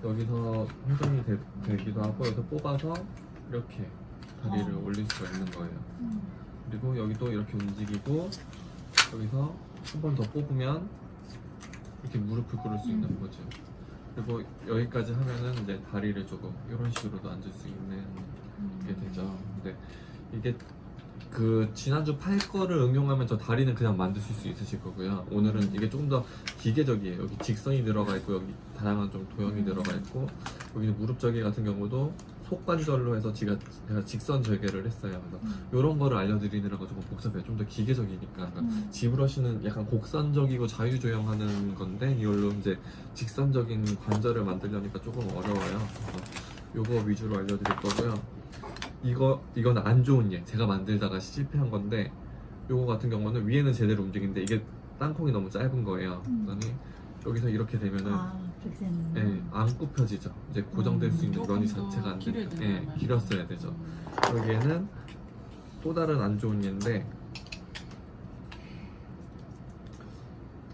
여기서 회전이 되기도 하고 여기서 뽑아서 이렇게 다리를 올릴 수가 있는 거예요. 그리고 여기도 이렇게 움직이고 여기서 한 번 더 뽑으면 이렇게 무릎을 꿇을 수 있는 거죠. 그리고 여기까지 하면은 이제 다리를 조금 이런 식으로도 앉을 수 있는 게 되죠. 근데 이게 그 지난주 팔 거를 응용하면 저 다리는 그냥 만드실 수 있으실 거고요. 오늘은 이게 조금 더 기계적이에요. 여기 직선이 들어가 있고 여기 다양한 좀 도형이 들어가 있고 여기는 무릎 절개 같은 경우도 속관절로 해서 제가 직선 절개를 했어요. 그래서 이런 거를 알려드리느라고 조금 복잡해요. 좀 더 기계적이니까. 그러니까 지브러쉬는 약간 곡선적이고 자유조형하는 건데 이걸로 이제 직선적인 관절을 만들려니까 조금 어려워요. 그래서 요거 위주로 알려드릴 거고요. 이건 안 좋은 예. 제가 만들다가 실패한 건데 요거 같은 경우는 위에는 제대로 움직이는데 이게 땅콩이 너무 짧은 거예요. 그러니 여기서 이렇게 되면은 예, 안 굽혀지죠. 이제 고정될 수 있는 면이 자체가 안 되니까 예, 길었어야 되죠. 여기에는 또 다른 안 좋은 예인데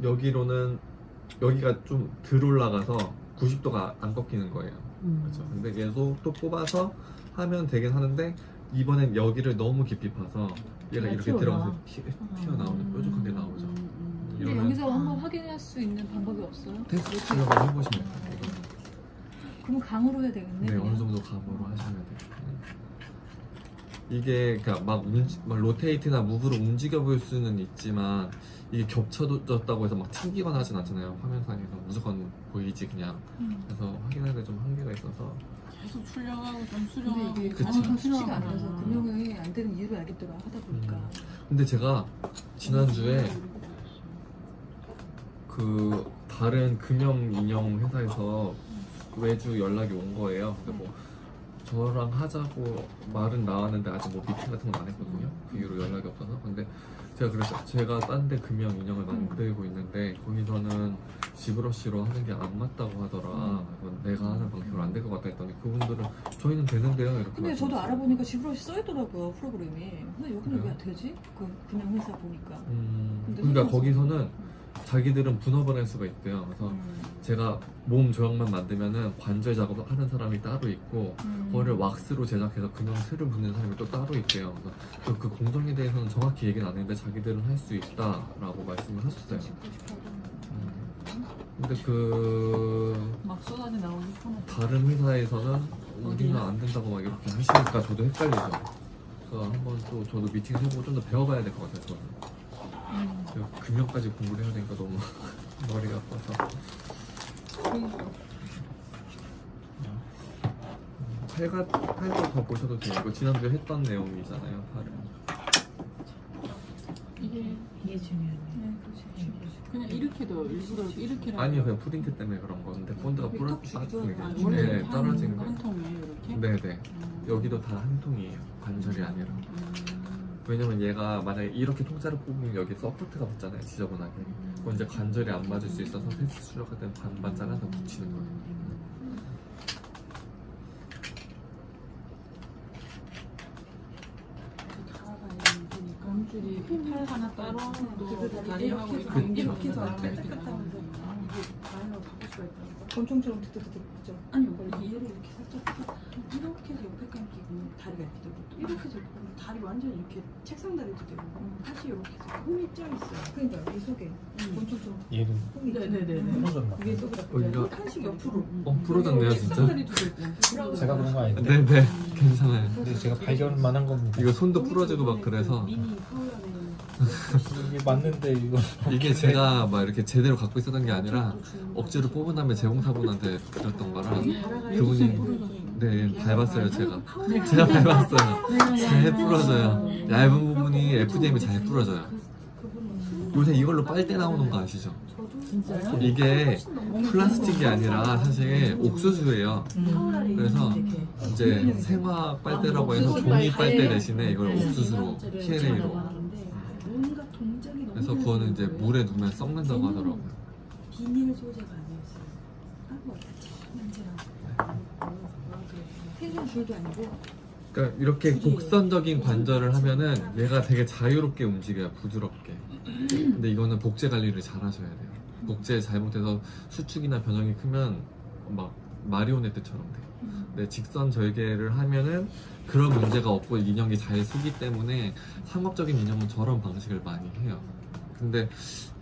여기로는 여기가 좀 덜 올라가서 90도가 안 꺾이는 거예요. 그렇죠. 근데 얘도 또 뽑아서 하면 되긴 하는데 이번엔 여기를 너무 깊이 파서 얘가 이렇게 들어가서 튀어나오는 뾰족하게 나오죠. 근데 여기서 한번 확인할 수 있는 방법이 없어요? 테스트 출력을 해보시면 돼요. 그럼 강으로 해야 되겠네. 네, 어느 정도 감으로 하시면 돼요. 이게 그러니까 막 로테이트나 무브로 움직여 볼 수는 있지만 이게 겹쳐졌다고 해서 막 튕기거나 하진 않잖아요. 화면상에서 무조건 보이지 그냥. 그래서 확인하기가 좀 한계가 있어서 계속 출력하고 좀 근데 수정하고 이게 그쵸. 강화가 쉽지가 않아서 금융이 안 되는 이유를 알겠더라 하다 보니까. 근데 제가 지난주에 그 다른 금형 인형 회사에서 외주 연락이 온 거예요. 근데 뭐 저랑 하자고 말은 나왔는데 아직 뭐 미팅 같은 건 안 했거든요. 그 이후로 연락이 없어서. 근데 제가 그래서 제가 딴 데 금형 인형을 만들고 있는데 거기서는 지브러쉬로 하는 게 안 맞다고 하더라. 그래서 내가 하는 방식으로 안 될 것 같다 했더니 그분들은 저희는 되는데요 이렇게 근데 저도 말씀하시더라고요. 알아보니까 지브러시 써있더라고요 프로그램이. 근데 여기는 그래요? 왜 되지? 그 금융 회사 보니까. 근데 그러니까 설명서- 거기서는 자기들은 분업을 할 수가 있대요. 그래서 제가 몸 조형만 만들면은 관절 작업을 하는 사람이 따로 있고 그거를 왁스로 제작해서 금형 틀을 붙는 사람이 또 따로 있대요. 그래서 그 공정에 대해서는 정확히 얘기는 안 했는데 자기들은 할 수 있다라고 말씀을 하셨어요. 근데 그 막 쏟아져 나오기 편하게. 다른 회사에서는 우리는 안 된다고 막 이렇게 하시니까 저도 헷갈리죠. 그래서 한번 또 저도 미팅 해보고 좀 더 배워봐야 될 것 같아요. 저는. 금형까지 공부를 해야 되니까 너무 머리가 아파서. 팔도 더 보셔도 돼요. 이거 지난주에 했던 내용이잖아요. 팔은. 이게 중요하네. 네, 그렇지. 그냥 이렇게도 일부러 이렇게 아니요, 그냥 프린트 때문에 그런 건데 본드가 빠지는 게 원래 네, 떨어진 한 거. 통이에요 이렇게? 네네. 여기도 다 한 통이에요. 관절이 아니라. 왜냐면 얘가 만약에 이렇게 통짜를 뽑으면 여기 서포트가 붙잖아요. 지저분하게. 그건 이제 관절이 안 맞을 수 있어서 테스트 출력할 때는 반반 잘라서 붙이는 거예요. 검줄이 팔 하나 따로 또 다리하고 이렇게 이렇게 해서 이렇게 권총처럼 드드드드죠. 아니요, 얘를 이렇게 살짝 이렇게 해서 옆에 감기고 다리가 이렇게 되고 또 이렇게 해서 다리 완전히 이렇게 책상 다리도 되고 다시 이렇게 해서 홈이 쪄 있어요. 그러니까 이 속에 권총처럼 얘는 홈이 네네네네. 풀어졌나? 위에 속에다 여기가 한식 옆으로. 부러졌네요 책상 진짜. 다리도 되고. 제가 그런 거 아닌데. 네네 괜찮아요. 근데 제가 발견만 한 겁니다. 이거 손도 부러지고 막 그래서 미니 파울라는 이게 맞는데 이거 이게 제가 막 이렇게 제대로 갖고 있었던 게 아니라 억지로 뽑은 다음에 제공사분한테 드렸던 거라 그분이 네 밟았어요. 제가 밟았어요. 잘 부러져요. 얇은 부분이 FDM이 잘 부러져요. 요새 이걸로 빨대 나오는 거 아시죠? 진짜요? 이게 플라스틱이 아니라 사실 옥수수예요. 그래서 이제 생화 빨대라고 해서 종이 빨대 대신에 이걸 옥수수로 PLA로. 뭔가 동작이 너무 그래서 그거는 이제 물에 넣으면 썩는다고 하더라고요. 비닐 소재가 아니었어요. 아무 냄새랑. 텐션 줄도 아니고. 그러니까 이렇게 곡선적인 관절을 하면은 얘가 되게 자유롭게 움직여요. 부드럽게. 근데 이거는 복제 관리를 잘 하셔야 돼요. 복제 잘못해서 수축이나 변형이 크면 막 마리오네트처럼 돼. 근데 직선 절개를 하면은 그런 문제가 없고 인형이 잘 서기 때문에 상업적인 인형은 저런 방식을 많이 해요. 근데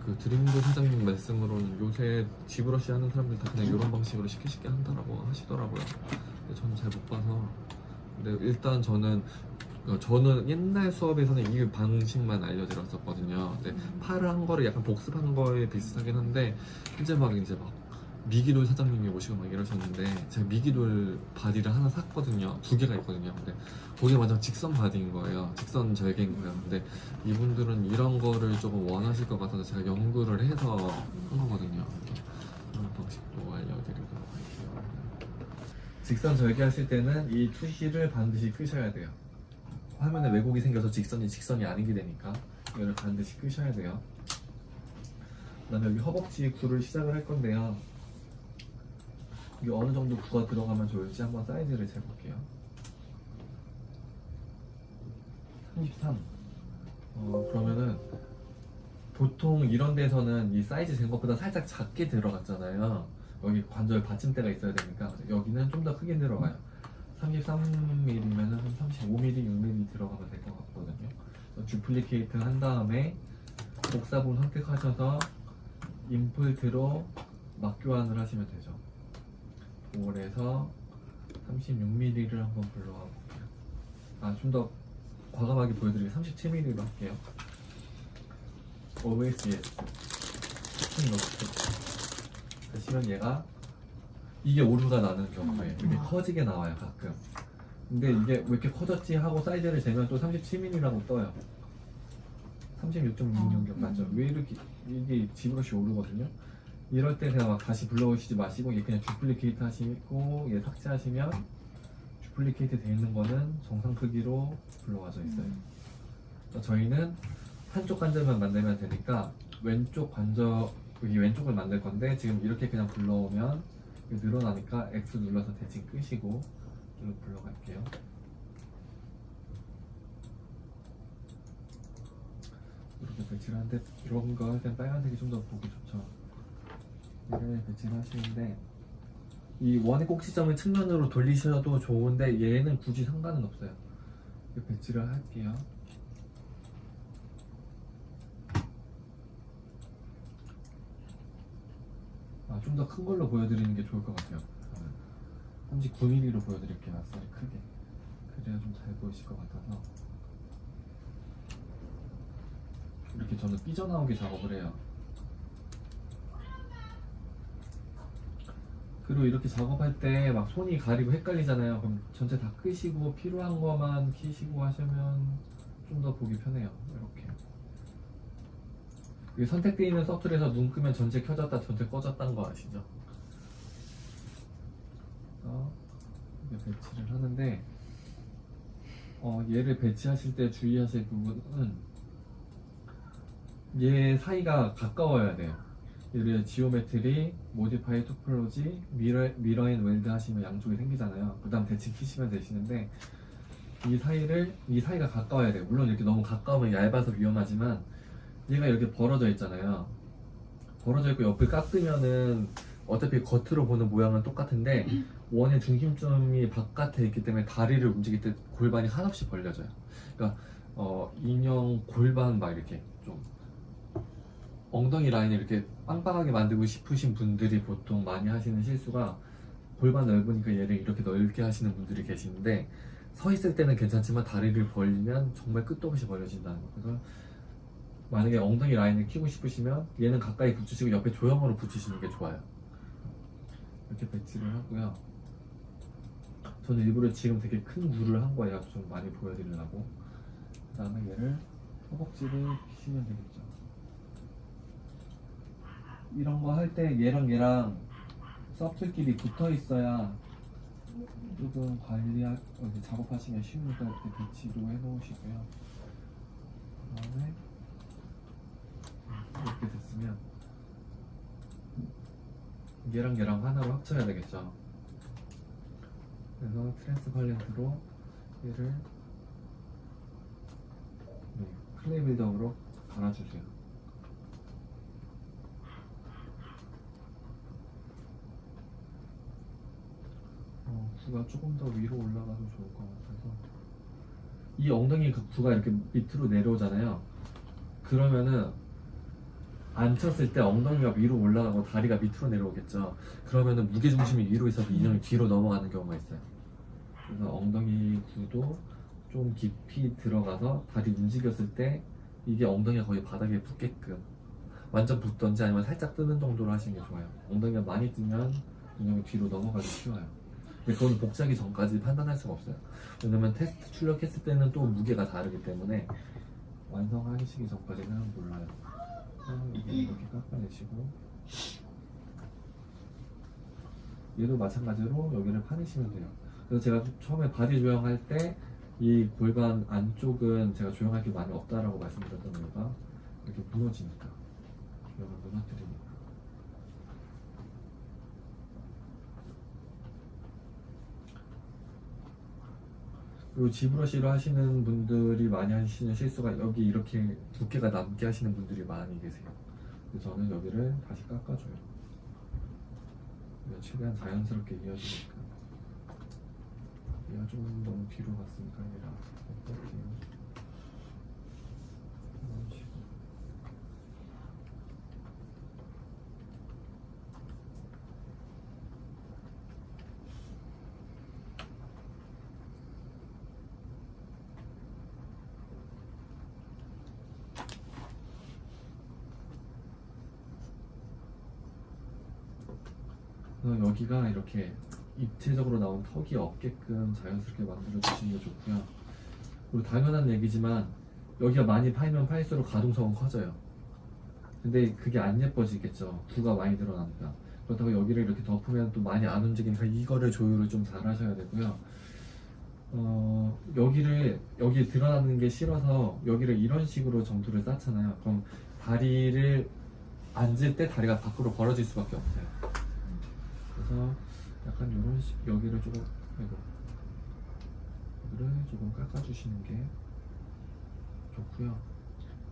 그 드림도 사장님 말씀으로는 요새 지브러시 하는 사람들 다 그냥 이런 방식으로 쉽게 한다라고 하시더라고요. 근데 저는 잘 못 봐서. 근데 일단 저는 옛날 수업에서는 이 방식만 알려드렸었거든요. 근데 팔을 한 거를 약간 복습한 거에 비슷하긴 한데 이제 막 미기돌 사장님이 오시고 막 이러셨는데 제가 미기돌 바디를 하나 샀거든요. 2개가 있거든요. 근데 거기 완전 직선 바디인 거예요. 직선 절개인 거예요. 근데 이분들은 이런 거를 조금 원하실 것 같아서 제가 연구를 해서 한 거거든요. 그런 방식도 알려드리도록 할게요. 직선 절개하실 때는 이 투시를 반드시 끄셔야 돼요. 화면에 왜곡이 생겨서 직선이 아니게 되니까 이거를 반드시 끄셔야 돼요. 그 다음에 여기 허벅지 굴을 시작을 할 건데요. 이게 어느 정도 구가 들어가면 좋을지 한번 사이즈를 재볼게요. 33. 그러면은 보통 이런 데서는 이 사이즈 잰 것보다 살짝 작게 들어갔잖아요. 여기 관절 받침대가 있어야 되니까 여기는 좀 더 크게 들어가요. 33mm면은 35mm, 6mm 들어가면 될 것 같거든요. 듀플리케이트 한 다음에 복사본 선택하셔서 임플트로 막 교환을 하시면 되죠. 볼에서 36mm를 한번 불러와 볼게요. 좀 더 과감하게 보여드리게 37mm로 할게요. OS yes. 하시면 얘가 이게 오류가 나는 경우에 이렇게 커지게 나와요 가끔. 근데 이게 왜 이렇게 커졌지 하고 사이즈를 재면 또 37mm라고 떠요. 36.66 맞죠? 왜 이렇게 이게 지브러시 오르거든요. 이럴 때 그냥 막 다시 불러오시지 마시고 얘 그냥 듀플리케이트 하시고 얘 삭제하시면 듀플리케이트 돼 있는 거는 정상 크기로 불러와져 있어요. 그래서 저희는 한쪽 관절만 만들면 되니까 왼쪽 관절 여기 왼쪽을 만들 건데 지금 이렇게 그냥 불러오면 늘어나니까 X 눌러서 대칭 끄시고 이렇게 불러갈게요. 이렇게 배치를 하는데 이런 거 할 땐 빨간색이 좀 더 보기 좋죠. 얘를 배치를 하시는데 이 원의 꼭지점을 측면으로 돌리셔도 좋은데 얘는 굳이 상관은 없어요. 이렇게 배치를 할게요. 좀 더 큰 걸로 보여드리는 게 좋을 것 같아요. 39mm로 보여드릴게요. 아싸리 크게. 그래야 좀 잘 보이실 것 같아서. 이렇게 저는 삐져나오게 작업을 해요. 그리고 이렇게 작업할 때 막 손이 가리고 헷갈리잖아요. 그럼 전체 다 끄시고 필요한 것만 키시고 하시면 좀 더 보기 편해요. 이렇게. 이게 선택되어 있는 서툴에서 눈 끄면 전체 켜졌다, 전체 꺼졌다는 거 아시죠? 이렇게 배치를 하는데 얘를 배치하실 때 주의하실 부분은 얘 사이가 가까워야 돼요. 얘를 지오메트리, 모디파이 토폴로지, 미러 앤 웰드 하시면 양쪽이 생기잖아요. 그 다음 대칭 키시면 되시는데 이 사이가 가까워야 돼요. 물론 이렇게 너무 가까우면 얇아서 위험하지만 얘가 이렇게 벌어져 있잖아요. 벌어져 있고 옆을 깎으면은 어차피 겉으로 보는 모양은 똑같은데 원의 중심점이 바깥에 있기 때문에 다리를 움직일 때 골반이 한없이 벌려져요. 그러니까 인형 골반 막 이렇게 좀 엉덩이 라인을 이렇게 빵빵하게 만들고 싶으신 분들이 보통 많이 하시는 실수가 골반 넓으니까 얘를 이렇게 넓게 하시는 분들이 계시는데 서 있을 때는 괜찮지만 다리를 벌리면 정말 끝도 없이 벌려진다는 거. 그래서 만약에 엉덩이 라인을 키고 싶으시면 얘는 가까이 붙이시고 옆에 조형으로 붙이시는 게 좋아요. 이렇게 배치를 하고요. 저는 일부러 지금 되게 큰 굴을 한 거예요. 좀 많이 보여드리려고. 그 다음에 얘를 허벅지를 피시면 되겠죠. 이런 거 할 때 얘랑 서플끼리 붙어 있어야 조금 작업하시면 쉬우니까 이렇게 배치도 해 놓으시고요. 그 다음에 이렇게 됐으면 얘랑 하나로 합쳐야 되겠죠. 그래서 트랜스팔렌트로 얘를 클레이 빌더으로 갈아주세요. 구가 조금 더 위로 올라가도 좋을 것 같아서 이 엉덩이 구가 이렇게 밑으로 내려오잖아요. 그러면은 앉혔을 때 엉덩이가 위로 올라가고 다리가 밑으로 내려오겠죠. 그러면은 무게중심이 위로 있어서 인형이 뒤로 넘어가는 경우가 있어요. 그래서 엉덩이 구도 좀 깊이 들어가서 다리 움직였을 때 이게 엉덩이가 거의 바닥에 붙게끔 완전 붙던지 아니면 살짝 뜨는 정도로 하시는 게 좋아요. 엉덩이가 많이 뜨면 인형이 뒤로 넘어가기 쉬워요. 근데 그건 복잡하기 전까지 판단할 수가 없어요. 왜냐면 테스트 출력했을 때는 또 무게가 다르기 때문에 완성하시기 전까지는 몰라요. 여기 이렇게 깎아내시고 얘도 마찬가지로 여기를 파내시면 돼요. 그래서 제가 처음에 바디 조형할 때 이 골반 안쪽은 제가 조형할 게 많이 없다라고 말씀드렸던 이유가 이렇게 무너지니까 조형을 무너뜨리니까. 그리고 지브러시로 하시는 분들이 많이 하시는 실수가 여기 이렇게 두께가 남게 하시는 분들이 많이 계세요. 그래서 저는 여기를 다시 깎아줘요. 최대한 자연스럽게 이어지니까. 얘가 좀 너무 뒤로 갔으니까 얘랑 꺾을게요. 이런 식으로. 그래서 여기가 이렇게 입체적으로 나온 턱이 없게끔 자연스럽게 만들어 주시는 게 좋고요. 그리고 당연한 얘기지만 여기가 많이 파이면 파일수록 가동성은 커져요. 근데 그게 안 예뻐지겠죠. 구가 많이 늘어나니까. 그렇다고 여기를 이렇게 덮으면 또 많이 안 움직이니까 이거를 조율을 좀 잘 하셔야 되고요. 여기에 드러나는 게 싫어서 여기를 이런 식으로 점토를 쌓잖아요. 그럼 다리를 앉을 때 다리가 밖으로 벌어질 수밖에 없어요. 그래서 약간 이런 식 여기를 조금 여기를 조금 깎아주시는 게 좋고요.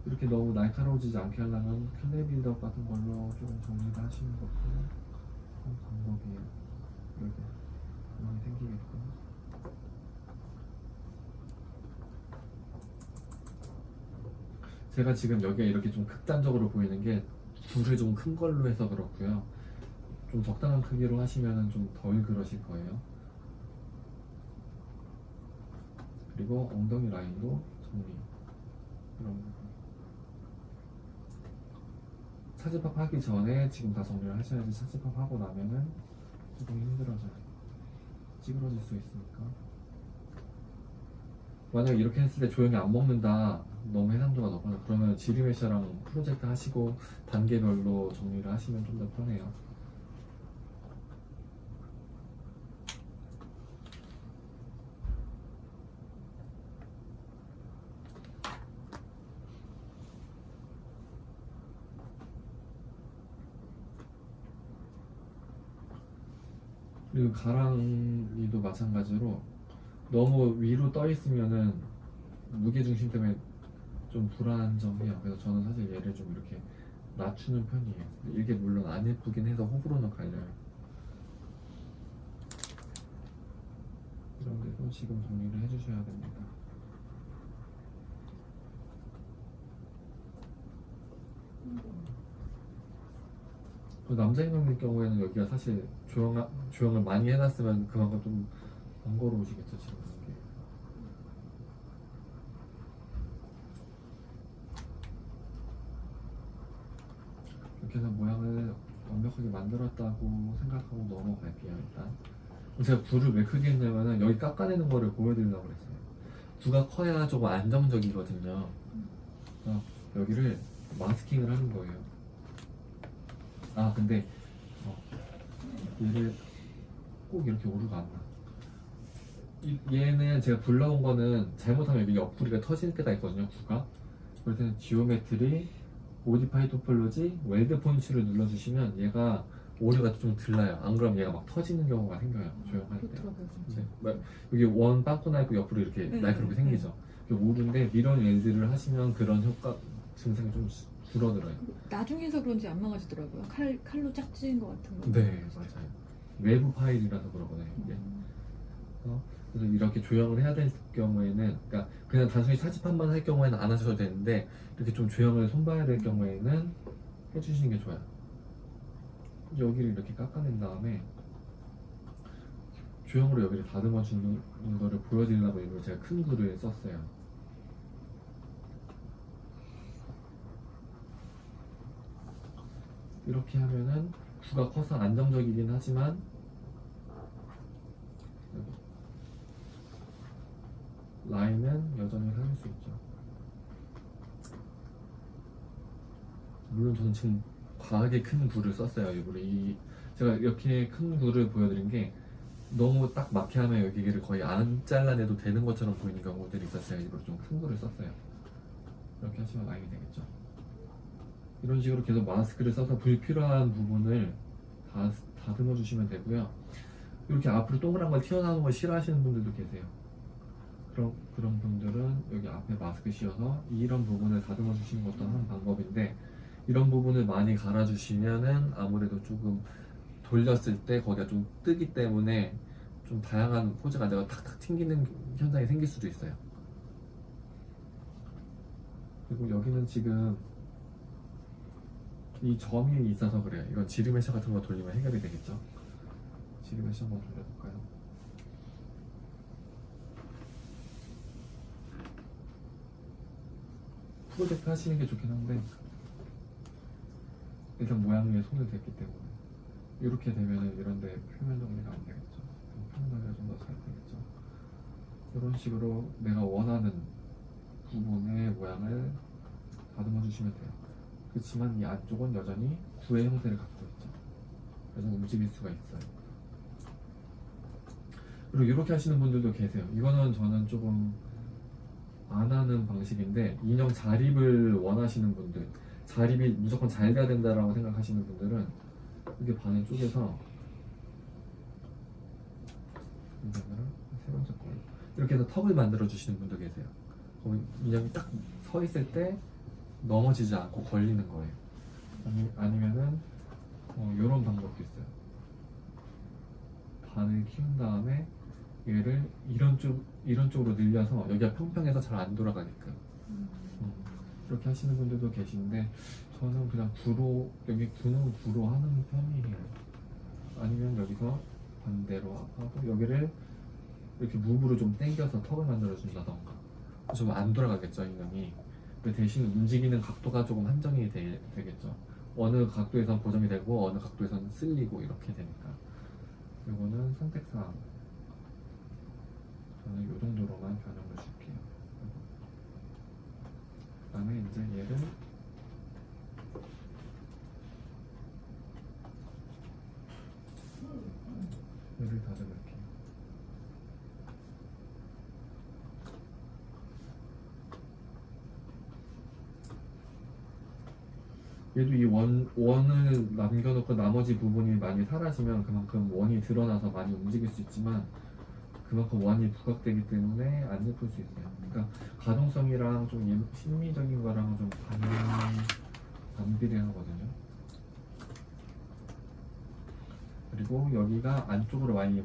이렇게 너무 날카로워지지 않게 하려면 클레 빌드업 같은 걸로 조금 정리를 하시는 것도 한 방법이에요. 이렇게 구멍이 생기게끔. 제가 지금 여기가 이렇게 좀 극단적으로 보이는 게 불을 좀 큰 걸로 해서 그렇고요. 좀 적당한 크기로 하시면 좀 덜 그러실 거예요. 그리고 엉덩이 라인도 정리. 이런 부분. 차지팝 하기 전에 지금 다 정리를 하셔야지 차지팝 하고 나면은 조금 힘들어져요. 찌그러질 수 있으니까. 만약에 이렇게 했을 때 조용히 안 먹는다, 너무 해상도가 높아서 그러면 지리메샤랑 프로젝트 하시고 단계별로 정리를 하시면 좀 더 편해요. 그리고 가랑이도 마찬가지로 너무 위로 떠 있으면은 무게 중심 때문에 좀 불안정해요. 그래서 저는 사실 얘를 좀 이렇게 낮추는 편이에요. 이게 물론 안 예쁘긴 해서 호불호는 갈려요. 이런 데도 지금 정리를 해주셔야 됩니다. 남자 인형일 경우에는 여기가 사실 조형을 많이 해놨으면 그만큼 좀 번거로우시겠죠, 지금 이게. 이렇게 해서 모양을 완벽하게 만들었다고 생각하고 넘어갈게요. 일단 제가 굴을 왜 크게 했냐면은 여기 깎아내는 거를 보여드리려고 그랬어요. 구가 커야 조금 안정적이거든요. 그래서 여기를 마스킹을 하는 거예요. 아 근데 얘를 꼭 이렇게 오르가 안 나. 얘는 제가 불러온 거는 잘못하면 여기 옆구리가 터질 때가 있거든요, 구가. 그럴 때는 지오메트리, 모디파이 토폴로지, 웰드 포인트를 눌러주시면 얘가 오류가 좀 들라요. 안 그러면 얘가 막 터지는 경우가 생겨요, 조용할 때. 그렇더라고요, 진짜. 여기 원 빵꾸나 있고 옆으로 이렇게 네, 날카롭게 네, 생기죠. 오류인데 미런 웰드를 하시면 그런 효과 증상이 좀 줄어들어요. 나중에서 그런지 안 망가지더라고요. 칼로 짝 찢은 것 같은 거. 네, 맞아요. 외부 파일이라서 그러거든요, 이게. 그래서 이렇게 조형을 해야 될 경우에는, 그러니까 그냥 단순히 사집판만 할 경우에는 안 하셔도 되는데, 이렇게 좀 조형을 손봐야 될 경우에는 해주시는 게 좋아요. 여기를 이렇게 깎아낸 다음에 조형으로 여기를 다듬어 주는 거를 보여드리려고 일부러 제가 큰 굴을 썼어요. 이렇게 하면은 구가 커서 안정적이긴 하지만 라인은 여전히 살릴 수 있죠. 물론 저는 지금 과하게 큰 굴을 썼어요. 일부러 제가 이렇게 큰 굴을 보여드린 게 너무 딱 막게 하면 여기를 거의 안 잘라내도 되는 것처럼 보이는 경우들이 있었어요. 일부러 좀 큰 굴을 썼어요. 이렇게 하시면 라인이 되겠죠. 이런 식으로 계속 마스크를 써서 불필요한 부분을 다듬어 주시면 되고요. 이렇게 앞으로 동그란 걸 튀어나오는 걸 싫어하시는 분들도 계세요. 그런 분들은 여기 앞에 마스크 씌워서 이런 부분을 다듬어 주시는 것도 한 방법인데, 이런 부분을 많이 갈아주시면은 아무래도 조금 돌렸을 때 거기가 좀 뜨기 때문에 좀 다양한 포즈가 내가 탁탁 튕기는 현상이 생길 수도 있어요. 그리고 여기는 지금 이 점이 있어서 그래요. 이건 지르메셔 같은 거 돌리면 해결이 되겠죠. 지르메셔 한번 돌려볼까요? 프로젝트 하시는 게 좋긴 한데 일단 모양 위에 손을 댔기 때문에 이렇게 되면은 이런데 표면 정리가 안 되겠죠. 표면 정리가 좀 더 잘 되겠죠. 이런 식으로 내가 원하는 부분의 모양을 다듬어 주시면 돼요. 그렇지만 이 안쪽은 여전히 구의 형태를 갖고 있죠. 그래서 움직일 수가 있어요. 그리고 이렇게 하시는 분들도 계세요. 이거는 저는 조금 안 하는 방식인데, 인형 자립을 원하시는 분들, 자립이 무조건 잘 돼야 된다라고 생각하시는 분들은 이렇게 반을 쪼개서 세 번째 거 이렇게 해서 턱을 만들어 주시는 분도 계세요. 그럼 인형이 딱 서 있을 때 넘어지지 않고 걸리는 거예요. 아니면은 이런 방법도 있어요. 반을 키운 다음에 얘를 이런 쪽으로 늘려서 여기가 평평해서 잘 안 돌아가게끔 이렇게 하시는 분들도 계시는데, 저는 그냥 여기 구는 구로 하는 편이에요. 아니면 여기서 반대로 하고 여기를 이렇게 무브로 좀 당겨서 턱을 만들어 준다던가. 좀 안 돌아가겠죠, 인형이. 대신 움직이는 각도가 조금 한정이 되겠죠. 어느 각도에선 고정이 되고 어느 각도에선 쓸리고 이렇게 되니까. 이거는 선택사항. 저는 이 정도로만 변형을 줄게요. 그 다음에 이제 얘를 다듬을게요. 얘도 이 원을 남겨놓고 나머지 부분이 많이 사라지면 그만큼 원이 드러나서 많이 움직일 수 있지만, 그만큼 원이 부각되기 때문에 안 예쁠 수 있어요. 그러니까 가동성이랑 좀 심미적인 거랑 좀 반비례하거든요. 그리고 여기가 안쪽으로 많이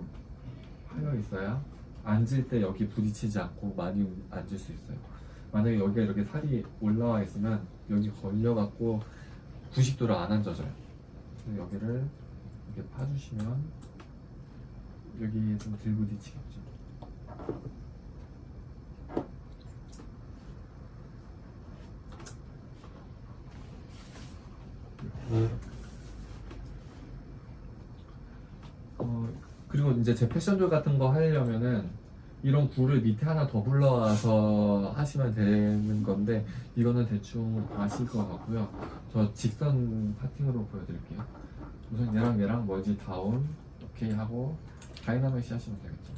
파여 있어야 앉을 때 여기 부딪히지 않고 많이 앉을 수 있어요. 만약에 여기가 이렇게 살이 올라와 있으면 여기 걸려갖고 90도로 안 앉아져요. 그래서 여기를 이렇게 파주시면 여기에 좀 덜 부딪히겠죠. 그리고 이제 제 패션쇼 같은 거 하려면은 이런 굴을 밑에 하나 더 불러와서 하시면 되는 건데, 이거는 대충 아실 것 같고요. 저 직선 파팅으로 보여드릴게요. 우선 얘랑 멀지 다운 오케이 하고 다이나믹시 하시면 되겠죠.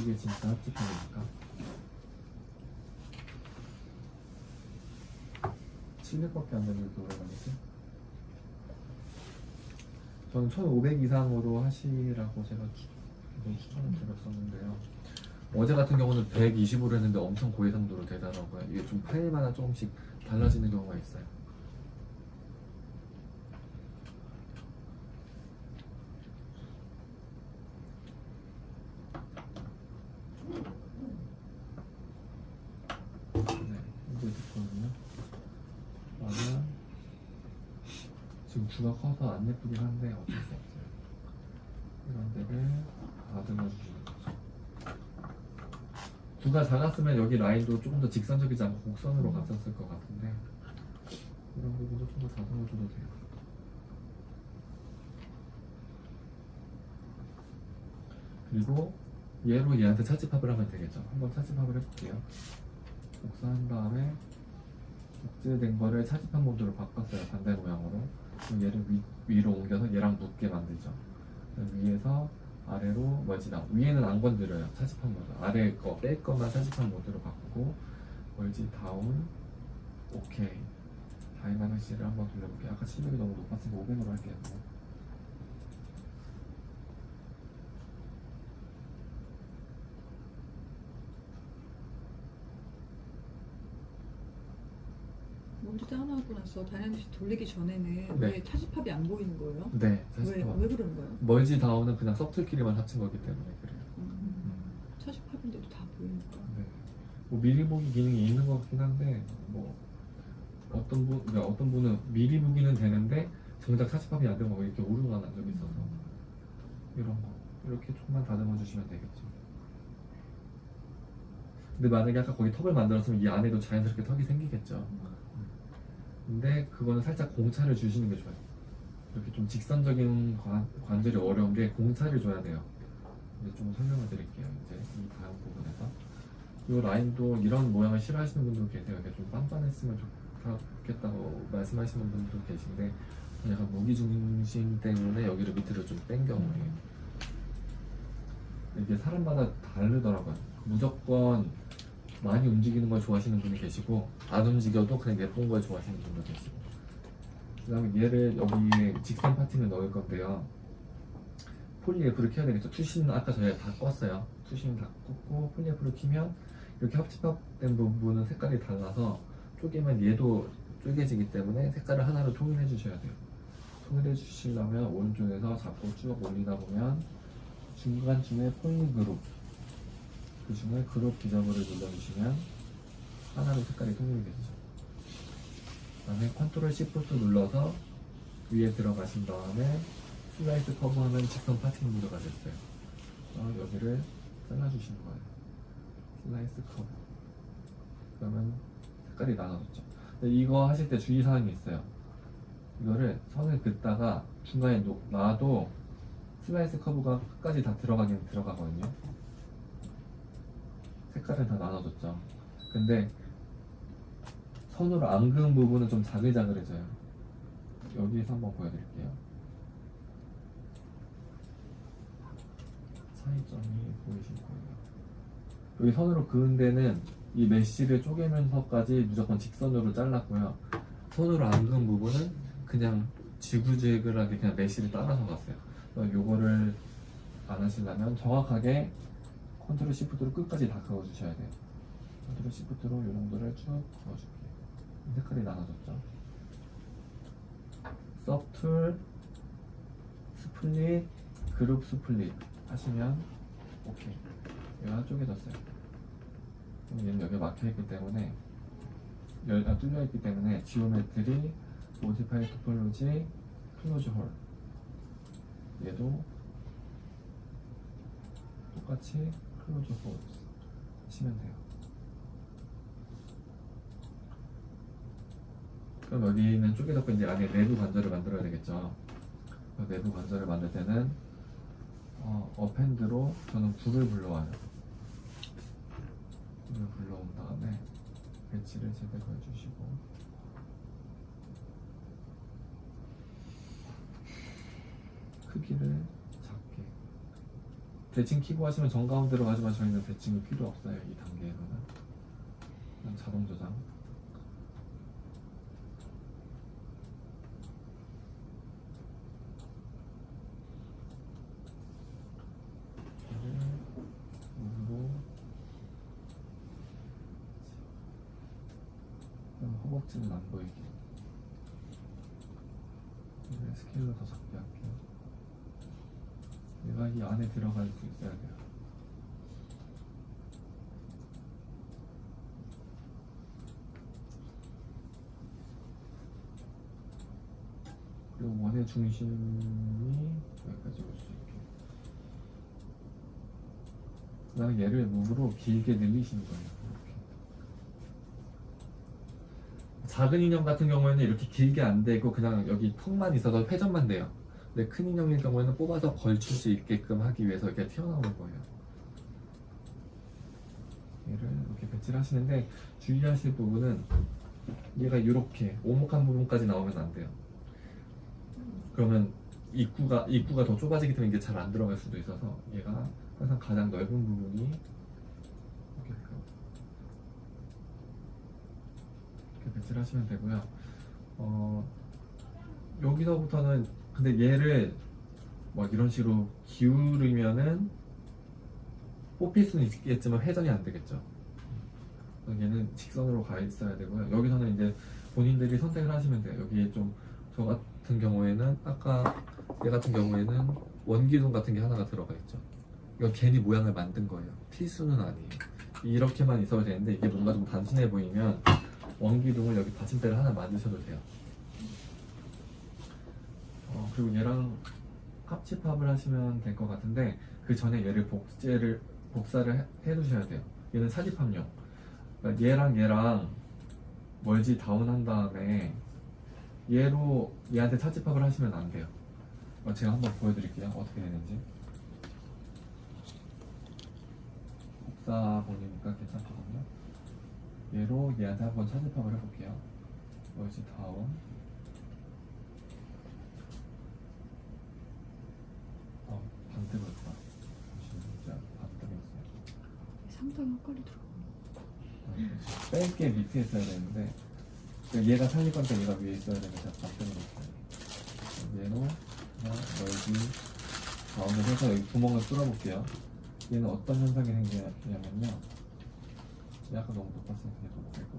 이게 진짜 합집형이니까 700밖에 안 되는데 노래 가겠지? 저는 1500 이상으로 하시라고 제가 계속 추천을 드렸었는데요. 어제 같은 경우는 120으로 했는데 엄청 고해상도로 되더라고요. 이게 좀 파일마다 조금씩 달라지는 경우가 있어요. 지금 주가 커서 안 예쁘긴 한데 어쩔 수 없어요. 이런 데를 다듬어 주시는 거죠. 두가 작았으면 여기 라인도 조금 더 직선적이지 않고 곡선으로 갔었을 것 같은데 이런 부분도 좀 더 다듬어 줘도 돼요. 그리고 얘로 얘한테 차집합을 하면 되겠죠. 한번 차집합을 해볼게요. 곡선한 다음에 복제된 거를 차집합 모드로 바꿨어요. 반대 모양으로. 그럼 얘를 위로 옮겨서 얘랑 붙게 만들죠. 위에서 아래로 멀지 다운. 위에는 안 건드려요. 차집합 모드. 아래 거 뺄 거만 차집합 모드로 바꾸고 멀지 다운. 오케이. 다이나믹시를 한번 돌려볼게요. 아까 출력이 너무 높았으니까 500으로 할게요. 먼저 다운하고 나서 다이나믹스 돌리기 전에는 네. 왜 차집합이 안 보이는 거예요? 네, 왜 차집합. 그러는 거예요? 멀지 다운은 그냥 서툴끼리만 합친 거기 때문에 그래요. 차집합인데도 다 보이니까. 네. 뭐 미리 보기 기능이 있는 것 같긴 한데 뭐 어떤 분은 미리 보기는 되는데 정작 차집합이 안 되고 이렇게 오류가 난 적이 있어서 이런 거 이렇게 조금만 다듬어 주시면 되겠죠. 근데 만약에 아까 거기 턱을 만들었으면 이 안에도 자연스럽게 턱이 생기겠죠. 근데 그거는 살짝 공차를 주시는 게 좋아요. 이렇게 좀 직선적인 관절이 어려운데 공차를 줘야 돼요. 이제 좀 설명을 드릴게요. 이제 이 다음 부분에서 이 라인도 이런 모양을 싫어하시는 분도 계세요. 이렇게 좀 빤빤했으면 좋겠다고 말씀하시는 분도 계신데 약간 무기중심 때문에 여기를 밑으로 좀 뺀 경우에요. 이게 사람마다 다르더라고요. 무조건 많이 움직이는 걸 좋아하시는 분이 계시고 안 움직여도 그냥 예쁜 걸 좋아하시는 분도 계시고 그 다음에 얘를 여기에 직선 파팅을 넣을 건데요. 폴리에프를 켜야 되겠죠. 투시는 아까 저희가 다 껐어요. 투시는 다 껐고 폴리에프를 키면 이렇게 합집합된 부분은 색깔이 달라서 쪼개면 얘도 쪼개지기 때문에 색깔을 하나로 통일해 주셔야 돼요. 통일해 주시려면 오른쪽에서 잡고 쭉 올리다 보면 중간쯤에 폴리 그룹 그 중에 그룹 기저브를 눌러주시면 하나로 색깔이 통일이 되죠. 그 다음에 컨트롤 시프트 눌러서 위에 들어가신 다음에 슬라이스 커브 하면 직선 파팅 모드가 됐어요. 여기를 잘라주시는 거예요. 슬라이스 커브. 그러면 색깔이 나눠졌죠. 근데 이거 하실 때 주의사항이 있어요. 이거를 선을 긋다가 중간에 놔도 슬라이스 커브가 끝까지 다 들어가긴 들어가거든요. 색깔은 다 나눠졌죠. 근데 선으로 안 그은 부분은 좀 자글자글해져요. 여기에서 한번 보여드릴게요. 차이점이 보이실 거예요. 여기 선으로 그은 데는 이 메쉬를 쪼개면서까지 무조건 직선으로 잘랐고요. 선으로 안 그은 부분은 그냥 지그재그하게 그냥 메쉬를 따라서 갔어요. 요거를 안 하시려면 정확하게 컨트롤 시프트로 끝까지 다 그어주셔야 돼요. 컨트롤 시프트로 이 정도를 쭉 그어줄게요. 색깔이 나눠졌죠. 서툴, 스플릿, 그룹 스플릿 하시면 오케이. 얘가 쪼개졌어요. 그럼 얘는 여기 막혀있기 때문에 뚫려있기 때문에 지오메트리, 모디파이 토폴로지, 클로즈 홀 얘도 똑같이 클로즈 홀 하시면 돼요. 그럼 여기는 쪼개졌고 이제 안에 내부 관절을 만들어야 되겠죠. 내부 관절을 만들 때는 어펜드로 저는 불을 불러와요. 불을 불러온 다음에 배치를 제대로 해주시고 크기를 작게 대칭 키고 하시면 정가운데로 가지만 저희는 대칭이 필요 없어요. 이 단계에서는 그냥 자동 저장. 몸으로 허벅지는 안 보이게 스케일로 더 작게 할게요. 얘가 이 안에 들어갈 수 있어야 돼요. 그리고 얘는 중심이 여기까지 올 수 있게. 그다음에 얘를 몸으로 길게 늘리시는 거예요. 이렇게. 작은 인형 같은 경우에는 이렇게 길게 안 되고 그냥 여기 턱만 있어서 회전만 돼요. 근데 큰 인형일 경우에는 뽑아서 걸칠 수 있게끔 하기 위해서 이렇게 튀어나오는 거예요. 얘를 이렇게 배치를 하시는데 주의하실 부분은 얘가 이렇게 오목한 부분까지 나오면 안 돼요. 그러면 입구가 더 좁아지기 때문에 이게 잘 안 들어갈 수도 있어서 얘가 항상 가장 넓은 부분이 이렇게 배치를 하시면 되고요. 여기서부터는 근데 얘를 막 이런 식으로 기울이면은 뽑힐 수는 있겠지만 회전이 안 되겠죠. 얘는 직선으로 가 있어야 되고요. 여기서는 이제 본인들이 선택을 하시면 돼요. 여기에 좀 저 같은 경우에는 아까 얘 같은 경우에는 원기둥 같은 게 하나가 들어가 있죠. 이건 괜히 모양을 만든 거예요. 필수는 아니에요. 이렇게만 있어도 되는데 이게 뭔가 좀 단순해 보이면 원기둥을 여기 받침대를 하나 만드셔도 돼요. 그리고 얘랑 합집합을 하시면 될 것 같은데 그 전에 얘를 복사를 해두셔야 돼요. 얘는 사집합용. 그러니까 얘랑 멀지 다운 한 다음에 얘한테 사집합을 하시면 안 돼요. 제가 한번 보여드릴게요. 어떻게 되는지. 복사본이니까 괜찮거든요. 얘한테 한번 사집합을 해볼게요. 멀지 다운. 반대였다. 진짜 반대였어요. 상당히 헛걸리 들어. 뺄게 밑에 있어야 되는데 얘가 살릴 거니까 얘가 위에 있어야 되는데 제가 반대로 했어요. 얘로 그냥 넓이 다운을 해서 여기 구멍을 뚫어볼게요. 얘는 어떤 현상이 생기냐면요. 약간 너무 높았으면 그냥 좀 되고.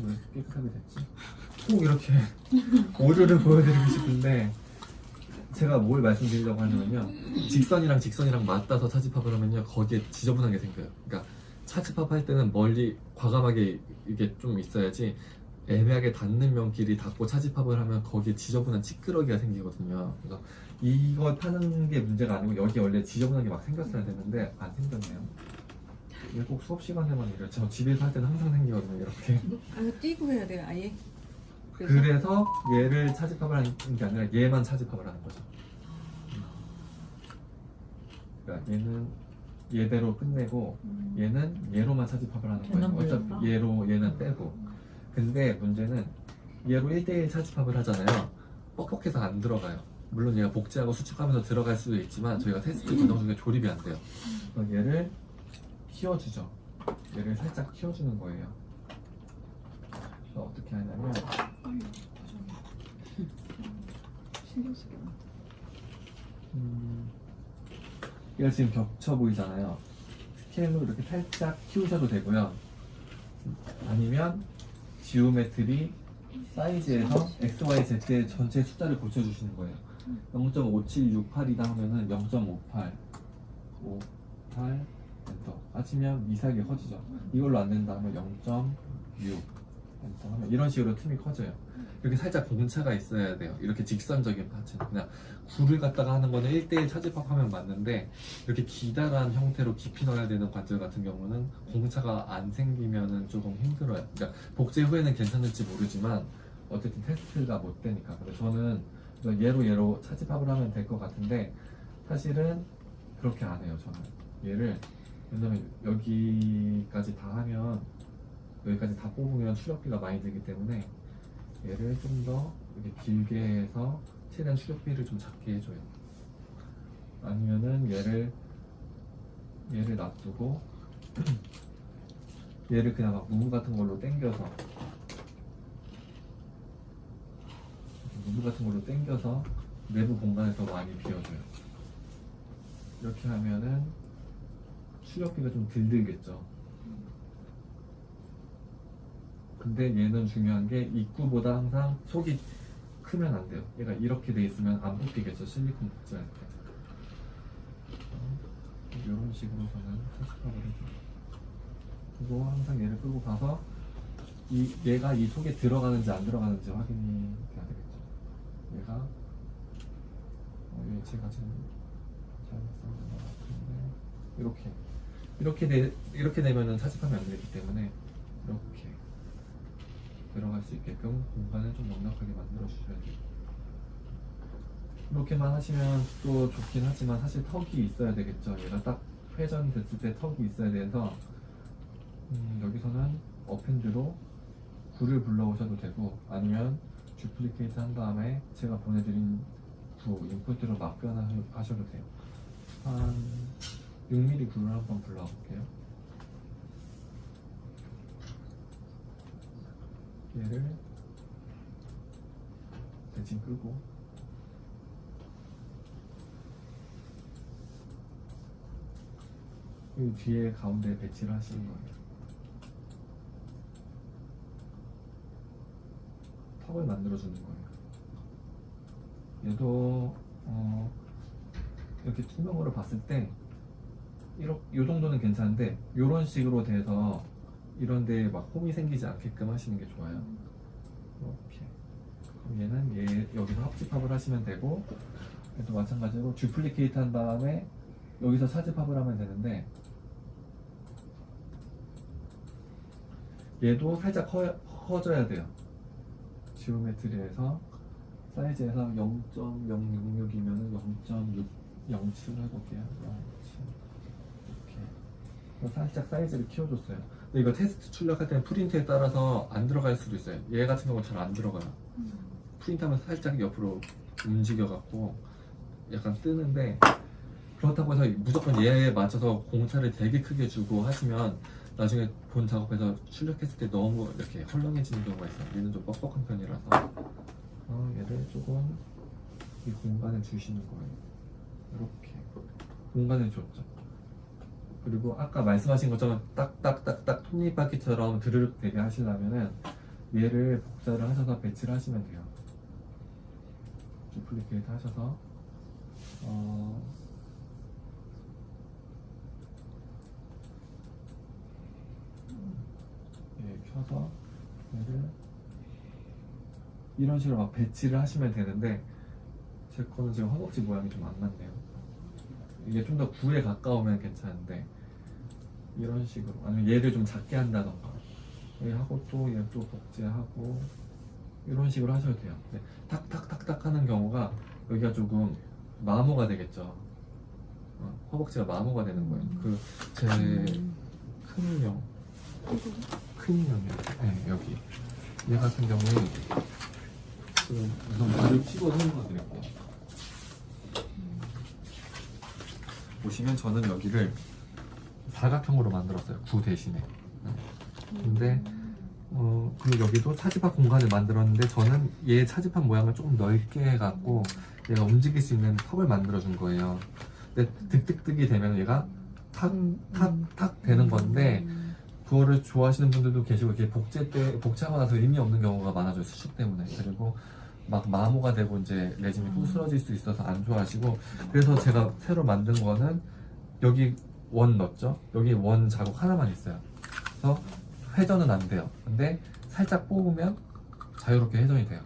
왜 깨끗하게 됐지? 꼭 이렇게 오류를 보여드리고 싶은데 제가 뭘 말씀드리려고 하냐면요, 직선이랑 맞닿아서 차집합을 하면요 거기에 지저분한 게 생겨요. 그러니까 차집합 할 때는 멀리 과감하게 이게 좀 있어야지 애매하게 닿는 면끼리 닿고 차집합을 하면 거기에 지저분한 찌끄러기가 생기거든요. 그래서 이거 파는 게 문제가 아니고 여기 원래 지저분한 게 막 생겼어야 되는데 안 생겼네요. 이게 꼭 수업 시간에만 이래요. 저 집에서 할 때는 항상 생기거든요. 이렇게. 띄고 해야 돼요, 아예. 그래서 얘를 차집합을 하는 게 아니라 얘만 차집합을 하는 거죠. 그러니까 얘는 얘대로 끝내고 얘는 얘로만 차집합을 하는 거예요. 어차피 얘는 빼고. 근데 문제는 얘로 1대1 차집합을 하잖아요. 뻑뻑해서 안 들어가요. 물론 얘가 복제하고 수축하면서 들어갈 수도 있지만 저희가 테스트 과정 중에 조립이 안 돼요. 그래서 얘를 키워주죠. 얘를 살짝 키워주는 거예요. 그래서 어떻게 하냐면 신경 쓰게. 얘가 지금 겹쳐 보이잖아요. 스케일로 이렇게 살짝 키우셔도 되고요. 아니면 지오메트리 사이즈에서 XYZ의 전체 숫자를 고쳐주시는 거예요. 0.5768이다 하면은 0.58 58 엔터. 아치면 미세하게 커지죠. 이걸로 안 된다 하면 0.6 엔터 하면 이런 식으로 틈이 커져요. 이렇게 살짝 공차가 있어야 돼요. 이렇게 직선적인 파츠는 그냥 굴을 갖다가 하는 거는 1대1 차집합하면 맞는데 이렇게 기다란 형태로 깊이 넣어야 되는 관절 같은 경우는 공차가 안 생기면은 조금 힘들어요. 그러니까 복제 후에는 괜찮을지 모르지만 어쨌든 테스트가 못 되니까. 근데 저는 얘로 차집합을 하면 될 것 같은데 사실은 그렇게 안 해요. 저는 얘를, 왜냐면 여기까지 다 하면 여기까지 다 뽑으면 추력비가 많이 들기 때문에 얘를 좀 더 이렇게 길게 해서 최대한 추력비를 좀 작게 해줘요. 아니면은 얘를 놔두고 얘를 그냥 막 무브 같은 걸로 당겨서 내부 공간을 더 많이 비워줘요. 이렇게 하면은 추력비가 좀 덜 들겠죠. 근데 얘는 중요한 게 입구보다 항상 속이 크면 안 돼요. 얘가 이렇게 돼 있으면 안 뽑히겠죠. 실리콘 복제할 때. 이런 식으로서는 차집합을 해줘요. 그리고 항상 얘를 끌고 가서 얘가 이 속에 들어가는지 안 들어가는지 확인이 돼야 되겠죠. 얘가 제가 지금 잘못한 것 같은데 이렇게 되면은 차집하면 안 되기 때문에 이렇게 들어갈 수 있게끔 공간을 좀 넉넉하게 만들어 주셔야 돼요. 이렇게만 하시면 또 좋긴 하지만 사실 턱이 있어야 되겠죠. 얘가 딱 회전됐을 때 턱이 있어야 돼서 여기서는 어펜드로 굴을 불러오셔도 되고 아니면 듀플리케이트 한 다음에 제가 보내드린 구 인풋으로 막변하셔도 돼요. 한 6mm 굴을 한번 불러와 볼게요. 얘를 대칭 끄고 이 뒤에 가운데 배치를 하시는 거예요. 턱을 만들어주는 거예요. 얘도 이렇게 투명으로 봤을 때 이 정도는 괜찮은데 이런 식으로 돼서 이런데 막 홈이 생기지 않게끔 하시는 게 좋아요. 이렇게. 그럼 얘는 여기서 합집합을 하시면 되고 얘도 마찬가지로 듀플리케이트 한 다음에 여기서 차집합을 하면 되는데 얘도 살짝 커져야 돼요. 지오메트리에서 사이즈에서 0.066이면 0.607 해볼게요. 0.7 이렇게 살짝 사이즈를 키워줬어요. 근데 이거 테스트 출력할 때는 프린트에 따라서 안 들어갈 수도 있어요. 얘 같은 경우는 잘 안 들어가요. 프린트하면 살짝 옆으로 움직여갖고 약간 뜨는데 그렇다고 해서 무조건 얘에 맞춰서 공차를 되게 크게 주고 하시면 나중에 본 작업해서 출력했을 때 너무 이렇게 헐렁해지는 경우가 있어요. 얘는 좀 뻑뻑한 편이라서 얘를 조금 이 공간을 주시는 거예요. 이렇게 공간을 줬죠. 그리고 아까 말씀하신 것처럼 딱딱딱딱 톱니바퀴처럼 드르륵 되게 하시려면은 얘를 복사를 하셔서 배치를 하시면 돼요. 듀플리케이트 하셔서 켜서 얘를 이런 식으로 막 배치를 하시면 되는데 제 거는 지금 허벅지 모양이 좀 안 맞네요. 이게 좀 더 구에 가까우면 괜찮은데 이런 식으로 아니면 얘를 좀 작게 한다던가 하고 또 얘 또 복제하고 이런 식으로 하셔도 돼요. 탁탁탁탁 하는 경우가 여기가 조금 마모가 되겠죠. 허벅지가 마모가 되는 거예요. 그 제 큰 인형 큰인형이요. 네, 여기 얘 같은 경우에 우선 물을 튀고 설명드릴게요. 보시면 저는 여기를 사각형으로 만들었어요. 구 대신에. 근데 그리고 여기도 차집합 공간을 만들었는데 저는 얘 차집합 모양을 조금 넓게 해갖고 얘가 움직일 수 있는 턱을 만들어준 거예요. 근데 득득득이 되면 얘가 탁탁탁 되는 건데 그거를 좋아하시는 분들도 계시고 이렇게 복제하고 나서 의미 없는 경우가 많아져요. 수축 때문에. 그리고 막 마모가 되고 이제 레진이 부스러질 수 있어서 안 좋아하시고 그래서 제가 새로 만든 거는 여기 원 넣었죠. 여기 원 자국 하나만 있어요. 그래서 회전은 안 돼요. 근데 살짝 뽑으면 자유롭게 회전이 돼요.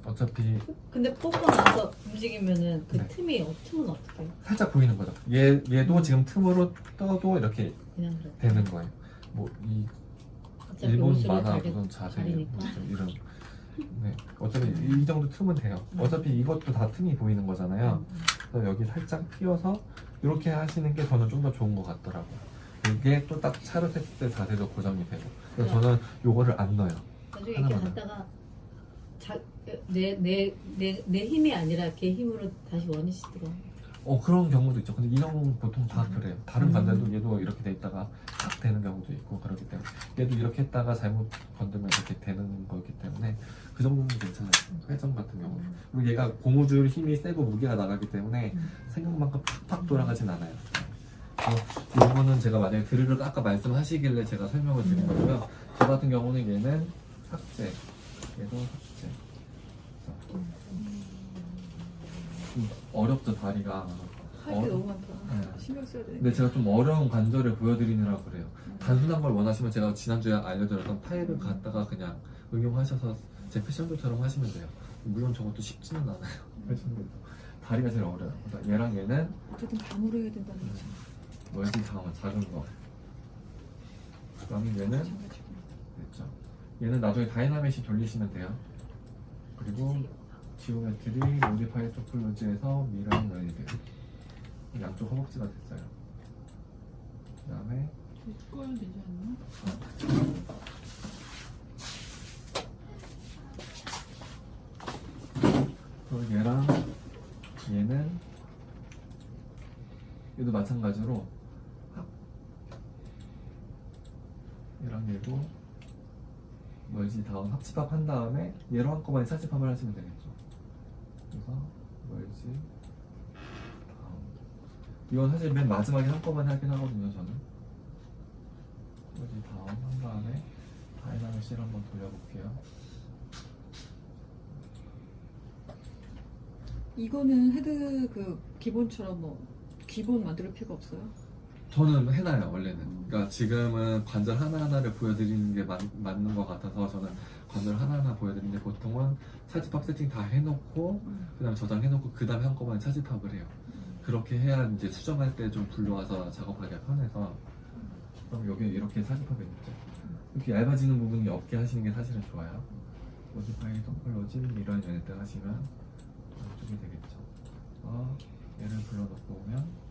어차피 근데 뽑고 나서 움직이면은 그 네. 틈은 어떻게 해요? 살짝 보이는 거죠. 얘도 지금 틈으로 떠도 이렇게 그냥 그래. 되는 거예요. 뭐 이 어차피 일본 옷을 만화 다리- 무슨 자세 다리니까. 이런 네 어차피 이 정도 틈은 돼요. 어차피 이것도 다 틈이 보이는 거잖아요. 그래서 여기 살짝 띄워서 이렇게 하시는 게 저는 좀 더 좋은 것 같더라고요. 이게 또 딱 차렷했을 때 자세도 고정이 되고 그래서 네. 저는 요거를 안 넣어요. 나중에 이렇게 하나만 갔다가 내 힘이 아니라 걔 힘으로 다시 원위시더라. 그런 경우도 있죠. 근데 인형 보통 다 그래요. 다른 관절도 얘도 이렇게 돼 있다가 탁 되는 경우도 있고 그렇기 때문에 얘도 이렇게 했다가 잘못 건들면 이렇게 되는 거기 때문에 그 정도는 괜찮아요. 회전 같은 경우. 그리고 얘가 고무줄 힘이 세고 무게가 나가기 때문에 생각만큼 팍팍 돌아가진 않아요. 이거는 제가 만약에 드르륵 아까 말씀하시길래 제가 설명을 드린 거고요. 저 같은 경우는 얘는 삭제, 얘도 삭제. 되겠죠. 좀 어렵죠, 다리가. 할 게 너무 많다. 네. 신경 써야 돼. 근데 제가 좀 어려운 관절을 보여드리느라고 그래요. 단순한 걸 원하시면 제가 지난주에 알려드렸던 파일을 갖다가 그냥 응용하셔서 제 패션도처럼 하시면 돼요. 물론 저것도 쉽지는 않아요. 패션도 다리가 제일 어려워요. 그러니까 얘랑 얘는 어쨌든 감으로 해야 된다는 거지. 멀지 작은 거. 그다음에 얘는 마찬가지고. 됐죠. 얘는 나중에 다이나믹이 돌리시면 돼요. 그리고 지오메트리, 모디파이 토폴로지에서 미라는 연이돼요. 양쪽 허벅지가 됐어요. 그다음에 꺼야 되지 않나? 그리고 얘랑 얘는 얘도 마찬가지로 얘랑 얘도 멀지 다운 합집합 한 다음에 얘로 한꺼번에 차집합을 하시면 되겠죠. 그래서 멀지 다운. 이건 사실 맨 마지막에 한꺼번에 하긴 하거든요. 저는 멀지 다운 한 다음에 다이나믹 실 한번 돌려볼게요. 이거는 헤드 그 기본처럼 뭐 기본 만들 필요가 없어요? 저는 해놔요 원래는. 그러니까 지금은 관절 하나하나를 보여드리는 게 맞는 것 같아서 저는 관절 하나하나 보여드리는데 보통은 차집합 세팅 다 해놓고 그 다음에 저장해놓고 그 다음에 한꺼번에 차집합을 해요. 그렇게 해야 이제 수정할 때 좀 불러와서 작업하기가 편해서. 그럼 여기 이렇게 차집합이 있죠. 이렇게 얇아지는 부분이 없게 하시는 게 사실은 좋아요. 모디파이 토폴로지 이런 연애 하시면 이쪽이 되겠죠. 얘를 불러놓고 오면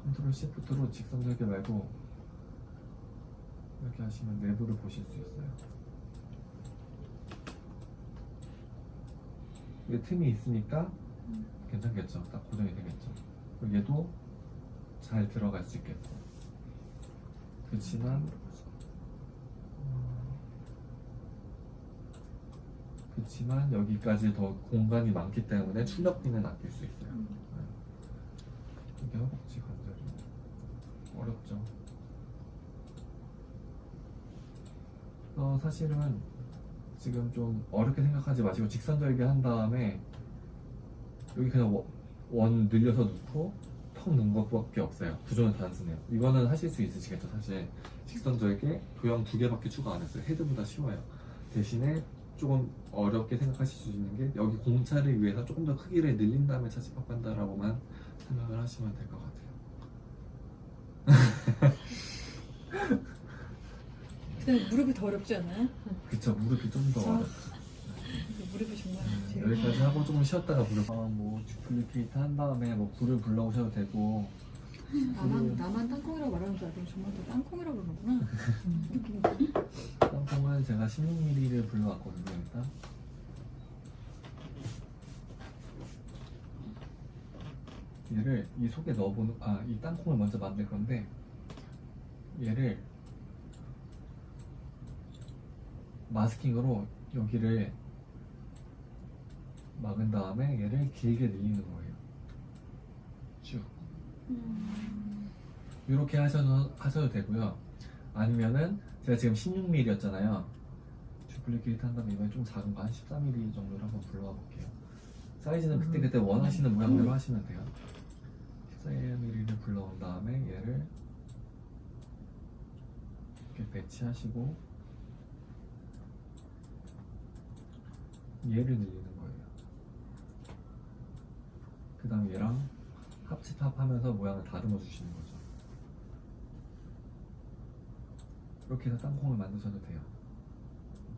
컨트롤 시프트로 직선절개 말고 이렇게 하시면 내부를 보실 수 있어요. 이게 틈이 있으니까 괜찮겠죠. 딱 고정이 되겠죠. 그리고 얘도 잘 들어갈 수 있겠고. 그렇지만 여기까지 더 공간이 많기 때문에 출력비는 아낄 수 있어요. 이게 허벅지 관절이 어렵죠. 사실은 지금 좀 어렵게 생각하지 마시고 직선절개 한 다음에 여기 그냥 원 늘려서 넣고 턱 넣은 것밖에 없어요. 구조는 단순해요. 이거는 하실 수 있으시겠죠. 사실 직선절개 도형 2개밖에 추가 안 했어요. 헤드보다 쉬워요. 대신에 조금 어렵게 생각하실 수 있는 게 여기 공차를 위해서 조금 더 크기를 늘린 다음에 차집합한다라고만 생각을 하시면 될 것 같아요. 그다음에 무릎이 더 어렵지 않아요? 그쵸, 무릎이 좀 더 어렵죠. 무릎이 정말 제일 여기까지 하고 조금 쉬었다가 뭐 듀플리케이트 한 다음에 뭐 불을 불러오셔도 되고. 나만 땅콩이라고 말하는 줄 알고 정말 또 땅콩이라고 그러는구나. 땅콩은 제가 16mm를 불러왔거든요. 일단 얘를 이 속에 넣어보는 이 땅콩을 먼저 만들 건데 얘를 마스킹으로 여기를 막은 다음에 얘를 길게 늘리는 거예요. 쭉 이렇게 하셔도 되고요. 아니면은 제가 지금 16mm였잖아요. 듀플리케이트 한 다음에 이번에 좀 작은 거 한 14mm 정도를 한번 불러와 볼게요. 사이즈는 그때 원하시는 모양대로 하시면 돼요. 14mm를 불러온 다음에 얘를 이렇게 배치하시고 얘를 늘리는 거예요. 그 다음에 얘랑 합집합하면서 모양을 다듬어 주시는 거죠. 이렇게 해서 땅콩을 만드셔도 돼요.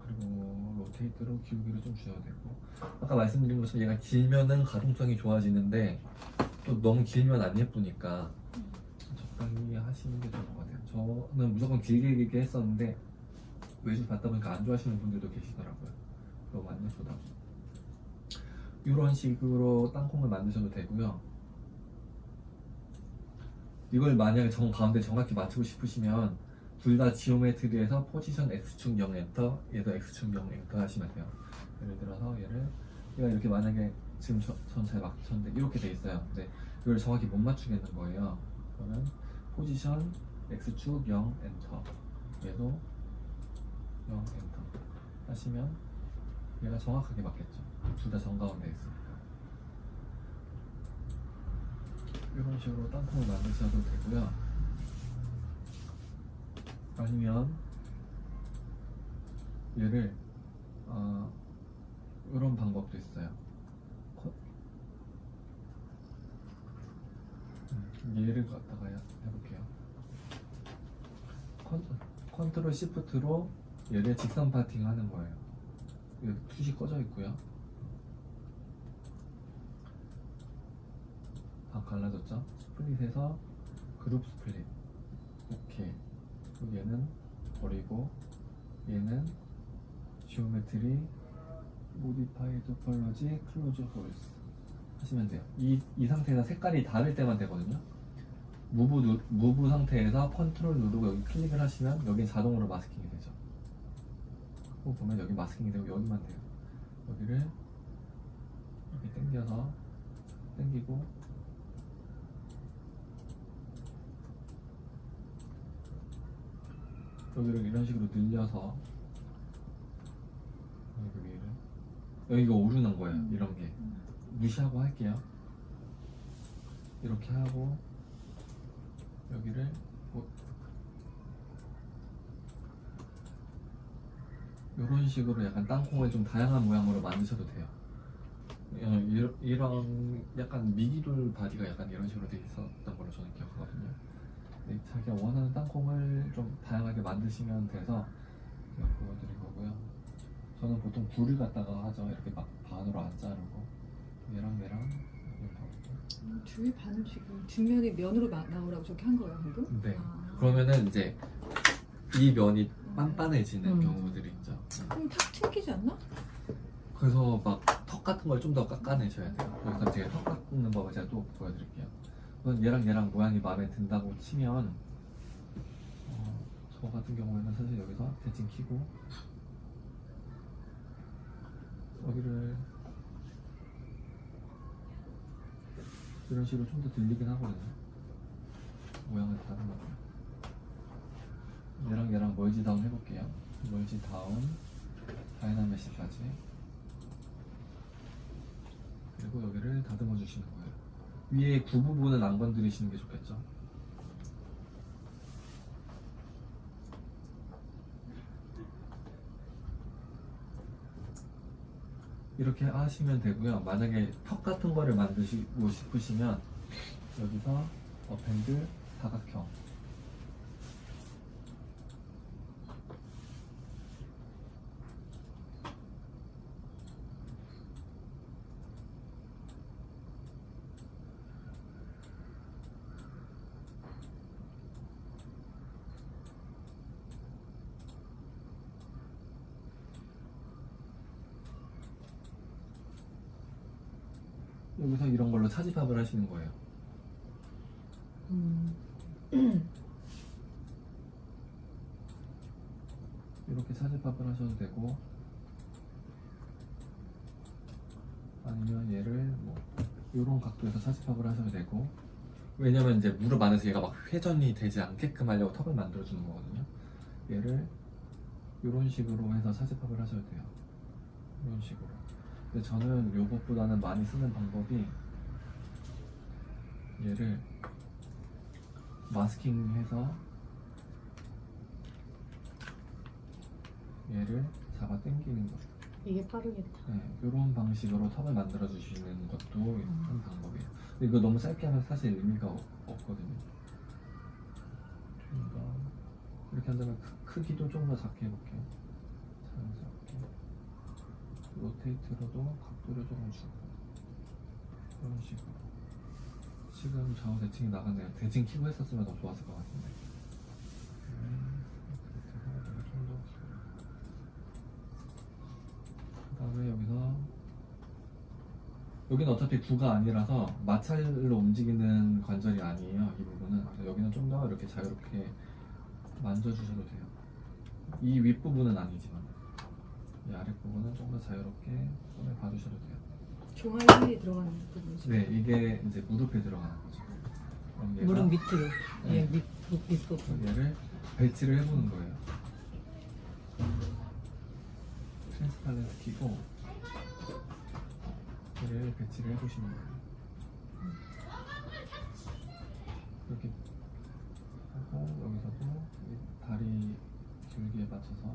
그리고 로테이트로 기울기를 좀 주셔도 되고, 아까 말씀드린 것처럼 얘가 길면은 가동성이 좋아지는데 또 너무 길면 안 예쁘니까 적당히 하시는 게 좋을 것 같아요. 저는 무조건 길게 했었는데 외주 받다 보니까 안 좋아하시는 분들도 계시더라고요. 너무 안 예쁘다고. 이런 식으로 땅콩을 만드셔도 되고요. 이걸 만약에 가운데 정확히 맞추고 싶으시면 둘 다 지오메트리에서 포지션 X축 0 엔터, 얘도 X축 0 엔터 하시면 돼요. 예를 들어서 얘가 이렇게 만약에 지금 전 잘 맞췄는데 이렇게 돼 있어요. 근데 이걸 정확히 못 맞추겠는 거예요. 그러면 포지션 X축 0 엔터, 얘도 0 엔터. 하시면 얘가 정확하게 맞겠죠. 둘 다 정가운데 있으니까. 이런 식으로 땅콩을 만드셔도 되고요. 아니면 얘를 이런 방법도 있어요. 얘를 갖다가 해볼게요. 컨트롤 시프트로 얘를 직선 파팅 하는 거예요. 여기 숱이 꺼져 있고요. 다 갈라졌죠? 스플릿에서 그룹 스플릿. 오케이. 그리고 얘는 버리고 얘는 지오메트리 모디파이 토폴로지 클로즈 홀스 하시면 돼요. 이 상태에서 색깔이 다를 때만 되거든요. 무브 상태에서 컨트롤 누르고 여기 클릭을 하시면 여기 자동으로 마스킹이 되죠. 보면 여기 마스킹이 되고 여기만 돼요. 여기를 이렇게 당겨서 당기고 여기를 이런 식으로 늘려서 여기가 오르는 거예요. 이런 게 무시하고 할게요. 이렇게 하고 여기를 이런 식으로 약간 땅콩을 좀 다양한 모양으로 만드셔도 돼요. 이런 약간 미기돌 바디가 약간 이런 식으로 돼 있었던 걸로 저는 기억하거든요. 근데 자기가 원하는 땅콩을 좀 다양하게 만드시면 돼서 제가 보여드릴 거고요. 저는 보통 굴을 갖다가 하죠. 이렇게 막 반으로 안 자르고 얘랑 주위 반을 지금 뒷면이 면으로 나오라고 저렇게 한 거예요 방금? 네. 아. 그러면은 이제 이 면이 빤빤해지는 경우들이 있죠. 그럼 탁 튕기지 않나? 그래서 막 턱 같은 걸 좀 더 깎아내셔야 돼요. 여기서 제가 턱 깎는 법을 제가 또 보여드릴게요. 그건 얘랑 모양이 마음에 든다고 치면 저 같은 경우에는 사실 여기서 대칭 키고 여기를 이런 식으로 좀 더 들리긴 하거든요. 모양을 다른 거죠. 얘랑 멀지 다운 해볼게요. 멀지 다운 다이나메시까지. 그리고 여기를 다듬어 주시는 거예요. 위에 구 부분은 안 건드리시는 게 좋겠죠. 이렇게 하시면 되고요. 만약에 턱 같은 거를 만드시고 싶으시면 여기서 업핸드 사각형 여기서 이런 걸로 차집합을 하시는 거예요. 이렇게 차집합을 하셔도 되고 아니면 얘를 뭐 이런 각도에서 차집합을 하셔도 되고 왜냐면 이제 무릎 안에서 얘가 막 회전이 되지 않게끔 하려고 턱을 만들어 주는 거거든요. 얘를 이런 식으로 해서 차집합을 하셔도 돼요. 이런 식으로. 근데 저는 요것보다는 많이 쓰는 방법이 얘를 마스킹해서 얘를 잡아 당기는 거. 이게 빠르겠다. 네, 이런 방식으로 턱을 만들어 주시는 것도 한 방법이에요. 근데 이거 너무 짧게 하면 사실 의미가 없거든요. 좀 더 이렇게 한다면 크기도 좀 더 작게 해볼게요. 자연스럽게. 로테이트로도 각도를 조금 주고 이런 식으로. 지금 좌우 대칭이 나갔네요. 대칭 키고 했었으면 더 좋았을 것 같은데. 그 다음에 여기는 어차피 구가 아니라서 마찰로 움직이는 관절이 아니에요. 이 부분은. 그래서 여기는 좀 더 이렇게 자유롭게 만져주셔도 돼요. 이 윗부분은 아니지만 이 아랫부분은 좀 더 자유롭게 손에 봐주셔도 돼요. 종아리에 들어가는 부분이죠. 네, 이게 이제 무릎에 들어가는 거죠. 그럼 얘가 무릎 밑으로. 네. 예, 밑부분. 얘를 배치를 해보는 거예요. 팔레트 끼고 얘를 배치를 해보시면 돼요. 이렇게 하고 여기서도 이 다리 길기에 맞춰서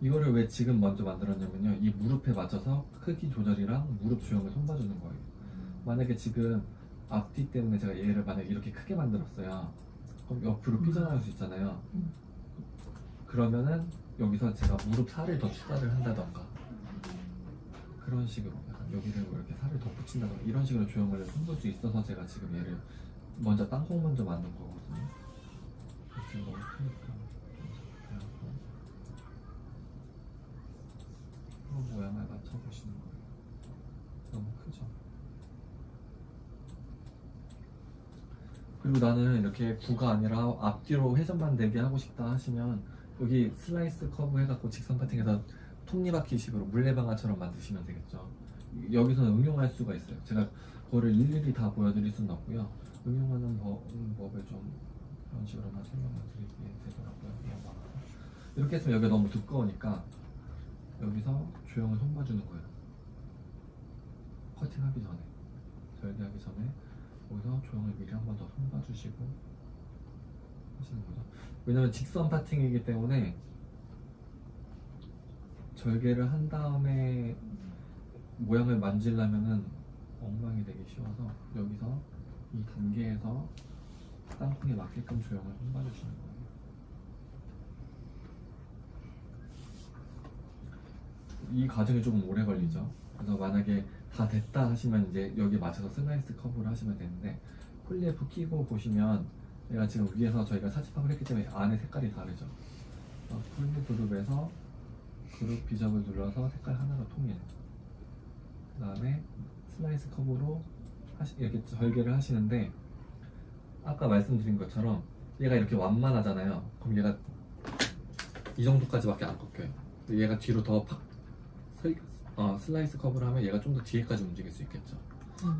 이거를 왜 지금 먼저 만들었냐면요, 이 무릎에 맞춰서 크기 조절이랑 무릎 주형을 손봐주는 거예요. 만약에 지금 앞뒤 때문에 제가 얘를 만약에 이렇게 크게 만들었어요, 그럼 옆으로 삐져나갈 수 있잖아요. 그러면은 여기서 제가 무릎 살을 더 추가를 한다던가 그런 식으로 약간 여기를 뭐 이렇게 살을 더 붙인다던가 이런 식으로 조형을 손볼 수 있어서 제가 지금 얘를 먼저 땅콩 먼저 만든 거거든요. 지금 너무 크니까 좀 작게 하고 모양을 맞춰보시는 거예요. 너무 크죠? 그리고 나는 이렇게 구가 아니라 앞뒤로 회전만 되게 하고 싶다 하시면 여기 슬라이스 커브 해갖고 직선 파팅해서 톱니바퀴식으로 물레방아처럼 만드시면 되겠죠. 여기서는 응용할 수가 있어요. 제가 그거를 일일이 다 보여드릴 수는 없고요. 응용하는 법을 좀 그런 식으로만 설명을 드리게 되더라고요. 이렇게 했으면 여기가 너무 두꺼우니까 여기서 조형을 손봐주는 거예요. 커팅하기 전에, 절개하기 전에 여기서 조형을 미리 한 번 더 손봐주시고 하시는 거죠. 왜냐면 직선 파팅이기 때문에 절개를 한 다음에 모양을 만지려면은 엉망이 되기 쉬워서 여기서 이 단계에서 땅콩에 맞게끔 조형을 손봐주시는 거예요. 이 과정이 조금 오래 걸리죠. 그래서 만약에 다 됐다 하시면 이제 여기 맞춰서 슬라이스 커브를 하시면 되는데, 폴리에프 끼고 보시면 얘가 지금 위에서 저희가 사집합을 했기 때문에 안에 색깔이 다르죠. 폴리 그룹에서 그룹 비접을 눌러서 색깔 하나로 통일, 그 다음에 슬라이스 커브로 이렇게 절개를 하시는데, 아까 말씀드린 것처럼 얘가 이렇게 완만하잖아요. 그럼 얘가 이 정도까지밖에 안 꺾여요. 얘가 뒤로 더 팍 슬라이스 커브를 하면 얘가 좀 더 뒤에까지 움직일 수 있겠죠.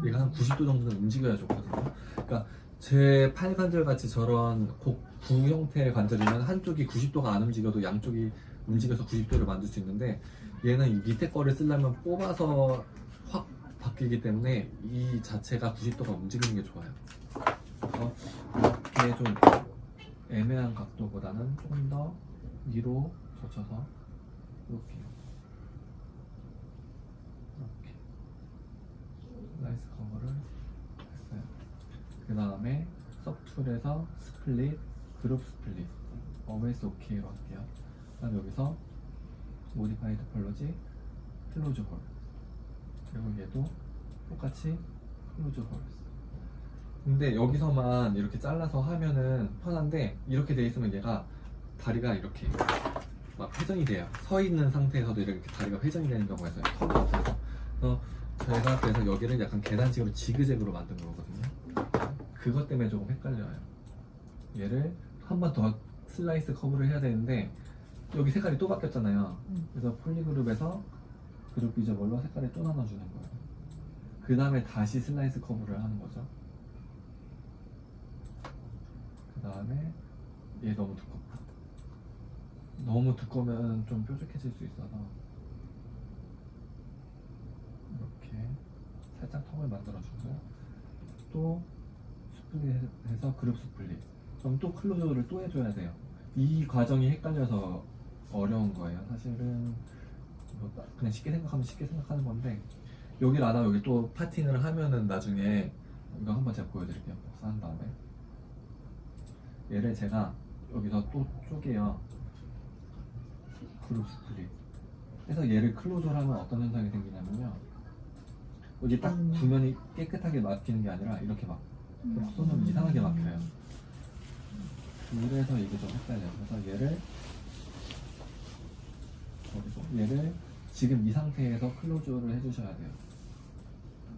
얘가 한 90도 정도는 움직여야 좋거든요. 그러니까 제 팔 관절 같이 저런 구 형태의 관절이면 한쪽이 90도가 안 움직여도 양쪽이 움직여서 90도를 만들 수 있는데, 얘는 이 밑에 거를 쓰려면 뽑아서 확 바뀌기 때문에 이 자체가 90도가 움직이는 게 좋아요. 그래서 이렇게 좀 애매한 각도보다는 조금 더 위로 젖혀서 이렇게 슬라이스 커버를 했어요. 그 다음에 서툴에서 스플릿, 그룹 스플릿, always OK로 할게요. 그 다음에 여기서 모디파이드 폴러지, 클로즈 홀, 그리고 얘도 똑같이 클로즈 홀. 근데 여기서만 이렇게 잘라서 하면은 편한데, 이렇게 돼 있으면 얘가 다리가 이렇게 막 회전이 돼요. 서 있는 상태에서도 이렇게 다리가 회전이 되는 경우가 있어요. 턱이 없어서. 저희가 그래서 여기를 약간 계단식으로 지그재그로 만든 거거든요. 그것 때문에 조금 헷갈려요. 얘를 한 번 더 슬라이스 커브를 해야 되는데 여기 색깔이 또 바뀌었잖아요. 그래서 폴리그룹에서 그룹 비저볼로 색깔을 또 나눠주는 거예요. 그 다음에 다시 슬라이스 커브를 하는 거죠. 그 다음에 얘 너무 두껍다. 너무 두꺼우면 좀 뾰족해질 수 있어서 이렇게 살짝 턱을 만들어주고, 또 스플릿해서 그룹 스플릿, 그럼 또 클로저를 또 해줘야 돼요. 이 과정이 헷갈려서 어려운 거예요. 사실은 뭐 그냥 쉽게 생각하는 건데, 여기를 안 하고 여기 또 파팅을 하면은 나중에 이거 한번 제가 보여드릴게요. 복사한 다음에 얘를 제가 여기서 또 쪼개요. 그룹 스플릿 해서 얘를 클로저를 하면 어떤 현상이 생기냐면요, 여기 딱 구면이 깨끗하게 막히는 게 아니라 이렇게 막 손으로 이상하게 막혀요. 그래서 이게 좀 헷갈려요. 그래서 얘를 지금 이 상태에서 클로저를 해주셔야 돼요.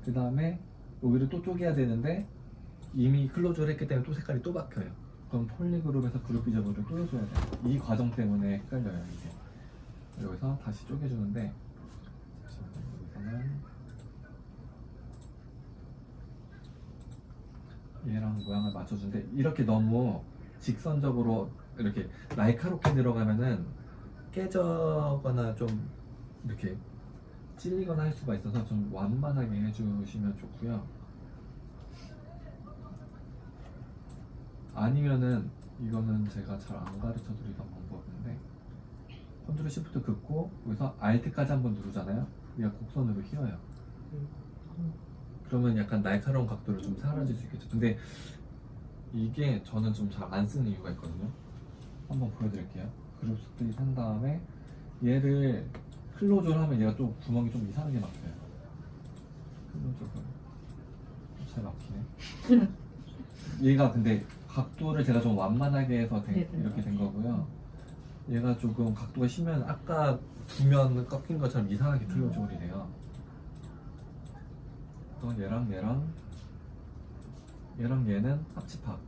그 다음에 여기를 또 쪼개야 되는데 이미 클로저를 했기 때문에 또 색깔이 또 바뀌어요. 그럼 폴리그룹에서 그룹 비저블을 또 해줘야 돼요. 이 과정 때문에 헷갈려요, 이게. 여기서 다시 쪼개주는데, 여기서는 얘랑 모양을 맞춰주는데, 이렇게 너무 직선적으로 이렇게 날카롭게 들어가면은 깨져거나 좀 이렇게 찔리거나 할 수가 있어서 좀 완만하게 해주시면 좋고요. 아니면은 이거는 제가 잘 안 가르쳐 드리던 방법인데 컨트롤 시프트 긋고 여기서 Alt까지 한번 누르잖아요. 얘가 곡선으로 휘어요. 그러면 약간 날카로운 각도를 좀 사라질 수 있겠죠. 근데 이게 저는 좀 잘 안 쓰는 이유가 있거든요. 한번 보여드릴게요. 그룹 스플릿 한 다음에 얘를 클로즈를 하면 얘가 좀 구멍이 좀 이상하게 막혀요. 클로즈를 잘 막히네. 얘가 근데 각도를 제가 좀 완만하게 해서 이렇게 된 거고요. 얘가 조금 각도가 심면 아까 두면 꺾인 것처럼 이상하게 클로즈홀이 돼요. 또 얘랑 얘는 합집합.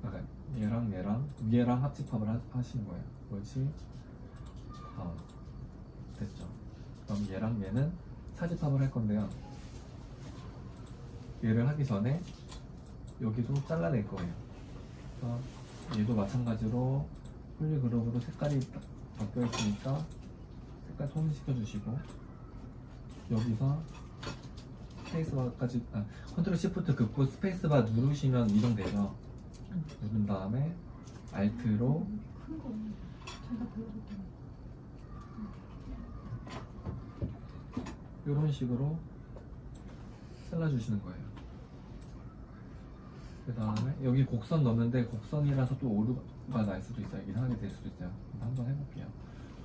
그러니까 얘랑 합집합을 하시는 거예요. 그렇지? 됐죠. 그럼 얘랑 얘는 사집합을 할 건데요. 얘를 하기 전에 여기도 잘라낼 거예요. 그래서 얘도 마찬가지로 폴리그룹으로 색깔이 바뀌어 있으니까 색깔 톤시켜 주시고 여기서 스페이스바까지 컨트롤 시프트 긋고 스페이스바 누르시면 이동되죠. 누른 다음에 Alt로 큰거 자기가 보여줬잖아. 이런 식으로 잘라주시는 거예요. 그 다음에 여기 곡선 넣는데 곡선이라서 또 오류가 날 수도 있어요. 이상하게 될 수도 있어요. 한번 해볼게요.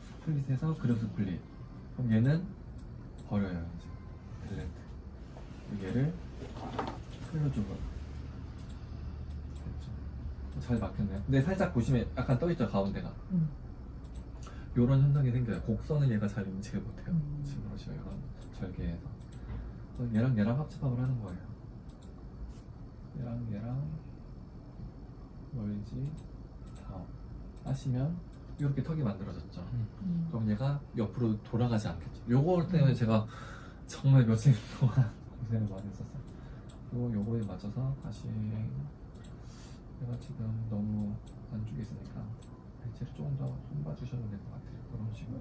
스플릿에서 그룹 스플릿. 그럼 얘는 버려요. 이제 딜레트. 얘를 클로즈로. 됐죠. 잘 막혔네요. 근데 살짝 보시면 약간 떠있죠, 가운데가. 요런 현상이 생겨요. 곡선은 얘가 잘 인식을 못해요. 지금 보시면 이런 절개에서. 그래서 얘랑 합집합을 하는 거예요. 얘랑 멀지 다 하시면 이렇게 턱이 만들어졌죠. 그럼 얘가 옆으로 돌아가지 않겠죠. 요거 때문에 제가 정말 며칠 동안 고생을 많이 했었어요. 요거에 맞춰서 다시 얘가 지금 너무 안쪽에 있으니까 배치를 조금 더 손봐주셔도 될 것 같아요. 그런 식으로.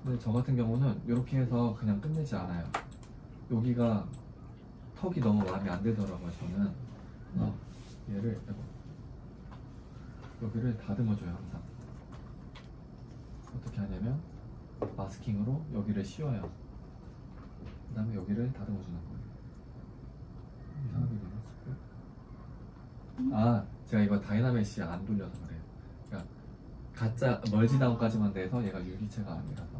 근데 저 같은 경우는 이렇게 해서 그냥 끝내지 않아요. 여기가 턱이 너무 마음에 안 들더라고요. 저는 얘를 여기를 다듬어줘요. 항상 어떻게 하냐면 마스킹으로 여기를 씌워요. 그 다음에 여기를 다듬어주는 거예요. 이상하게 되네. 제가 이거 다이나메시 안 돌려서 그래요. 그러니까 가짜 멀지 나무까지만 돼서 얘가 유리체가 아니라서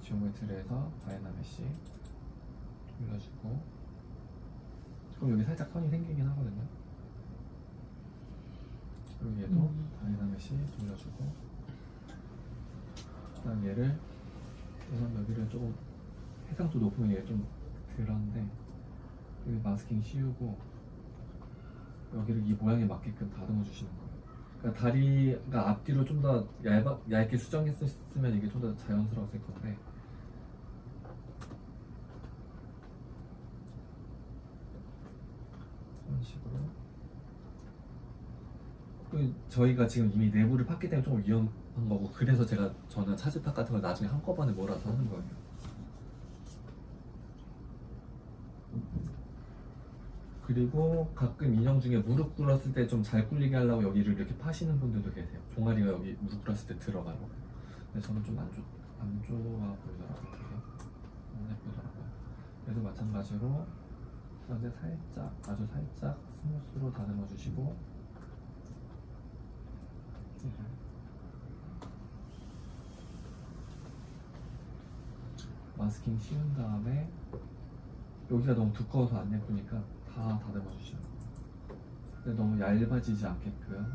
지오메트리에서 다이나메시 돌려주고, 그럼 여기 살짝 선이 생기긴 하거든요. 그리고 얘도 다이나메시 돌려주고, 그다음 얘는 여기를 조금 해상도 높으면 얘 좀 덜한데 여기 마스킹 씌우고 여기를 이 모양에 맞게끔 다듬어 주시는 거예요. 그러니까 다리가 앞뒤로 좀 더 얇게 수정했으면 이게 좀 더 자연스러웠을 건데, 이런 식으로. 저희가 지금 이미 내부를 팠기 때문에 좀 위험한 거고, 그래서 저는 차지팍 같은 걸 나중에 한꺼번에 몰아서 하는 거예요. 그리고 가끔 인형 중에 무릎 꿇었을 때 좀 잘 굴리게 하려고 여기를 이렇게 파시는 분들도 계세요. 종아리가 여기 무릎 꿇었을 때 들어가고. 근데 저는 좀 안 좋아 보이더라고요. 되게 안 예쁘더라고요. 그래서 마찬가지로 그런데 살짝, 아주 살짝 스무스로 다듬어 주시고, 마스킹 씌운 다음에 여기가 너무 두꺼워서 안 예쁘니까 다 다듬어 주시는 거예요. 근데 너무 얇아지지 않게끔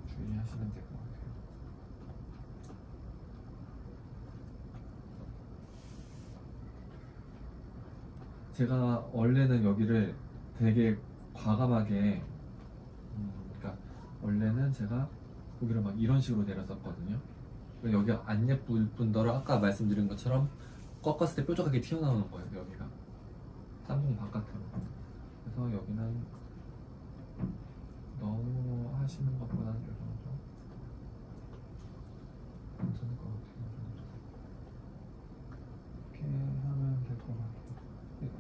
주의하시면 될 것 같아요. 제가 원래는 여기를 되게 과감하게 그러니까 원래는 제가 여기를 막 이런 식으로 내렸었거든요. 여기가 안 예쁠 뿐더러 아까 말씀드린 것처럼 꺾었을 때 뾰족하게 튀어나오는 거예요. 여기가 쌍봉 바깥으로. 그래서 여기는 너무 하시는 것보다는 이 정도 괜찮을 것 같아요. 이렇게 하면 될 것 같아요.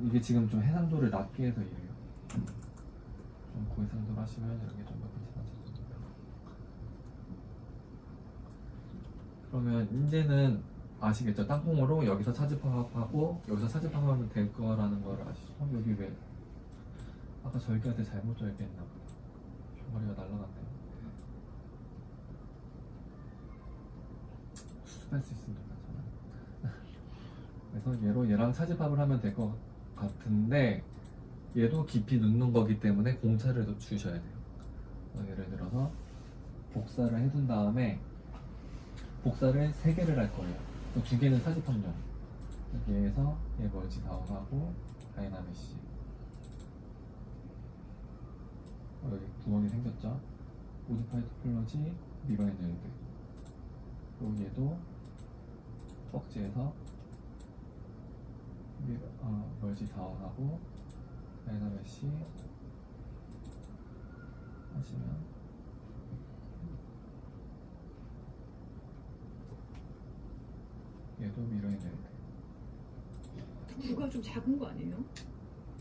이게 지금 좀 해상도를 낮게 해서 이래요. 좀 고해상도로 하시면 이렇게 좀 더 괜찮아집니다. 그러면 이제는 아시겠죠? 땅콩으로 여기서 차지파하고 여기서 차지파하면 될 거라는 걸 아시죠? 여기 왜 아까 절개한테 잘못 절개했나 보다. 종아리가 날라갔네요. 수습할 수 있습니다. 저는. 그래서 얘로 얘랑 차지팝을 하면 될 것 같은데 얘도 깊이 넣는 거기 때문에 공차를 더 주셔야 돼요. 예를 들어서 복사를 해둔 다음에 복사를 3개를 할 거예요. 2개는 차지팝용. 여기에서 얘 멀지 다운하고 다이나믹시. 여기 구멍이 생겼죠? 모디파이드 플러지 미러앤일드. 그리고 얘도 뻑지에서 멀지 다운하고 다이나믹시 하시면 얘도 미러앤일드. 뷰가 좀 작은 거 아니에요?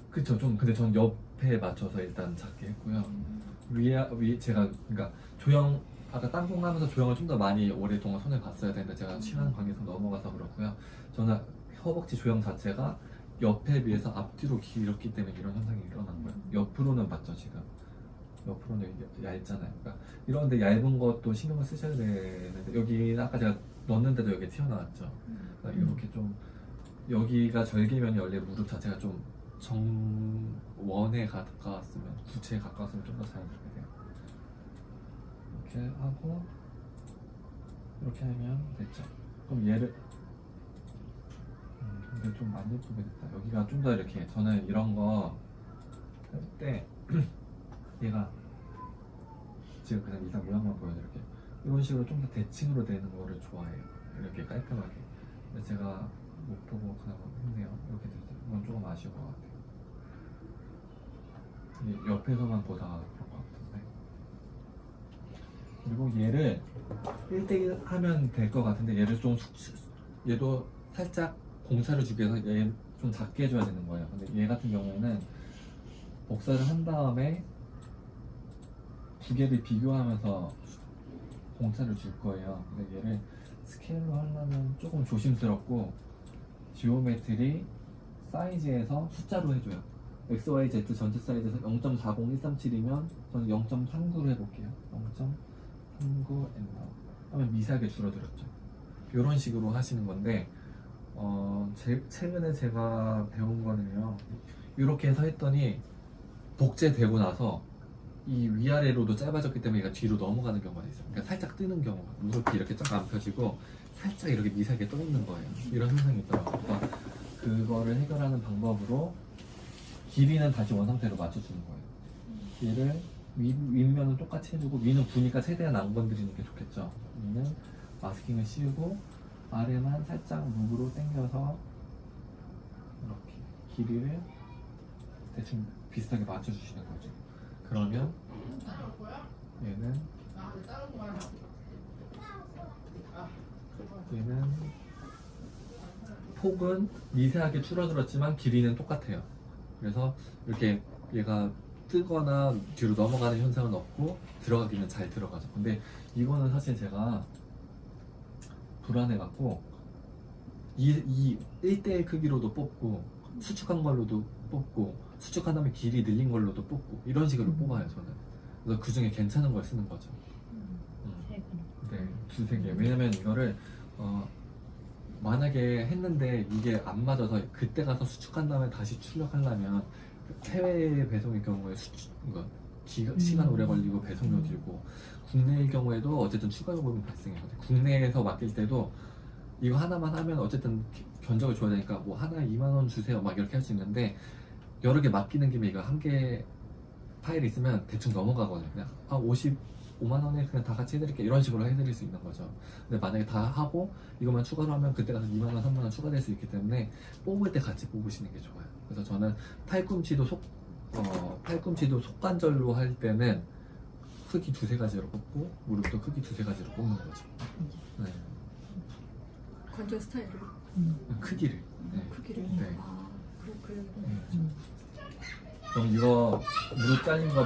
그쵸, 좀 근데 전 옆에 맞춰서 일단 작게 했고요. 위에 제가 그러니까 조형 아까 땅콩 하면서 조형을 좀 더 많이 오랫동안 손에 봤어야 되는데 제가 시간 관계상 넘어가서 그렇고요. 저는 허벅지 조형 자체가 옆에 비해서 앞뒤로 길었기 때문에 이런 현상이 일어난 거예요. 옆으로는 맞죠 지금. 옆으로는 얇잖아요. 그러니까 이런데 얇은 것도 신경을 쓰셔야 되는데 여기 아까 제가 넣었는데도 여기 튀어나왔죠. 그러니까 이렇게 좀 여기가 절개면이 원래 무릎 자체가 좀 정원에 가까웠으면 구체에 가까웠으면 좀 더 자연스럽게 돼요. 이렇게 하고 이렇게 하면 됐죠. 그럼 얘를 근데 좀 안 예쁘게 됐다. 여기가 좀 더 이렇게 저는 이런 거 할 때 얘가 지금 그냥 이상 모양만 보여드릴게요. 이런 식으로 좀 더 대칭으로 되는 거를 좋아해요. 이렇게 깔끔하게. 근데 제가 못 보고 그냥 했네요. 이렇게 됐어요. 이건 조금 아쉬운 것 같아요. 옆에서만 보다가 그런 것 같은데. 그리고 얘를 1대1 하면 될 것 같은데 얘를 좀 얘도 살짝 공차를 주기 위해서 얘 좀 작게 해줘야 되는 거예요. 근데 얘 같은 경우에는 복사를 한 다음에 2개를 비교하면서 공차를 줄 거예요. 근데 얘를 스케일로 하려면 조금 조심스럽고 지오메트리 사이즈에서 숫자로 해줘요. XYZ 전체 사이즈에서 0.40137이면 저는 0.39로 해볼게요. 0.39 엔터 하면 미세하게 줄어들었죠. 이런 식으로 하시는 건데 최근에 제가 배운 거는요, 이렇게 해서 했더니 복제되고 나서 이 위아래로도 짧아졌기 때문에 얘가 뒤로 넘어가는 경우가 있어요. 그러니까 살짝 뜨는 경우가, 무릎이 이렇게 쫙 안 펴지고 살짝 이렇게 미세하게 떠 있는 거예요. 이런 현상이 있더라고요. 그러니까 그거를 해결하는 방법으로 길이는 다시 원상태로 맞춰주는 거예요. 얘를 윗면은 똑같이 해주고, 위는 부니까 최대한 안 건드리는 게 좋겠죠. 위는 마스킹을 씌우고 아래만 살짝 룩으로 당겨서 이렇게 길이를 대충 비슷하게 맞춰주시는 거죠. 그러면 얘는 폭은 미세하게 줄어들었지만 길이는 똑같아요. 그래서 이렇게 얘가 뜨거나 뒤로 넘어가는 현상은 없고 들어가기는 잘 들어가죠. 근데 이거는 사실 제가 불안해갖고 이 1대1 크기로도 뽑고 수축한 걸로도 뽑고 수축한 다음에 길이 늘린 걸로도 뽑고 이런 식으로 뽑아요 저는. 그래서 그 중에 괜찮은 걸 쓰는 거죠. 네, 두세 개. 왜냐면 이거를 만약에 했는데 이게 안 맞아서 그때 가서 수축한 다음에 다시 출력하려면 해외 배송의 경우에 시간 오래 걸리고 배송료 들고, 국내의 경우에도 어쨌든 추가 요금이 발생해요. 국내에서 맡길 때도 이거 하나만 하면 어쨌든 견적을 줘야 되니까 뭐 하나에 2만원 주세요 막 이렇게 할 수 있는데, 여러 개 맡기는 김에 이거 한 개 파일 있으면 대충 넘어가거든요. 그냥 55만원에 그냥 다 같이 해드릴게 이런 식으로 해드릴 수 있는 거죠. 근데 만약에 다 하고 이것만 추가로 하면 그때 가서 2만원, 3만원 추가될 수 있기 때문에 뽑을 때 같이 뽑으시는 게 좋아요. 그래서 저는 팔꿈치도 속관절로 할 때는 크기 두세 가지로 뽑고 무릎도 크기 두세 가지로 뽑는 거죠. 네. 관절 스타일을 크기를. 네. 크기를. 네. 아 그래. 그럼 이거 무릎 잘린 거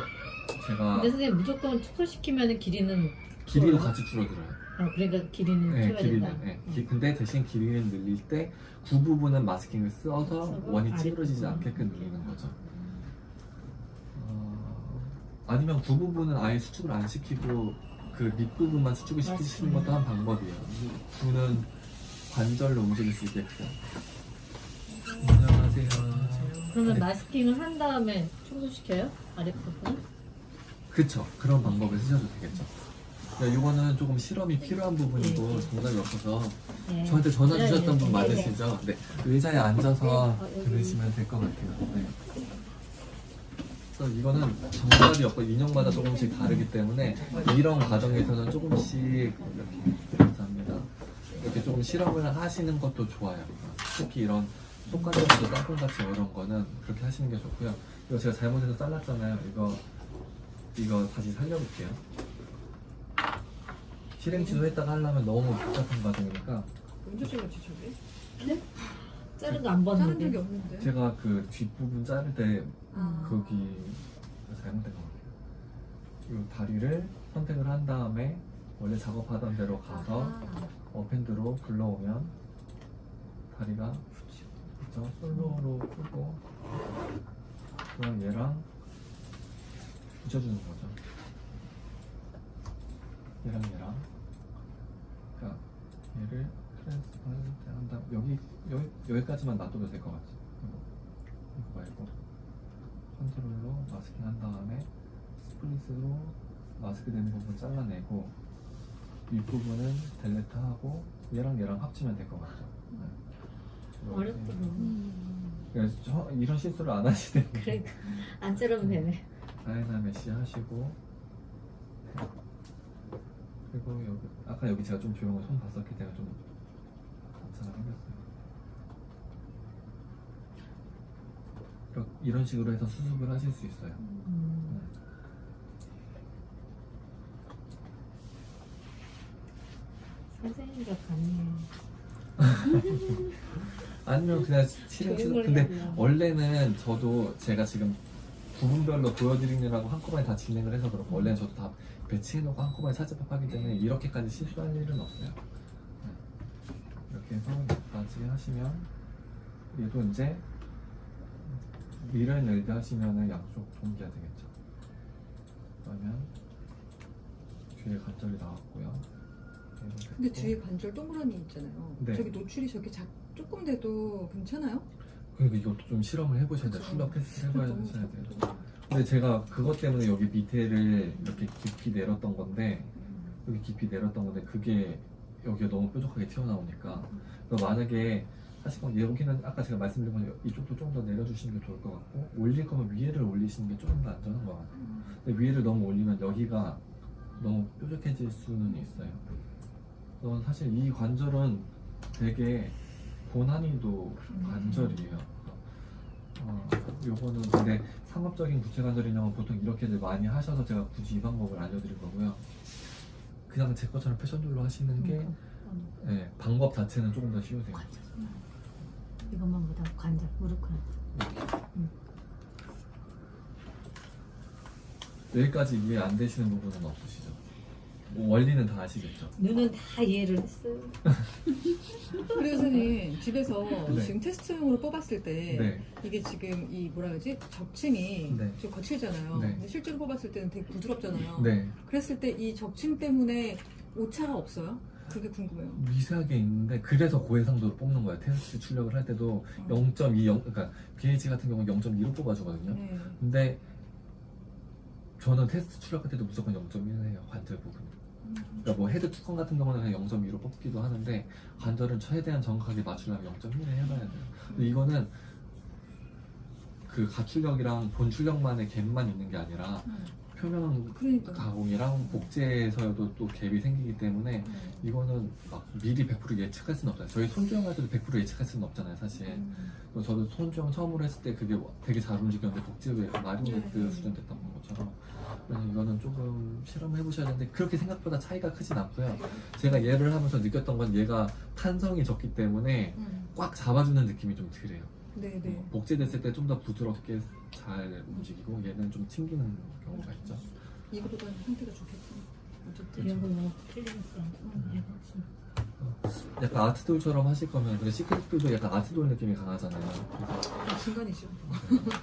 제가 근데 선생님 무조건 축소시키면 길이는 길이도 줄어요? 같이 줄어들어요. 그러니까 길이는 네, 줄여야 길이는. 된다. 네. 근데 대신 길이를 늘릴 때 구 부분은 마스킹을 써서 써서 원이 아래 찌그러지지 부분. 않게끔 늘리는 거죠. 아니면 구 부분은 아예 수축을 안 시키고 그 밑부분만 수축을 시키시는 것도 한 방법이에요. 구는 관절로 움직일 수 있게끔. 안녕하세요. 그러면 네. 마스킹을 한 다음에 청소시켜요? 아랫부분? 그쵸. 그런 방법을 쓰셔도 되겠죠. 그러니까 이거는 조금 실험이 필요한 부분이고 네. 정답이 없어서 네. 저한테 전화 네, 주셨던 네, 분 네, 맞으시죠? 네. 의자에 앉아서 네. 여기. 들으시면 될 것 같아요. 네. 그래서 이거는 정답이 없고 인형마다 조금씩 다르기 때문에 이런 과정에서는 조금씩 이렇게 감사합니다. 이렇게 조금 실험을 하시는 것도 좋아요. 특히 이런 손가락으로 땅콩같이 이런 거는 그렇게 하시는 게 좋고요. 이거 제가 잘못해서 잘랐잖아요. 이거 다시 살려볼게요. 실행 취소했다가 하려면 너무 복잡한 과정이니까 언제 잘랐지 저게? 자른 거 안 자른 적이 봤는데. 없는데. 제가 그 뒷부분 자를 때 아. 거기 잘못된 것 같아요. 이 다리를 선택을 한 다음에 원래 작업하던 대로 가서 아하. 업핸드로 불러오면 다리가 그쵸? 솔로로 풀고 그럼 얘랑 붙여주는 거죠. 얘랑 그러니까 얘를 트랜스퍼 한 다음 여기까지만 놔둬도 될 것 같죠. 이거 말고 컨트롤로 마스킹 한 다음에 스플릿으로 마스크 되는 부분 잘라내고 윗부분은 델레트하고 얘랑 합치면 될 것 같죠. 네. 어렵다 너무. 그러니까 이런 실수를 안 하시는 게 그러니까 안 자르면 되네. 다이나 메시 하시고 그리고 아까 여기 제가 좀 조용한 손 봤었기 때문에 좀 감사가 생겼어요. 이런 식으로 해서 수습을 하실 수 있어요. 선생님과 같네요. 아니면 그냥 실행 취소. 근데 원래는 저도 제가 지금 부분별로 보여드리느라고 한꺼번에 다 진행을 해서 그렇고 원래는 저도 다 배치해놓고 한꺼번에 사진법하기 때문에 이렇게까지 실수할 일은 없어요. 네. 이렇게 해서 여기까지 하시면 얘도 이제 미러 넬드 하시면은 양쪽 동기화 되겠죠. 그러면 뒤에 관절이 나왔고요. 근데 뒤에 관절 동그라미 있잖아요. 네. 저기 노출이 저렇게 조금 돼도 괜찮아요? 그러니까 이것도 좀 실험을 해보셔야 돼요. 그쵸. 출력 테스트 해봐야 너무 돼요. 좋고. 근데 제가 그것 때문에 여기 밑에를 이렇게 깊이 내렸던 건데 여기 깊이 내렸던 건데 그게 여기가 너무 뾰족하게 튀어나오니까 그러니까 만약에 하실 거면 여기는 아까 제가 말씀드린 건 이쪽도 좀 더 내려주시는 게 좋을 것 같고 올릴 거면 위에를 올리시는 게 조금 더 안전한 것 같아요. 근데 위에를 너무 올리면 여기가 너무 뾰족해질 수는 있어요. 그래서 사실 이 관절은 되게 고난이도 관절이에요. 요거는 근데 상업적인 구체 관절 인형은 보통 이렇게들 많이 하셔서 제가 굳이 이 방법을 알려드릴 거고요. 그냥 제 것처럼 패션줄로 하시는 게 네, 방법 자체는 조금 더 쉬우세요. 이것만 보다 관절, 무릎 관절. 여기까지 이해 안 되시는 부분은 없으시죠? 원리는 다 아시겠죠? 눈은 다 이해를 했어요. 그리고 선생님 집에서 네. 지금 테스트용으로 뽑았을 때 네. 이게 지금 이 뭐라 그러지 적층이 네. 좀 거칠잖아요. 네. 근데 실제로 뽑았을 때는 되게 부드럽잖아요. 네. 그랬을 때 이 적층 때문에 오차가 없어요? 그게 궁금해요. 미세하게 있는데 그래서 고해상도로 뽑는 거예요. 테스트 출력을 할 때도 0.20 그러니까 BH 같은 경우는 0.2로 뽑아주거든요. 네. 근데 저는 테스트 출력할 때도 무조건 0.1 해요. 관절 부분. 그러니까 뭐 헤드 투컨 같은 경우는 그냥 0.2로 뽑기도 하는데 관절은 최대한 정확하게 맞추려면 0.1을 해봐야 돼요. 근데 이거는 그 가출력이랑 본 출력만의 갭만 있는 게 아니라 표면 그러니까. 가공이랑 복제에서도 또 갭이 생기기 때문에 이거는 막 미리 100% 예측할 수는 없잖아요. 저희 손주형 할 때도 100% 예측할 수는 없잖아요, 사실. 또 저도 손주형 처음으로 했을 때 그게 되게 잘 움직였는데 복제 후에 마리오네트 수준 됐던 것처럼 그래서 이거는 조금 실험해 보셔야 되는데 그렇게 생각보다 차이가 크진 않고요. 제가 얘를 하면서 느꼈던 건 얘가 탄성이 적기 때문에 꽉 잡아주는 느낌이 좀 덜해요. 네네. 복제됐을 때 좀 더 부드럽게 잘 움직이고 얘는 좀 튕기는 경우가 있죠. 이거보다는 상태가 좋겠지. 어쨌든. 이런 거 틀리니까. 얘가 훨씬. 약간 아트돌처럼 하실 거면 근데 시크릿돌도 약간 아트돌 느낌이 강하잖아요. 중간이죠.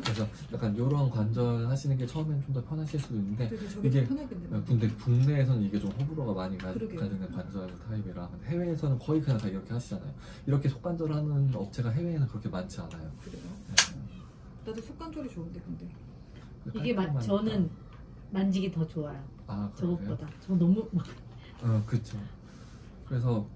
그래서 약간 이런 관절 하시는 게 처음엔 좀 더 편하실 수도 있는데 그래도 저게 이게 더 편하겠네. 근데 국내에서는 이게 좀 호불호가 많이 그러게요. 가지는 관절 타입이라 근데 해외에서는 거의 그냥 다 이렇게 하시잖아요. 이렇게 속관절 하는 업체가 해외에는 그렇게 많지 않아요. 그래요. 네. 나도 속관절이 좋은데 근데. 이게 저는 만지기 더 좋아요. 그러세요? 저것보다. 저 너무 막. 그렇죠. 그래서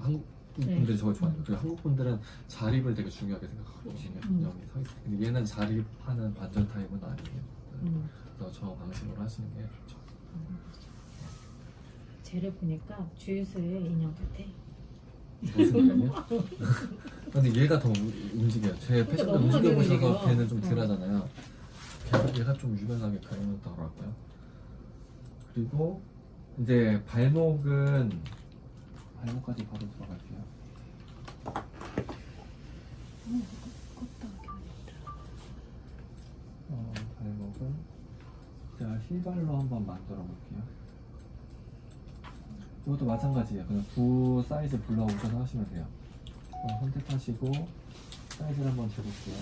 한국 분들이 저걸 좋아해요. 그리고 한국 분들은 자립을 되게 중요하게 생각하거든요. 여기 서 있을 때. 근데 얘는 자립하는 관절 타입은 아니에요. 그래서 저 방식으로 하시는 게 좋죠. 쟤를 보니까 주유소의 인형 같아. 무슨 말이에요? 근데 얘가 더 움직여요. 제 패션도 너무나게 움직여보셔서 움직여. 걔는 좀 덜하잖아요. 얘가 좀 유연하게 가능하더라고요. 그리고 이제 발목까지 바로 들어갈게요. 발목은 제가 힐발로 한번 만들어 볼게요. 이것도 마찬가지예요. 그냥 두 사이즈 불러오셔서 하시면 돼요. 선택하시고 사이즈를 한번 재볼게요.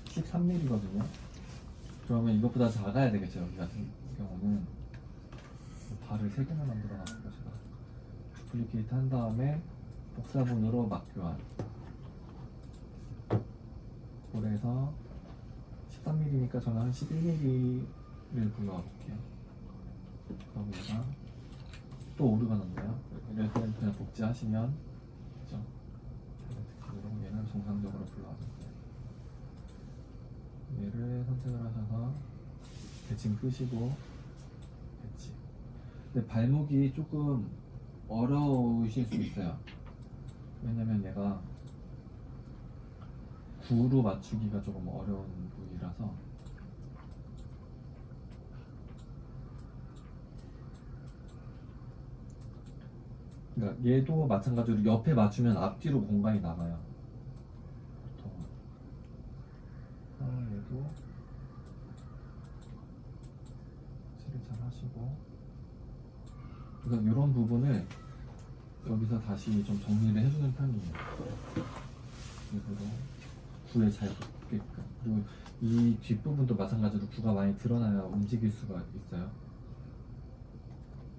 13mm거든요. 그러면 이것보다 작아야 되겠죠. 여기 같은 경우는 발을 3개나 만들어 놨고 제가 두플리케이트 한 다음에 복사본으로 막 교환. 볼에서 13mm니까 저는 한 11mm를 불러와 볼게요. 거기다가 또 오류가 났네요. 이래서 그냥 복제하시면 그죠? 특징으로 얘는 정상적으로 불러와줬어요. 얘를 선택을 하셔서 대칭 끄시고 대칭. 근데 발목이 조금 어려우실 수 있어요. 왜냐면 얘가 구로 맞추기가 조금 어려운 부위라서 그러니까 얘도 마찬가지로 옆에 맞추면 앞뒤로 공간이 남아요. 보통은. 얘도 칠을 잘 하시고 그래서 이런 부분을 여기서 다시 좀 정리를 해주는 편이에요. 일부러 구에 잘 붙게끔. 그리고 이 뒷부분도 마찬가지로 구가 많이 드러나야 움직일 수가 있어요.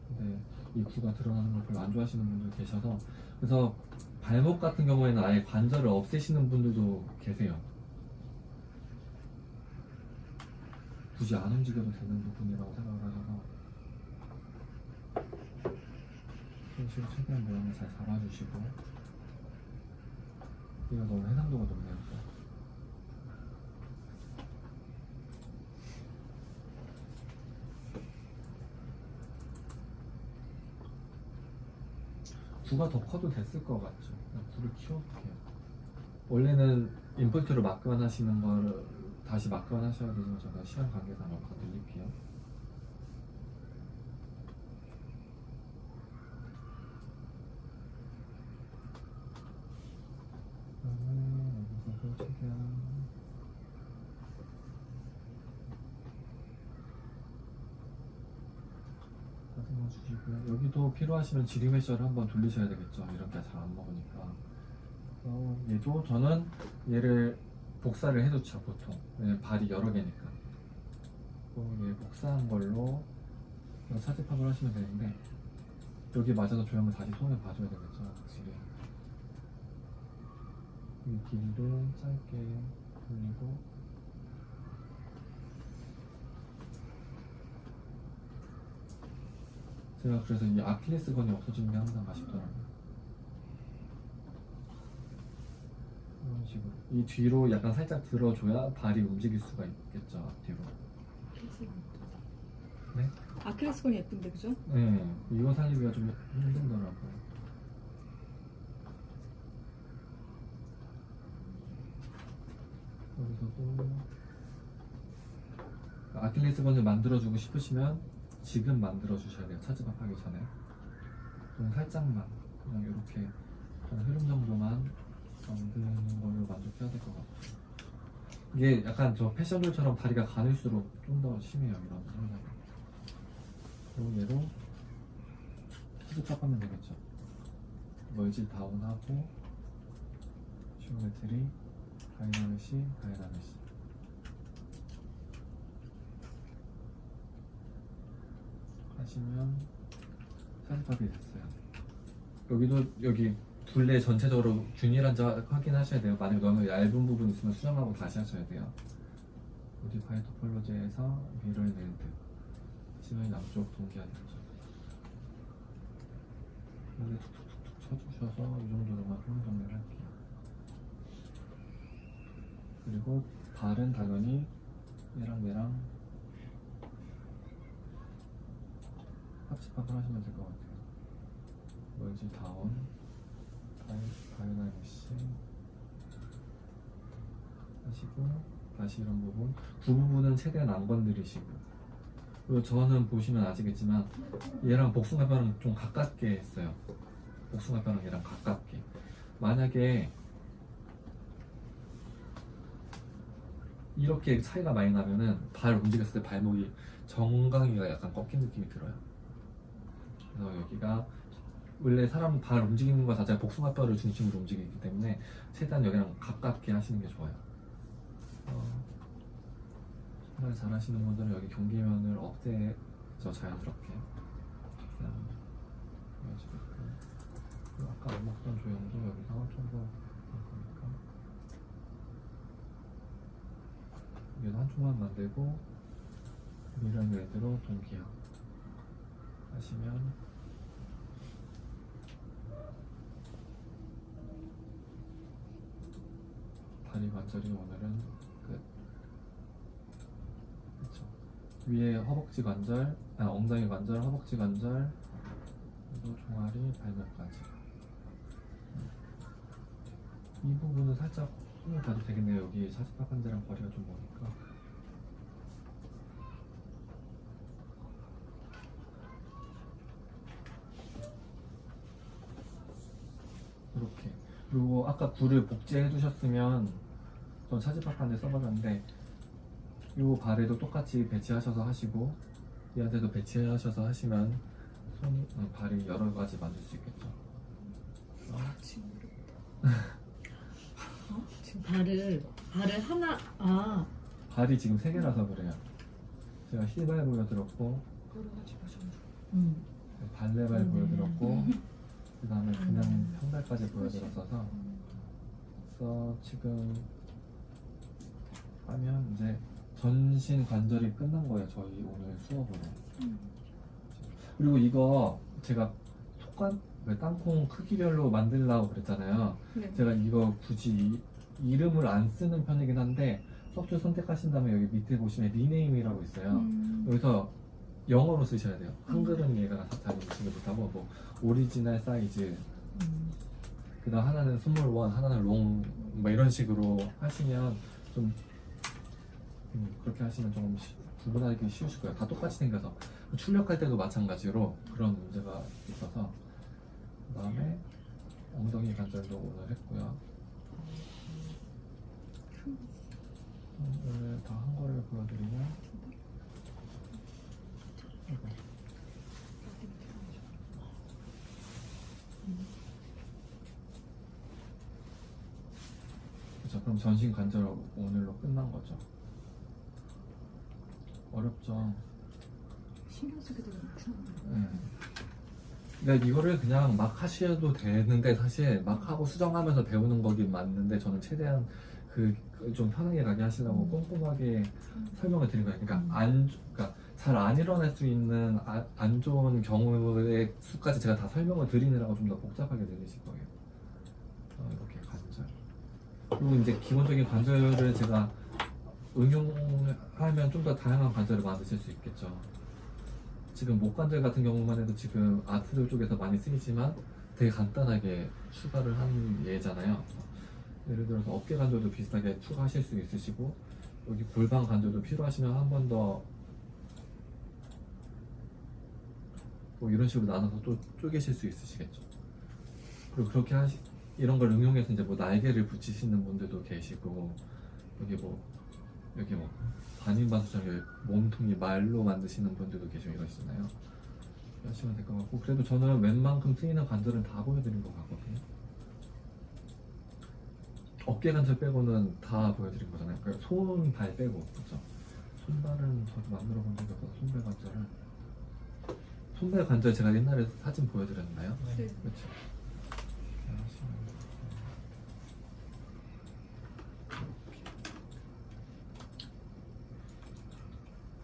근데 이 구가 드러나는 걸 별로 안 좋아하시는 분들 계셔서 그래서 발목 같은 경우에는 아예 관절을 없애시는 분들도 계세요. 굳이 안 움직여도 되는 부분이라고 생각을 하셔서 이런 식으로 최대한 모양을 잘 잡아주시고 얘가 너무 해상도가 높네요. 또. 구가 더 커도 됐을 것 같죠. 그냥 구를 키워볼게요. 원래는 임플트로 막교환 하시는 걸 다시 막교환 하셔야 되지만 제가 시간 관계상 더 늘릴게요. 그다음에 여기서도 최대한 다듬어 주시고요. 여기도 필요하시면 지리 메셔를 한번 돌리셔야 되겠죠. 이렇게 잘 안 먹으니까. 얘도 저는 얘를 복사를 해놓죠 보통. 왜냐면 발이 여러 개니까. 얘 복사한 걸로 차집합을 하시면 되는데 여기 맞아서 조형을 다시 손에 봐줘야 되겠죠. 확실히. 이 길이를 짧게 돌리고 제가 그래서 이 아킬레스건이 없어지는 게 항상 아쉽더라고요. 이런 식으로 이 뒤로 약간 살짝 들어줘야 발이 움직일 수가 있겠죠. 앞뒤로. 네? 아킬레스건이 예쁜데 그죠? 네, 이거 살리기가 좀 힘들더라고요. 여기서도 아킬레스 건을 만들어주고 싶으시면 지금 만들어주셔야 돼요. 차지박하기 전에. 좀 살짝만 그냥 이렇게 흐름 정도만 만드는 걸로 만족해야 될 것 같아요. 이게 약간 저 패션들처럼 다리가 가늘수록 좀 더 심해요, 이런 현상이. 그리고 얘로 차지박하면 되겠죠. 멀지 다운하고 지오메트리 다이나믹시 하시면 차지박이 됐어요. 여기도 여기 둘레 전체적으로 균일한지 확인하셔야 돼요. 만약 너무 얇은 부분 있으면 수정하고 다시 하셔야 돼요. 모디파이 토폴로지에서 미러 랜드 하시면 양쪽 동기화되죠. 여기 툭툭툭툭 쳐주셔서 이 정도로만 흐름 정리를 할게요. 그리고 발은 당연히 얘랑 합집합을 하시면 될 것 같아요. 멀지 다운 다이나믹시 하시고 다시 이런 부분 두 부분은 최대한 안 건드리시고, 그리고 저는 보시면 아시겠지만 얘랑 복숭아뼈는 좀 가깝게 했어요. 복숭아뼈는 얘랑 가깝게. 만약에 이렇게 차이가 많이 나면은 발 움직였을 때 발목이 정강이가 약간 꺾인 느낌이 들어요. 그래서 여기가 원래 사람 발 움직이는 것 자체가 복숭아뼈를 중심으로 움직이기 때문에 최대한 여기랑 가깝게 하시는 게 좋아요. 정말 잘 하시는 분들은 여기 경계면을 없애죠, 자연스럽게. 그냥 그리고 아까 얼먹던 조형도 여기서 좀더 할 거니까 여기도 한쪽만 만들고 미러링 레드로 동기화 하시면 다리 관절이 오늘은 끝. 그쵸. 위에 허벅지 관절, 엉덩이 관절, 허벅지 관절, 그리고 종아리, 발목까지. 이 부분은 살짝 손을 봐도 되겠네요. 여기 차지박 관절이랑 거리가 좀 머니까. 이렇게. 그리고 아까 굴을 복제해 주셨으면 전 차지박한데 써봤는데 이 발에도 똑같이 배치하셔서 하시고 얘한테도 배치하셔서 하시면 발이 여러 가지 만들 수 있겠죠. 지금 어렵다. 지금 발을 하나 발이 지금 3개라서 그래요. 제가 힐발 보여드렸고 여러 가지 버전. 발레발 보여드렸고 그 다음에 그냥 평발까지 보여드렸어서 그래서 지금 하면 이제 전신 관절이 끝난 거예요, 저희 오늘 수업으로. 그리고 이거 제가 땅콩 크기별로 만들려고 그랬잖아요. 네. 제가 이거 굳이 이름을 안 쓰는 편이긴 한데 소프트 선택하신 다음에 여기 밑에 보시면 리네임이라고 있어요. 여기서 영어로 쓰셔야 돼요. 한글은 얘가 잘 읽지 못하고 뭐 오리지널 사이즈, 그다음 하나는 스몰 원, 하나는 롱, 뭐 이런 식으로 하시면 좀 그렇게 하시면 조금 구분하기 쉬우실 거예요. 다 똑같이 생겨서 출력할 때도 마찬가지로 그런 문제가 있어서. 그다음에 엉덩이 관절도 오늘 했고요. 오늘 다 한 거를 보여드리면 그렇죠. 그럼 전신 관절 오늘로 끝난 거죠. 어렵죠. 신경 쓰게 되면 이상하네. 네. 그러니까 이거를 그냥 막 하셔도 되는데 사실 막 하고 수정하면서 배우는 거긴 맞는데 저는 최대한 좀 편하게 가게 하시려고 꼼꼼하게 설명을 드린 거예요. 그러니까 잘 안 일어날 수 있는 안 좋은 경우의 수까지 제가 다 설명을 드리느라고 좀 더 복잡하게 들리실 거예요. 이렇게 관절. 그리고 이제 기본적인 관절을 제가 응용하면 좀 더 다양한 관절을 만드실 수 있겠죠. 지금 목 관절 같은 경우만 해도 지금 아트들 쪽에서 많이 쓰이지만 되게 간단하게 추가를 한 예잖아요. 예를 들어서 어깨 관절도 비슷하게 추가하실 수 있으시고 여기 골반 관절도 필요하시면 한 번 더 뭐 이런 식으로 나눠서 또 쪼개실 수 있으시겠죠. 그리고 그렇게 이런 걸 응용해서 이제 뭐 날개를 붙이시는 분들도 계시고, 여기 뭐 반인반수정 여기 몸통이 말로 만드시는 분들도 계시고 이러시잖아요. 하시면 될 것 같고, 그래도 저는 웬만큼 트이는 관절은 다 보여드린 것 같거든요. 어깨 관절 빼고는 다 보여드린 거잖아요. 그러니까 손, 발 빼고, 그렇죠? 손발은 저도 만들어 본 적이 없어서 손발 관절은. 손발 관절 제가 옛날에 사진 보여드렸나요? 네. 그렇죠. 이렇게 하시면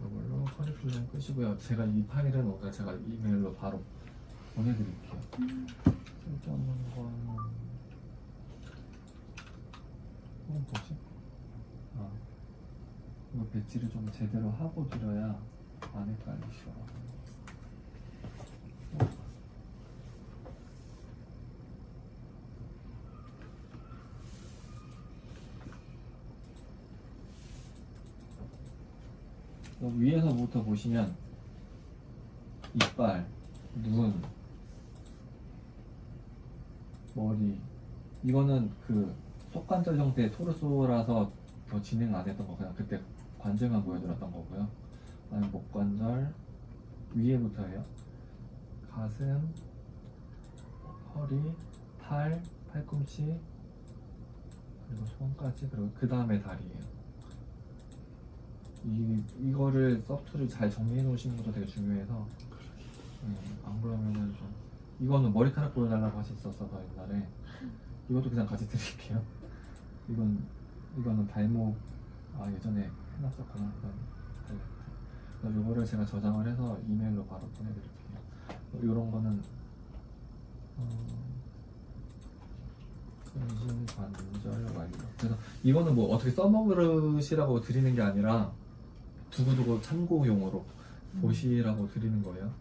이걸로 커리큘럼 끄시고요. 제가 이 파일은 오늘 제가 이메일로 바로 보내드릴게요. 쓸데없는 거는 뭐지? 이거 배치를 좀 제대로 하고 드려야 안 헷갈리시더라고요. 위에서부터 보시면 이빨, 눈, 머리, 이거는 그 속관절 형태의 토르소라서 더 진행 안 했던 거, 그냥 그때 관절만 보여드렸던 거고요. 그다음에 목관절 위에부터예요. 가슴, 허리, 팔, 팔꿈치, 그리고 손까지, 그리고 그 다음에 다리예요. 이거를 서프트를 잘 정리해 놓으시는 것도 되게 중요해서, 안 그러면은 좀, 이거는 머리카락 보여달라고 하셨었어 옛날에. 이것도 그냥 같이 드릴게요. 이거는 발목, 예전에 해놨었구나. 이건 이거를 제가 저장을 해서 이메일로 바로 보내드릴게요. 이런 거는 근심 관절 완료. 그래서 이거는 뭐 어떻게 써먹으시라고 드리는 게 아니라 두고두고 참고용으로 보시라고 드리는 거예요.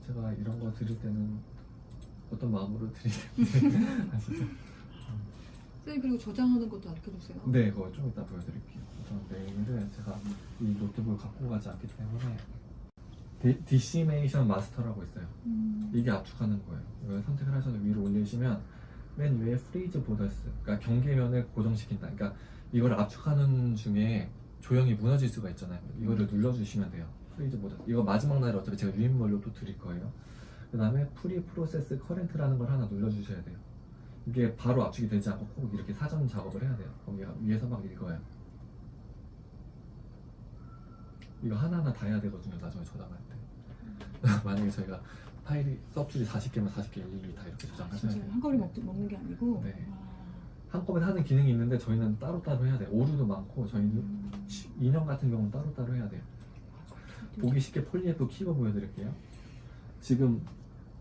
제가 이런 거 드릴 때는 어떤 마음으로 드리는지 아시죠? 선생님 그리고 저장하는 것도 알려주세요. 네, 그거 좀 이따 보여드릴게요. 우선 메일을 제가 이 노트북을 갖고 가지 않기 때문에 디시메이션 마스터라고 있어요. 이게 압축하는 거예요. 이걸 선택을 하셔서 위로 올리시면 맨 위에 프리즈 보더스, 그러니까 경계면을 고정시킨다. 그러니까 이걸 압축하는 중에 조형이 무너질 수가 있잖아요. 이거를 눌러주시면 돼요. 프리즈 보더스. 이거 마지막 날에 어차피 제가 유인물로 또 드릴 거예요. 그 다음에 프리 프로세스 커렌트라는 걸 하나 눌러주셔야 돼요. 이게 바로 압축이 되지 않고 꼭 이렇게 사전 작업을 해야 돼요. 거기가 위에서 막 읽어요. 이거 하나하나 다 해야 되거든요. 나중에 저장할 때. 만약에 저희가 파일이 서툴이 40개면 40개 일일이 다 이렇게 저장하셔야 돼요. 한꺼번에 먹는 게 아니고. 네. 한꺼번에 하는 기능이 있는데 저희는 따로따로 해야 돼요. 오류도 많고 저희는 인형 같은 경우는 따로따로 해야 돼요. 보기 쉽게 폴리에프 키고 보여드릴게요. 지금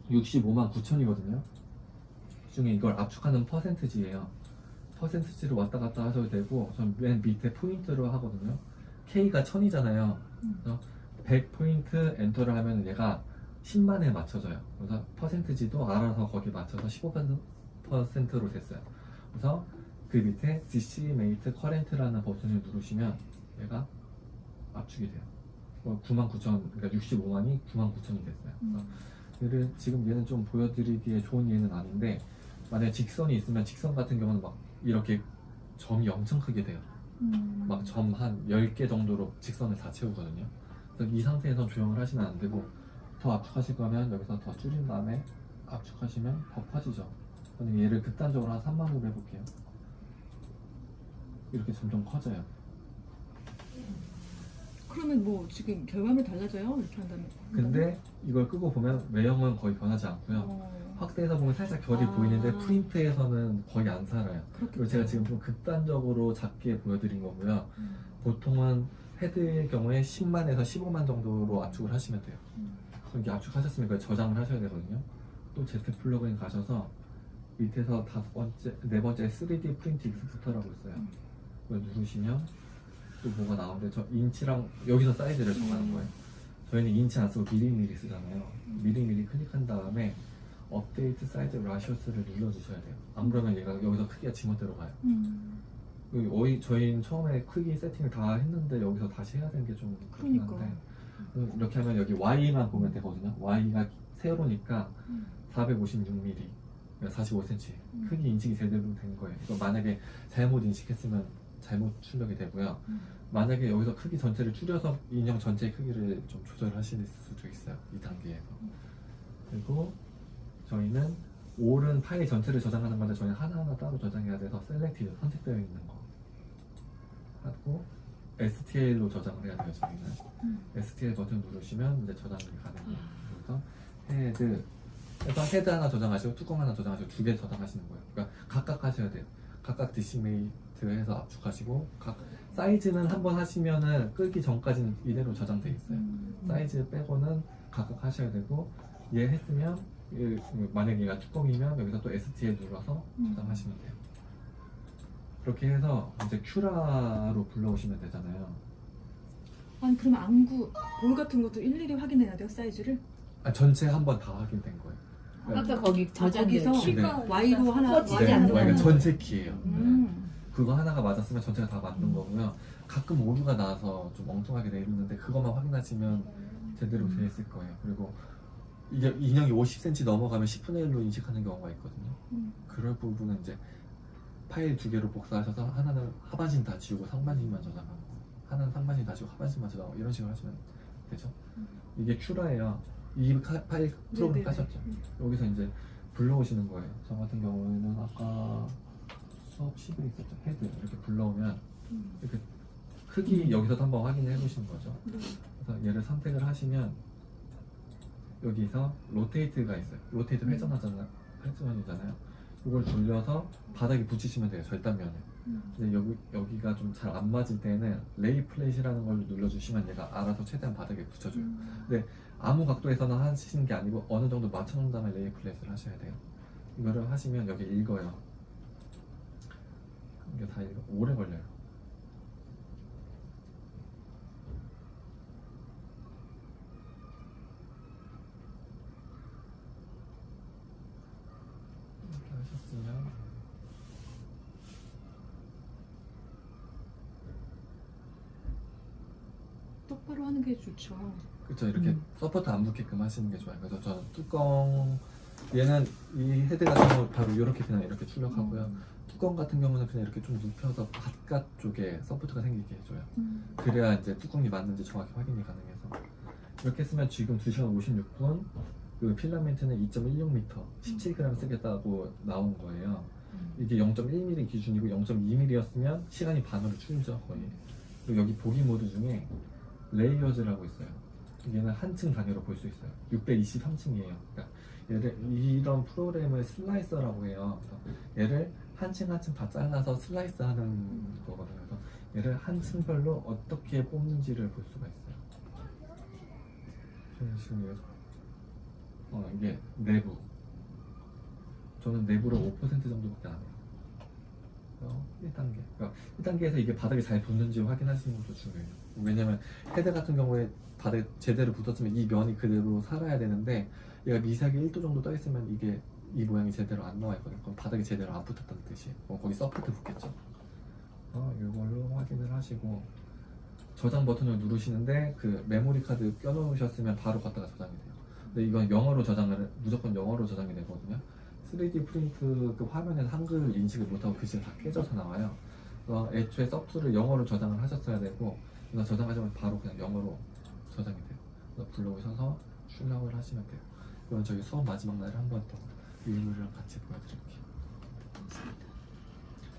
65만 9천이거든요. 중에 이걸 압축하는 퍼센트지예요. 퍼센트지를 왔다 갔다 하셔도 되고, 전 맨 밑에 포인트로 하거든요. K가 1000이잖아요. 그래서 100포인트 엔터를 하면 얘가 10만에 맞춰져요. 그래서 퍼센트지도 알아서 거기 맞춰서 15%로 됐어요. 그래서 그 밑에 Decimate Current라는 버튼을 누르시면 얘가 압축이 돼요. 99,000, 그러니까 65만이 99,000이 됐어요. 얘를 지금 얘는 좀 보여드리기에 좋은 예는 아닌데, 만약에 직선이 있으면 직선 같은 경우는 막 이렇게 점이 엄청 크게 돼요. 막 점 한 10개 정도로 직선을 다 채우거든요. 그래서 이 상태에서 조형을 하시면 안 되고, 더 압축하실 거면 여기서 더 줄인 다음에 압축하시면 더 커지죠. 그럼 얘를 극단적으로 한 3만으로 해볼게요. 이렇게 점점 커져요. 그러면 뭐 지금 결과물 달라져요? 이렇게 한다면? 근데 이걸 끄고 보면 외형은 거의 변하지 않고요. 확대해서 보면 살짝 결이 보이는데 프린트에서는 거의 안 살아요. 그리고 제가 지금 좀 극단적으로 작게 보여드린 거고요. 보통은 헤드의 경우에 10만에서 15만 정도로 압축을 하시면 돼요. 이렇게 압축하셨으면 그걸 저장을 하셔야 되거든요. 또 Z 플러그인 가셔서 밑에서 네 번째 3D 프린트 익스포터라고 있어요. 그걸 누르시면 또 뭐가 나오는데, 저 인치랑 여기서 사이즈를 정하는 거예요. 저희는 인치 안 쓰고 미리미리 쓰잖아요. 미리미리 클릭한 다음에 업데이트 사이즈 라시오스를 눌러주셔야 돼요. 안 그러면 얘가 여기서 크기가 지멋대로 가요. 저희는 처음에 크기 세팅을 다 했는데 여기서 다시 해야 되는 게 좀 그렇긴 그러니까. 한데 이렇게 하면 여기 Y만 보면 되거든요. Y가 세로니까 456mm, 45cm 크기 인식이 제대로 된 거예요. 이거 만약에 잘못 인식했으면 잘못 출력이 되고요. 만약에 여기서 크기 전체를 줄여서 인형 전체의 크기를 좀 조절하실 수도 있어요. 이 단계에서. 그리고 저희는 올은 파일 전체를 저장하는 건데 저희는 하나하나 따로 저장해야 돼서 셀렉티드 선택되어 있는 거 하고 STL로 저장을 해야 돼요. 저희는 STL 버튼 누르시면 이제 저장이 가능해요. 그래서 헤드 그래서 헤드 하나 저장하시고 뚜껑 하나 저장하시고 두 개 저장하시는 거예요. 그러니까 각각 하셔야 돼요. 각각 디시메이트 해서 압축하시고 각 사이즈는 한번 하시면은 끄기 전까지는 이대로 저장돼 있어요. 사이즈 빼고는 각각 하셔야 되고 얘 했으면 만약에 얘가 뚜껑이면 여기서 또 STL 눌러서 저장하시면 돼요. 그렇게 해서 이제 큐라로 불러오시면 되잖아요. 아니 그럼 안구 볼 같은 것도 일일이 확인해야 돼요 사이즈를? 전체 한번 다 확인된 거예요. 아까 거기 저장 거기서 키가 Y로 하나 꺼지지 Y 않는 하나 그러니까 거는. 전체 키예요. 음. 그거 하나가 맞았으면 전체가 다 맞는 거고요. 가끔 오류가 나와서 좀 엉뚱하게 돼 있는데 그것만 확인하시면 제대로 돼 있을 거예요. 그리고 이게 인형이 50cm 넘어가면 10분의 1로 인식하는 경우가 있거든요. 그럴 부분은 이제 파일 두 개로 복사하셔서 하나는 하반신 다 지우고 상반신만 저장하고 하나는 상반신 다 지우고 하반신만 저장하고 이런 식으로 하시면 되죠. 이게 큐라예요. 이 파일 프로그램 네네네. 까셨죠? 여기서 이제 불러오시는 거예요. 저 같은 경우에는 아까 수업 10에 있었죠. 헤드 이렇게 불러오면 이렇게 크기 여기서도 한번 확인해 보시는 거죠. 그래서 얘를 선택을 하시면 여기서 로테이트가 있어요. 로테이트 회전이잖아요. 이걸 돌려서 바닥에 붙이시면 돼요. 절단면에. 근데 여기가 좀 잘 안 맞을 때는 레이 플랫이라는 걸 눌러주시면 얘가 알아서 최대한 바닥에 붙여줘요. 근데 아무 각도에서는 하시는 게 아니고 어느 정도 맞춰놓은 다음에 레이 플랫을 하셔야 돼요. 이거를 하시면 여기 읽어요. 이게 다 읽어. 오래 걸려요. 이렇게 하셨으면 똑바로 하는 게 좋죠. 그렇죠. 이렇게 서포트 안 붙게끔 하시는 게 좋아요. 그래서 저는 뚜껑 얘는 이 헤드 같은 경우 바로 이렇게 그냥 이렇게 출력하고요. 뚜껑 같은 경우는 그냥 이렇게 좀 눕혀서 바깥 쪽에 서포트가 생기게 해줘요. 그래야 이제 뚜껑이 맞는지 정확히 확인이 가능해서 이렇게 쓰면 지금 2시간 56분 그 필라멘트는 2.16m 17g 쓰겠다고 나온 거예요. 이게 0.1mm 기준이고 0.2mm였으면 시간이 반으로 줄죠 거의. 그리고 여기 보기 모드 중에 레이어즈라고 있어요. 얘는 한층 단위로 볼 수 있어요. 623층이에요. 그러니까 얘를 이런 프로그램을 슬라이서라고 해요. 그래서 얘를 한 층 한 층 다 잘라서 슬라이스 하는 거거든요. 그래서 얘를 한 층별로 어떻게 뽑는지를 볼 수가 있어요. 저는 지금 이게 내부. 저는 내부를 5% 정도밖에 안 해요. 1단계. 그러니까 1단계에서 이게 바닥에 잘 붙는지 확인하시는 것도 중요해요. 왜냐면 헤드 같은 경우에 바닥에 제대로 붙었으면 이 면이 그대로 살아야 되는데 얘가 미세하게 1도 정도 떠 있으면 이게 이 모양이 제대로 안 나와 있거든요. 그럼 바닥에 제대로 안 붙었다는 뜻이에요. 거기 서포트 붙겠죠. 이걸로 확인을 하시고 저장 버튼을 누르시는데 그 메모리 카드 껴놓으셨으면 바로 갖다가 저장이 돼요. 근데 이건 영어로 무조건 영어로 저장이 되거든요. 3D 프린트 그 화면에서 한글 인식을 못하고 글씨가 다 깨져서 나와요. 그래서 애초에 서프를 영어로 저장을 하셨어야 되고 그래서 저장하자마자 바로 그냥 영어로 저장이 돼요. 그래서 불러오셔서 출력을 하시면 돼요. 이건 저희 수업 마지막 날에 한 번 더 일물이랑 같이 보여드릴게요.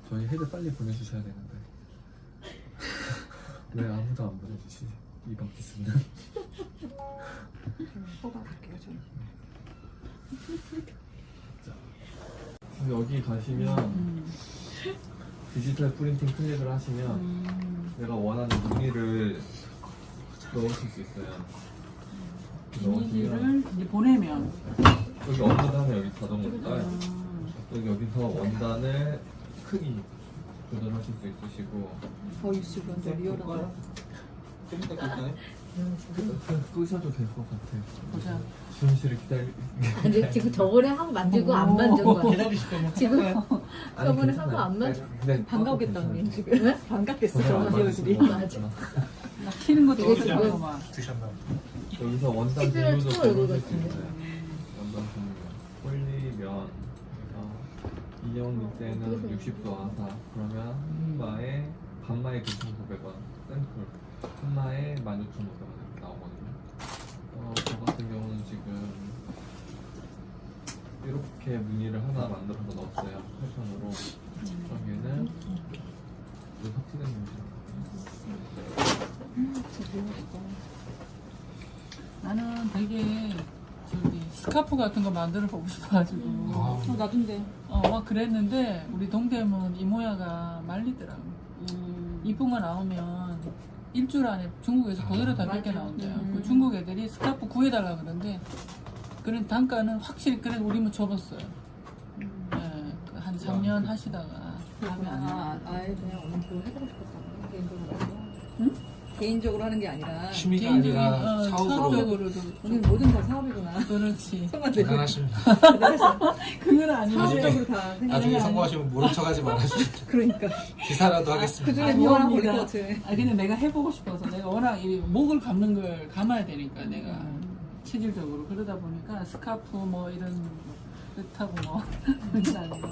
저희 헤드 빨리 보내주셔야 되는데 왜 아무도 안 보내주시지? 이번 기수는 뽑아볼게요 저는. 여기 가시면 디지털 프린팅 클릭을 하시면 내가 원하는 무늬를 넣으실 수 있어요. 넣으시면 이미지를 이제 보내면 여기 업로드하면 여기 자동으로 떠요. 또 여기서 원단을 크기 조절하실 수 있으시고 유튜브 완전 리얼하다. 좀 이따 볼까요? 그냥 끄셔도 될 것 같아요. 보자. 주현 씨를 기다리. 근데 지금 저번에 하고 만들고 안 만든 거야. 기다리실 거면 지금 아니, 저번에 괜찮아요. 하고 안 맞- 근데 반갑겠다 괜찮아요. 언니 지금. 왜? 반갑겠어 전혀 안 저번 맞으시는 얼굴이. 것 맞아. 같구나. 나 키는 것도 이게 어떻게 지금- 하고만. 드셨나? 여기서 원단 11월 종류도 초에 이거 고르실 수 같은데. 있어요. 원단 종류. 폴리면 그래서 이영미 때는 60도 아사. 그러면 한마에 반마에 9,900원. 샘플. 한마에 16,500원 이렇게 나오거든요. 저 같은 경우는 지금 이렇게 무늬를 하나 만들어서 넣었어요. 패션으로. 여기는 이 삭제된 무늬. 나는 되게 저기 스카프 같은 거 만들어 보고 싶어가지고 나둔데. 막 그랬는데 우리 동대문 이모야가 말리더라고. 이쁜 거 나오면 일주일 안에 중국에서 그대로 다 몇 개 나온대요. 그 중국 애들이 스카프 구해달라 그러는데 그런 단가는 확실히 그래도 우리 뭐 접었어요. 네, 그한 3년 하시다가 마음에 안 들어요. 아예 그냥 언니 그거 해보고 싶었다고 개인적으로. 응? 개인적으로 하는 게 아니라 취미가 개인적인 아니라 사업으로 사업적으로도 언니는 뭐든 다 사업이구나. 그렇지. 손만 대고 대단하십니다. 그건 아니지. 사업적으로 다 생각. 나중에 성공하시면 모른 척하지 말아주세요. 그러니까 기사라도 하겠습니다. 그 중에 아, 뭐 하나 뭐 걸릴 것 우리가- 같아. 근데 내가 해보고 싶어서 내가 워낙 이 목을 감는 걸 감아야 되니까 내가 체질적으로 그러다 보니까 스카프 뭐 이런 뜻하고 뭐 그런 아니고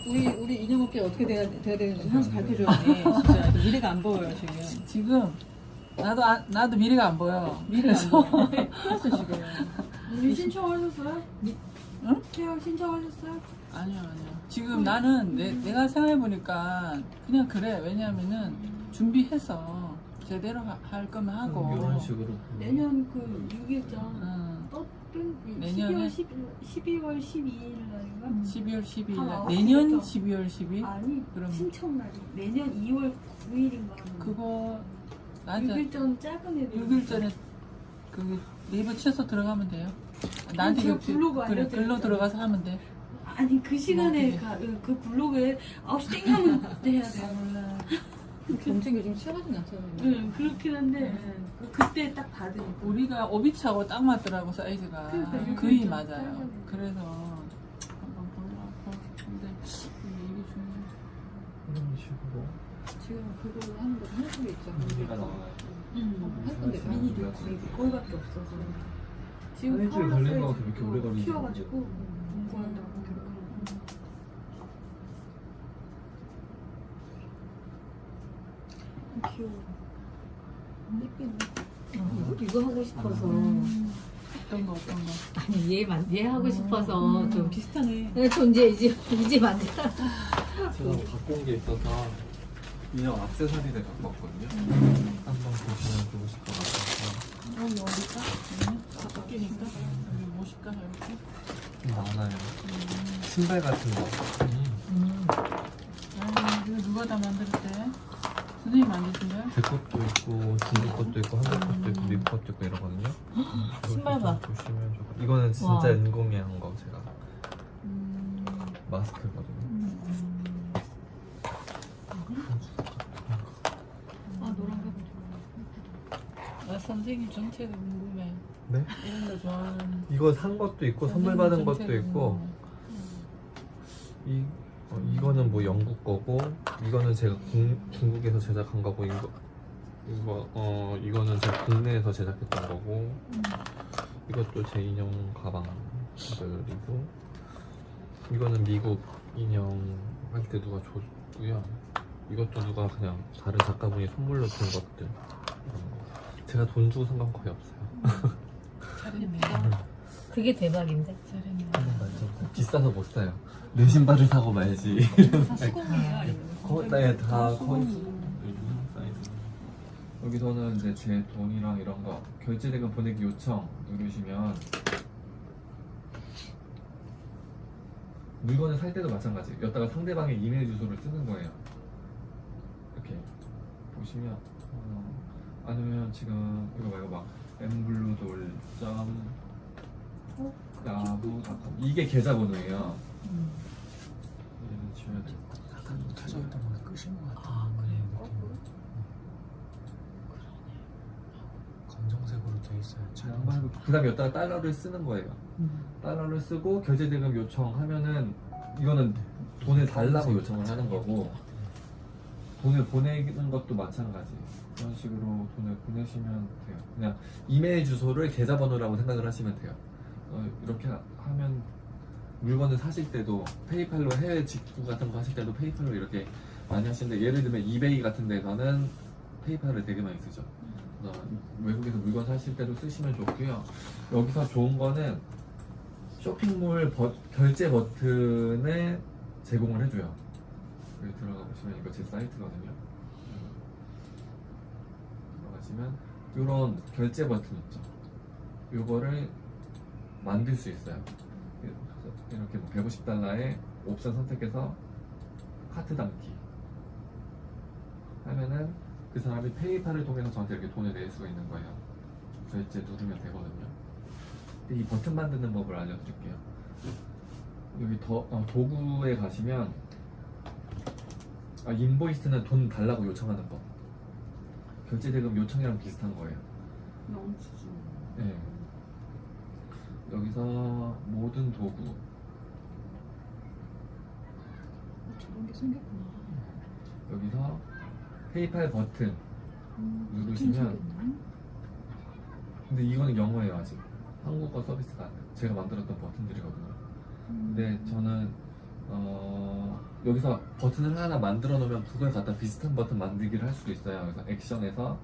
우리 인형업계 어떻게 돼야 되는지 항상 밝혀줘야 돼. 진짜 미래가 안 보여요 지금. 지금 나도 미래가 안 보여. 미래가 안 보여. 그래서 지금. 언니 신청하셨어요? 응? 계약 신청하셨어요? 아니요. 지금 나는 내가 생각해보니까 그냥 그래. 왜냐하면은 준비해서 제대로 할 거면 하고. 이런 식으로. 내년 그 6일장 응. 떴던 내년에? 12월 12일 날인가? 12월 12일 한 날. 9시 내년 부터. 12월 12일? 아니 그럼 신청 날이 내년 2월 9일인가 그거 나한테 6일 전 작은 애들 6일 전에 그 네이버 쳐서 들어가면 돼요. 나한테 제가 그- 블로그 그래 알려드릴게요. 글로 들어가서 하면 돼. 아니 그 시간에 그 블로그에 9시 땡하면 해야 돼요. 몰라. 경쟁 요즘 치열하진 않잖아요. 응 그렇긴 한데 그때 딱 받으니까 우리가 오비차하고 딱 맞더라고 사이즈가 그러니까 거의 좀 맞아요. 짧아요. 그래서 한번 보려고. 근데 이게 얘기 중에 이런 식으로. 지금 그거 하는 거 하는 게 있잖아. 무늬가 나와요. 할 건데 다. 미니도 거기밖에 없어서 지금 일주일 걸리는 거 같아. 왜 이렇게 오래 걸리지? 키워가지고 공부한다고 귀여워. 예쁘네. 이거 하고 싶어서 어떤 거 아니 얘 하고 싶어서 좀 비슷하네. 근데 저 이제 만들 제가 갖고 온 게 있어서 인형 액세서리를 갖고 왔거든요. 한번 보시면 좋으실 것 같아서 여기 어딜까? 다 바뀌니까 여기 무엇일까 이렇게. 좀 많아요. 신발 같은 거. 이거 누가 다 만들었대? 선생님 만드신 거야? 제 것도 있고 중국 것도 있고 한국 것도 있고 미국 것도 있고 이러거든요. 신발 봐. 보시면 좋고 이거는 진짜 와. 인공이 한 거 제가 마스크거든요. 아 노란 거 나 선생님 정체가 궁금해. 네? 이런 거 좋아하는. 이거 산 것도 있고 선물 받은 것도 정체가 있고 궁금해. 이거는 뭐 영국 거고 이거는 제가 중국에서 제작한 거고 이거는 제가 국내에서 제작했던 거고 이것도 제 인형 가방들이고 이거는 미국 인형 할 때 누가 줬고요. 이것도 누가 그냥 다른 작가분이 선물로 준 것들 이런 거. 제가 돈 주고 산 건 거의 없어요. 잘했네. 그게 대박인데. 잘했네. 한번 만져보고 비싸서 못 사요. 내 신발을 사고 말지. 다 수공이야. 네, 다 거의 사이즈. 여기서는 이제 제 돈이랑 이런 거 결제대금 보내기 요청 누르시면 물건을 살 때도 마찬가지. 여기다가 상대방의 이메일 주소를 쓰는 거예요. 이렇게 보시면 아니면 지금 이거 말고 막 엠블루돌 야후.com 이게 계좌번호예요. 얘는 지워야 돼. 약간 가져왔던 거 끄신 것 같은 아, 그래요? 느낌. 검정색으로 돼 있어요. 그 다음에 여기다가 달러를 쓰는 거예요. 달러를 쓰고 결제대금 요청하면은 이거는 돈을 달라고 요청을 하는 거고, 돈을 보내는 것도 마찬가지. 이런 식으로 돈을 보내시면 돼요. 그냥 이메일 주소를 계좌번호라고 생각을 하시면 돼요. 이렇게 하면 물건을 사실 때도 페이팔로 해외 직구 같은 거 하실 때도 페이팔로 이렇게 많이 하시는데, 예를 들면 이베이 같은 데서는 페이팔을 되게 많이 쓰죠. 그래서 외국에서 물건 사실 때도 쓰시면 좋고요. 여기서 좋은 거는 쇼핑몰 결제 버튼을 제공을 해줘요. 여기 들어가 보시면 이거 제 사이트거든요. 들어가시면 이런 결제 버튼 있죠. 요거를 만들 수 있어요. 이렇게 뭐 150달러에 옵션 선택해서 카트 담기 하면은 그 사람이 페이팔을 통해서 저한테 이렇게 돈을 낼 수가 있는 거예요. 결제 누르면 되거든요. 근데 이 버튼 만드는 법을 알려드릴게요. 여기 도구에 가시면 인보이스는 돈 달라고 요청하는 법. 결제대금 요청이랑 비슷한 거예요. 영수증. 네. 여기서 모든 도구, 저런 게 생겼구나. 여기서 페이팔 버튼 누르시면, 근데 이거는 영어예요. 아직 한국어 서비스가 안 돼요. 제가 만들었던 버튼들이거든요. 근데 저는 여기서 버튼을 하나 만들어 놓으면 그걸 갖다 비슷한 버튼 만들기를 할 수도 있어요. 그래서 액션에서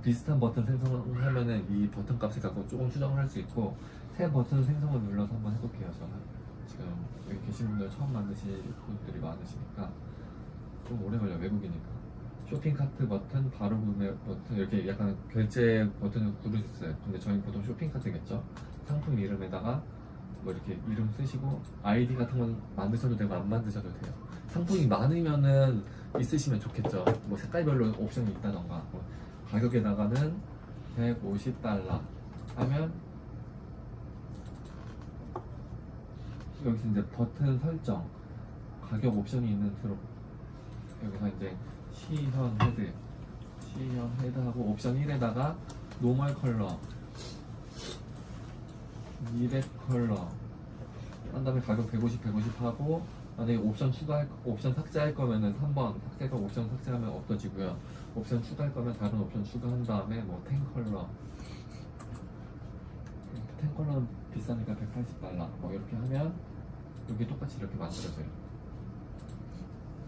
비슷한 버튼 생성을 하면은 이 버튼 값을 갖고 조금 수정을 할 수 있고, 새 버튼 생성을 눌러서 한번 해볼게요. 저는 지금 여기 계신 분들 처음 만드실 분들이 많으시니까 좀 오래 걸려요. 외국이니까. 쇼핑 카트 버튼, 바로 구매 버튼, 이렇게 약간 결제 버튼을 누를 수 있어요. 근데 저희는 보통 쇼핑 카트겠죠. 상품 이름에다가 뭐 이렇게 이름 쓰시고, 아이디 같은 건 만드셔도 되고 안 만드셔도 돼요. 상품이 많으면은 있으시면 좋겠죠. 뭐 색깔별로 옵션이 있다던가, 뭐 가격에다가는 150달러 하면 여기서 이제 버튼 설정, 가격 옵션이 있는 트로, 여기서 이제 시현 헤드하고 옵션 1에다가 노멀 컬러, 미래 컬러 한 다음에 가격 150 하고, 만약에 옵션 삭제할 거면은 3번 삭제가 옵션 삭제하면 없어지고요. 옵션 추가할 거면 다른 옵션 추가한 다음에 뭐 10 컬러, 10 컬러는 비싸니까 180달러 뭐 이렇게 하면 여기 똑같이 이렇게 만들어져요.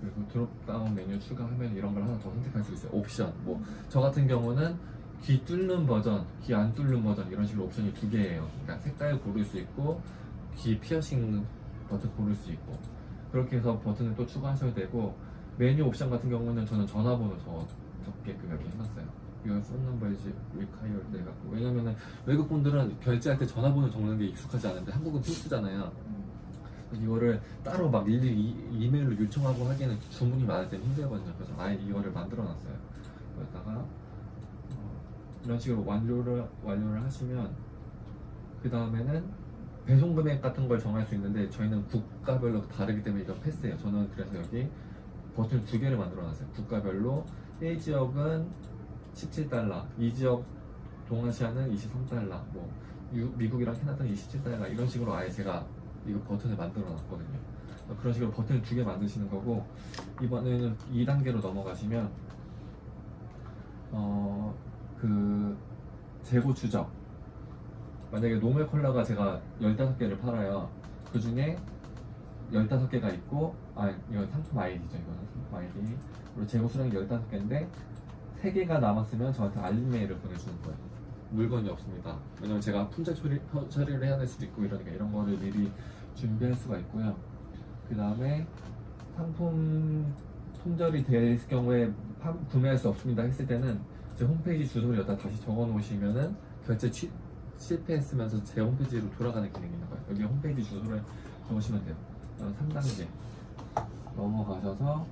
그리고 드롭다운 메뉴 추가하면 이런 걸 하나 더 선택할 수 있어요. 옵션, 뭐 저 같은 경우는 귀 뚫는 버전, 귀 안 뚫는 버전, 이런 식으로 옵션이 두 개예요. 그러니까 색깔 고를 수 있고 귀 피어싱 버튼 고를 수 있고, 그렇게 해서 버튼을 또 추가하셔야 되고, 메뉴 옵션 같은 경우는 저는 전화번호 적게끔 이렇게 해놨어요. 이거 phone number is required 해갖고, 왜냐면은 외국 분들은 결제할 때 전화번호 적는 게 익숙하지 않은데 한국은 필수잖아요. 그래서 이거를 따로 막 일일이 이메일로 요청하고 하기에는 주문이 많을 때 힘들거든요. 그래서 아예 이거를 만들어놨어요. 그러다가 이런 식으로 완료를 하시면, 그 다음에는 배송 금액 같은 걸 정할 수 있는데 저희는 국가별로 다르기 때문에 이거 패스해요. 저는 그래서 여기 버튼 두 개를 만들어놨어요. 국가별로 1지역은 17달러, 2지역 동아시아는 23달러, 뭐 미국이랑 캐나다는 27달러, 이런 식으로 아예 제가 이거 버튼을 만들어놨거든요. 그런 식으로 버튼을 두 개 만드시는 거고, 이번에는 2단계로 넘어가시면 그 재고 추적, 만약에 노멀 컬러가 제가 15개를 팔아요. 그 중에 15개가 있고, 이건 상품 아이디죠. 이거는 상품 아이디. 그리고 재고 수량이 15개인데 3개가 남았으면 저한테 알림 메일을 보내주는 거예요. 물건이 없습니다. 왜냐면 제가 품절 처리를 해야 될 수도 있고, 이러니까 이런 거를 미리 준비할 수가 있고요. 그 다음에 상품 품절이 될 경우에 구매할 수 없습니다 했을 때는 제 홈페이지 주소를 여기다 다시 적어 놓으시면은 결제 실패했으면서 제 홈페이지로 돌아가는 기능이 있는 거예요. 여기 홈페이지 주소를 적으시면 돼요. 3단계 넘어가셔서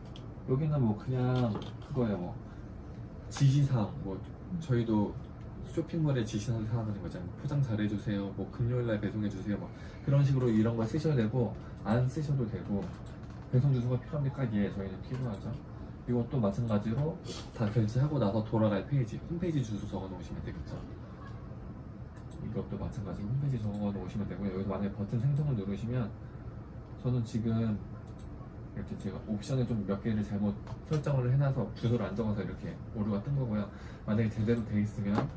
여기는 뭐 그냥 그거예요. 뭐 지시사항, 뭐 저희도 쇼핑몰에 지시사항 거잖아요. 포장 잘해주세요, 뭐 금요일날 배송해주세요, 뭐 그런 식으로 이런 걸 쓰셔도 되고 안 쓰셔도 되고, 배송 주소가 필요합니까? 예, 저희는 필요하죠. 이것도 마찬가지로 다 결제하고 나서 돌아갈 페이지, 홈페이지 주소 적어 놓으시면 되겠죠. 이것도 마찬가지로 홈페이지 적어 놓으시면 되고요. 여기서 만약에 버튼 생성을 누르시면 저는 지금 이렇게 제가 옵션을 좀 몇 개를 잘못 설정을 해놔서 주소를 안 적어서 이렇게 오류가 뜬 거고요. 만약에 제대로 돼 있으면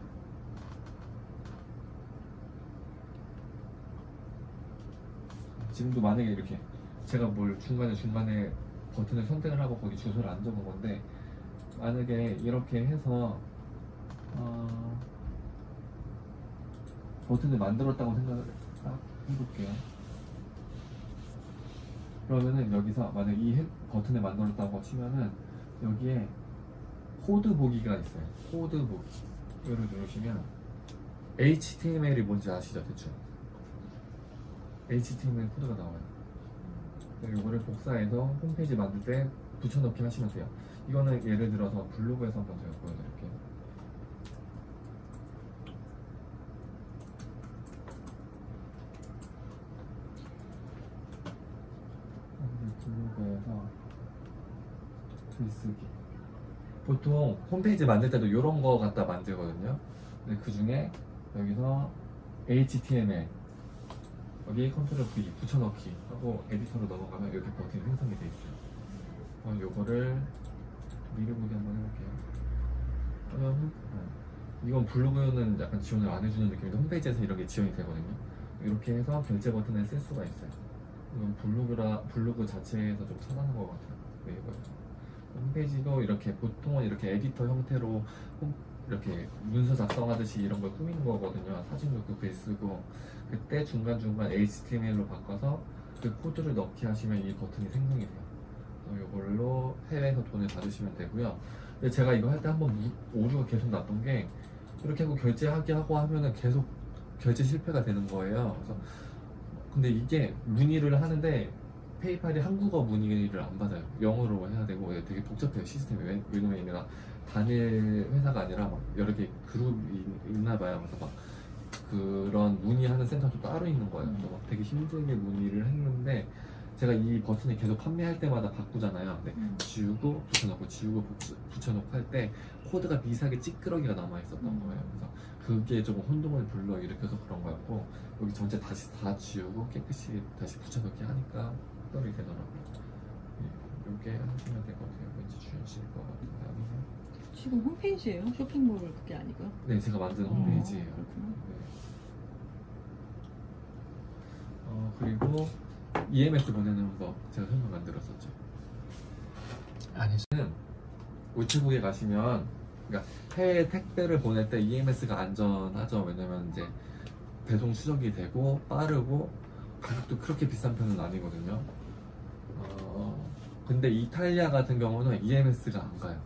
지금도 만약에 이렇게 제가 뭘 중간에 버튼을 선택을 하고 거기 주소를 안 적은 건데 만약에 이렇게 해서 버튼을 만들었다고 생각을 딱 해볼게요. 그러면은 여기서 만약 이 버튼을 만들었다고 치면은 여기에 코드 보기가 있어요. 코드 보기 이거를 누르시면 HTML이 뭔지 아시죠? 대충 HTML 코드가 나와요. 이거를 복사해서 홈페이지 만들 때 붙여넣기 하시면 돼요. 이거는 예를 들어서 블로그에서 한번 제가 보여드릴게요. 블로그에서 글쓰기 보통 홈페이지 만들 때도 이런 거 갖다 만들거든요. 근데 그 중에 여기서 HTML 여기 컨트롤 V 붙여넣기 하고 에디터로 넘어가면 이렇게 버튼이 생성이 돼 있어요. 요거를 미리 보기 한번 해볼게요. 그러면 이건 블로그는 약간 지원을 안 해주는 느낌인데 홈페이지에서 이런 게 지원이 되거든요. 이렇게 해서 결제 버튼을 쓸 수가 있어요. 이건 블로그 자체에서 좀 편한 것 같아요. 네이버에서. 홈페이지도 이렇게 보통은 이렇게 에디터 형태로 이렇게 문서 작성하듯이 이런 걸 꾸미는 거거든요. 사진 넣고 글 쓰고 그때 중간중간 HTML로 바꿔서 그 코드를 넣기 하시면 이 버튼이 생성이 돼요. 이걸로 해외에서 돈을 받으시면 되고요. 근데 제가 이거 할 때 한번 오류가 계속 났던 게 이렇게 하고 결제하기 하고 하면은 계속 결제 실패가 되는 거예요. 그래서 근데 이게 문의를 하는데 페이팔이 한국어 문의를 안 받아요. 영어로 해야 되고 되게 복잡해요 시스템이. 왜냐면 얘네가 단일 회사가 아니라 막 여러 개 그룹이 있나 봐요. 그래서 막 그런 문의하는 센터도 따로 있는 거예요. 그래서 막 되게 힘들게 문의를 했는데 제가 이 버튼을 계속 판매할 때마다 바꾸잖아요. 근데 지우고 붙여놓고 지우고 붙여놓고 할 때 코드가 미세하게 찌끄러기가 남아 있었던 거예요. 그래서 그게 좀 혼동을 불러일으켜서 그런 거였고 여기 전체 다시 다 지우고 깨끗이 다시 붙여넣기 하니까 흑돌이 되더라고요. 이게 하시면 될 것 같아요. 왠지 주연실 것 같은데 아니면 지금 홈페이지예요? 쇼핑몰 그게 아니고요? 네, 제가 만든 홈페이지예요. 그렇구나. 네. 그리고 EMS 보내는 법 제가 설명 안 들었었죠. 아니죠. 우체국에 가시면 그러니까 해외 택배를 보낼 때 EMS가 안전하죠. 왜냐면 이제 배송 추적이 되고 빠르고 가격도 그렇게 비싼 편은 아니거든요. 근데 이탈리아 같은 경우는 EMS가 안 가요.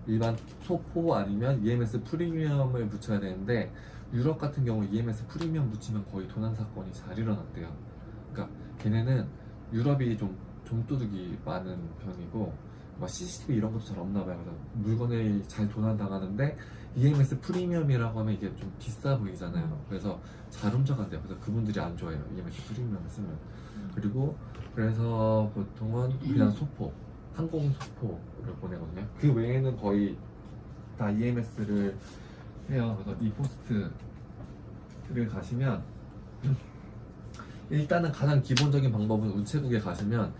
일반 소포 아니면 EMS 프리미엄을 붙여야 되는데 유럽 같은 경우 EMS 프리미엄 붙이면 거의 도난 사건이 잘 일어났대요. 그러니까 걔네는 유럽이 좀 좀도둑이 많은 편이고 막 CCTV 이런 것도 잘 없나 봐요. 그래서 물건을 잘 도난 당하는데 EMS 프리미엄이라고 하면 이게 좀 비싸 보이잖아요. 그래서 잘 훔쳐간대요. 그래서 그분들이 안 좋아해요. EMS 프리미엄을 쓰면. 그리고 그래서 보통은 그냥 소포, 항공 소포를 보내거든요. 그 외에는 거의 다 EMS를 해요. 그래서 이포스트를 가시면 일단은 가장 기본적인 방법은 우체국에 가시면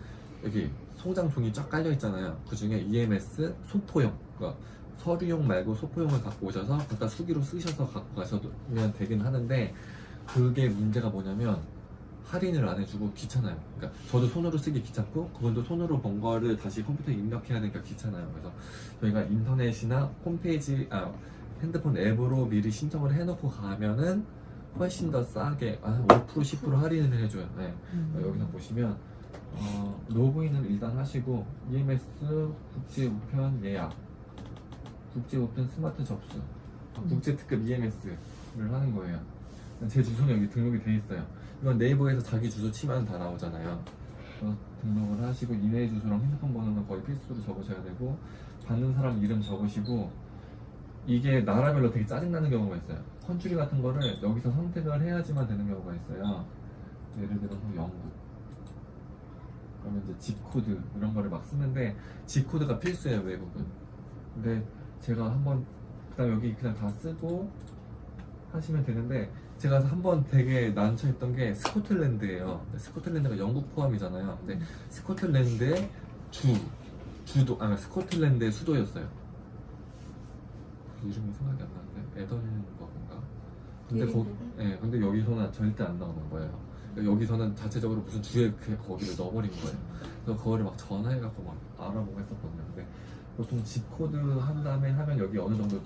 여기 송장 종이 쫙 깔려 있잖아요. 그 중에 EMS 소포용, 그러니까 서류용 말고 소포용을 갖고 오셔서 갖다 수기로 쓰셔서 갖고 가시면 되긴 하는데 그게 문제가 뭐냐면 할인을 안 해주고 귀찮아요. 그러니까 저도 손으로 쓰기 귀찮고 그분도 손으로 본 거를 다시 컴퓨터에 입력해야 되니까 귀찮아요. 그래서 저희가 인터넷이나 홈페이지, 핸드폰 앱으로 미리 신청을 해놓고 가면은 훨씬 더 싸게 5% 10% 할인을 해줘요. 네. 여기서 보시면 로그인을 일단 하시고 EMS 국제 우편 예약, 국제 우편 스마트 접수, 국제 특급 EMS를 하는 거예요. 제 주소는 여기 등록이 돼 있어요. 이건 네이버에서 자기 주소 치면 다 나오잖아요. 등록을 하시고 이메일 주소랑 핸드폰 번호는 거의 필수로 적으셔야 되고 받는 사람 이름 적으시고 이게 나라별로 되게 짜증나는 경우가 있어요. 컨트리 같은 거를 여기서 선택을 해야지만 되는 경우가 있어요. 예를 들어서 영국 그러면 이제 집코드 이런 거를 막 쓰는데 집코드가 필수예요, 외국은. 근데 제가 한번 그다음 여기 그냥 다 쓰고 하시면 되는데 제가 한번 되게 난처했던 게 스코틀랜드예요. 스코틀랜드가 영국 포함이잖아요. 근데 스코틀랜드의 스코틀랜드의 수도였어요. 그 이름이 생각이 안 나는데 에던버그인가? 근데 여기서는 절대 안 나오는 거예요. 그러니까 여기서는 자체적으로 무슨 주에 거기를 넣어버린 거예요. 그래서 그거를 막 전화해갖고 막 알아보고 했었거든요. 근데 보통 집 코드 한 다음에 하면 여기 어느 정도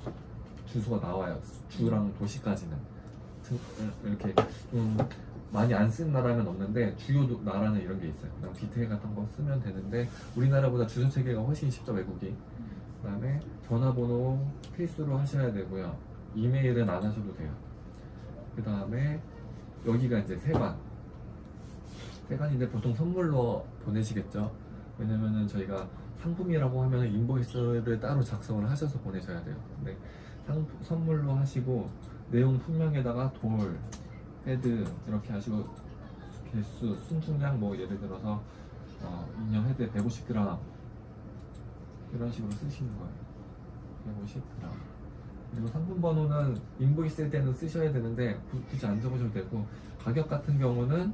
주소가 나와요. 주랑 도시까지는 이렇게 좀 많이 안 쓰는 나라면 없는데 주요 나라는 이런 게 있어요. 그냥 디테일 같은 거 쓰면 되는데 우리나라보다 주소 체계가 훨씬 쉽죠, 외국이. 그다음에 전화번호 필수로 하셔야 되고요. 이메일은 안 하셔도 돼요. 그다음에 여기가 이제 세관인데 보통 선물로 보내시겠죠. 왜냐면은 저희가 상품이라고 하면 인보이스를 따로 작성을 하셔서 보내셔야 돼요. 근데 선물로 하시고 내용 품명에다가 돌, 헤드 이렇게 하시고 개수, 순충량 뭐 예를 들어서 인형 헤드 150g 이런 식으로 쓰시는 거예요. 150g. 그리고 상품 번호는 인보이스일 때는 쓰셔야 되는데 굳이 안 적으셔도 되고, 가격 같은 경우는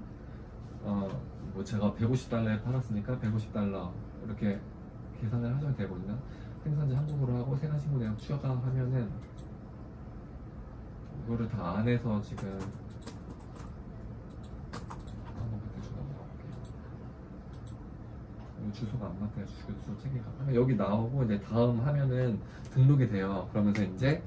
뭐 제가 150달러에 팔았으니까 150달러 이렇게 계산을 하셔도 되거든요. 생산지 한국으로 하고 세관신고 내역 추가하면은 이거를 다 안 해서 지금 한번 대충 넘어갈게요. 주소가 안 맞대요. 주소 체계가. 여기 나오고 이제 다음 하면은 등록이 돼요. 그러면서 이제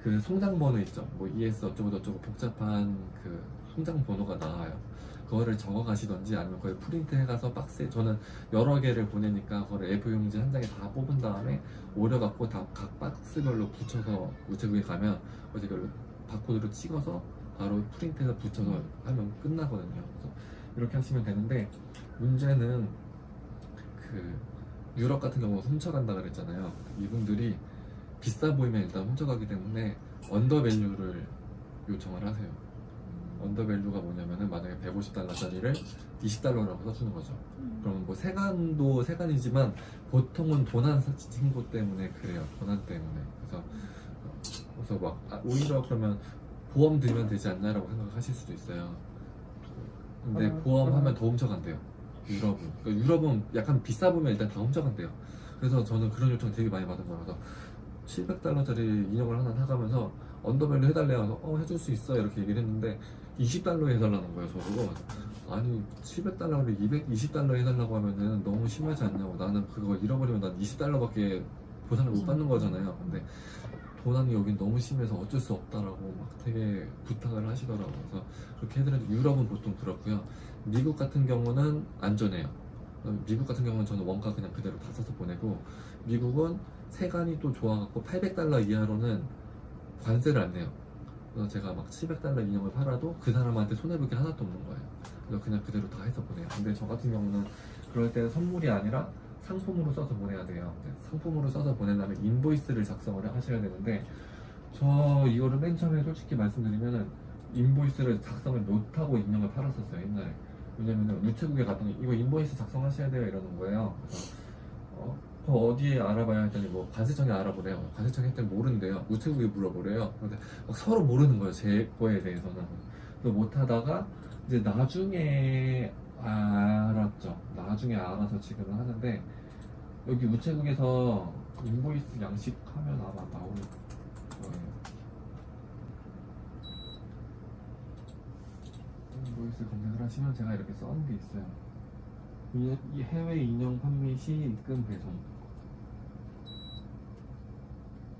그 송장 번호 있죠. 뭐 ES 어쩌고 저쩌고 복잡한 그 송장 번호가 나와요. 그거를 적어 가시던지 아니면 그걸 프린트 해가서 박스에, 저는 여러 개를 보내니까 그거를 A4 용지 한 장에 다 뽑은 다음에 오려갖고 다 각 박스별로 붙여서 우체국에 가면 어제별로 바코드로 찍어서 바로 프린트해서 붙여서 하면 끝나거든요. 그래서 이렇게 하시면 되는데, 문제는 그 유럽 같은 경우 훔쳐간다 그랬잖아요. 이분들이 비싸 보이면 일단 훔쳐가기 때문에 언더밸류를 요청을 하세요. 언더밸류가 뭐냐면은 만약에 150달러짜리를 20달러라고 써주는 거죠. 그러면 뭐 세관도 세관이지만 보통은 도난 신고 때문에 그래요. 도난 때문에. 그래서 막 오히려 그러면 보험 들면 되지 않나라고 생각하실 수도 있어요. 근데 보험하면 더 훔쳐간대요. 유럽은. 그러니까 유럽은 약간 비싸 보면 일단 다 훔쳐간대요. 그래서 저는 그런 요청 되게 많이 받은 거라서 700달러짜리 인형을 하나 사가면서 언더밸류 해달래요. 해줄 수 있어 이렇게 얘기를 했는데 20달러에 해달라는 거예요. 저보고. 아니 700달러를 220달러 해달라고 하면은 너무 심하지 않냐고. 나는 그거 잃어버리면 난 20달러밖에 보상을 못 받는 거잖아요. 근데 도난이 여긴 너무 심해서 어쩔 수 없다라고 막 되게 부탁을 하시더라고요. 그래서 그렇게 해드렸는데 유럽은 보통 그렇고요. 미국 같은 경우는 안전해요. 미국 같은 경우는 저는 원가 그냥 그대로 다 써서 보내고, 미국은 세관이 또 좋아갖고 800달러 이하로는 관세를 안 내요. 그래서 제가 막 700달러 인형을 팔아도 그 사람한테 손해볼 게 하나도 없는 거예요. 그래서 그냥 그대로 다 해서 보내요. 근데 저 같은 경우는 그럴 때는 선물이 아니라 상품으로 써서 보내야 돼요. 상품으로 써서 보내려면 인보이스를 작성을 하셔야 되는데, 저 이거를 맨 처음에 솔직히 말씀드리면은 인보이스를 작성을 못하고 인형을 팔았었어요, 옛날에. 왜냐면은 우체국에 갔더니 이거 인보이스 작성하셔야 돼요 이러는 거예요. 그래서 그거 어디에 알아봐야 했더니 뭐 관세청에 알아보래요. 관세청에 했더니 모른대요. 우체국에 물어보래요. 근데 막 서로 모르는 거예요, 제 거에 대해서는. 그래서 못하다가 이제 나중에 알았죠. 나중에 알아서 지금은 하는데, 여기 우체국에서 인보이스 양식하면 아마 나올 거예요. 인보이스 검색을 하시면 제가 이렇게 써놓은 게 있어요. 이 해외 인형 판매 시 입금 배송.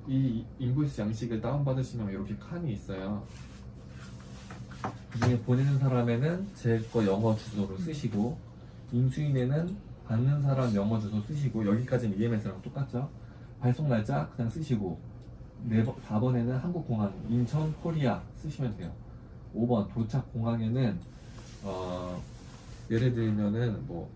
이 인보이스 양식을 다운받으시면 이렇게 칸이 있어요. 그중에 보내는 사람에는 제 거 영어 주소로 쓰시고, 인수인에는 받는 사람 영어 주소 쓰시고, 여기까지는 EMS랑 똑같죠. 발송 날짜 그냥 쓰시고, 4번에는 한국공항 인천 코리아 쓰시면 돼요. 5번 도착 공항에는 예를 들면은 뭐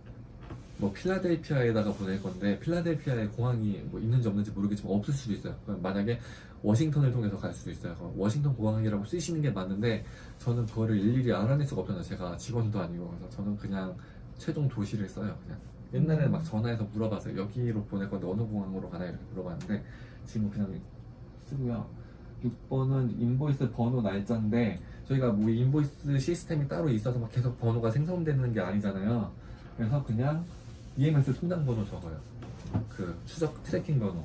필라델피아에다가 보낼 건데, 필라델피아에 공항이 뭐 있는지 없는지 모르겠지만 없을 수도 있어요. 만약에 워싱턴을 통해서 갈 수도 있어요. 워싱턴 공항이라고 쓰시는 게 맞는데, 저는 그거를 일일이 알아낼 수가 없잖아요. 제가 직원도 아니고. 그래서 저는 그냥 최종 도시를 써요. 그냥 옛날에는 막 전화해서 물어봤어요. 여기로 보낼 건데 어느 공항으로 가나 이렇게 물어봤는데, 지금 그냥 쓰고요. 6번은 인보이스 번호 날짜인데 저희가 뭐 인보이스 시스템이 따로 있어서 막 계속 번호가 생성되는 게 아니잖아요. 그래서 그냥 EMS 통장 번호 적어요. 그 추적 트래킹 번호.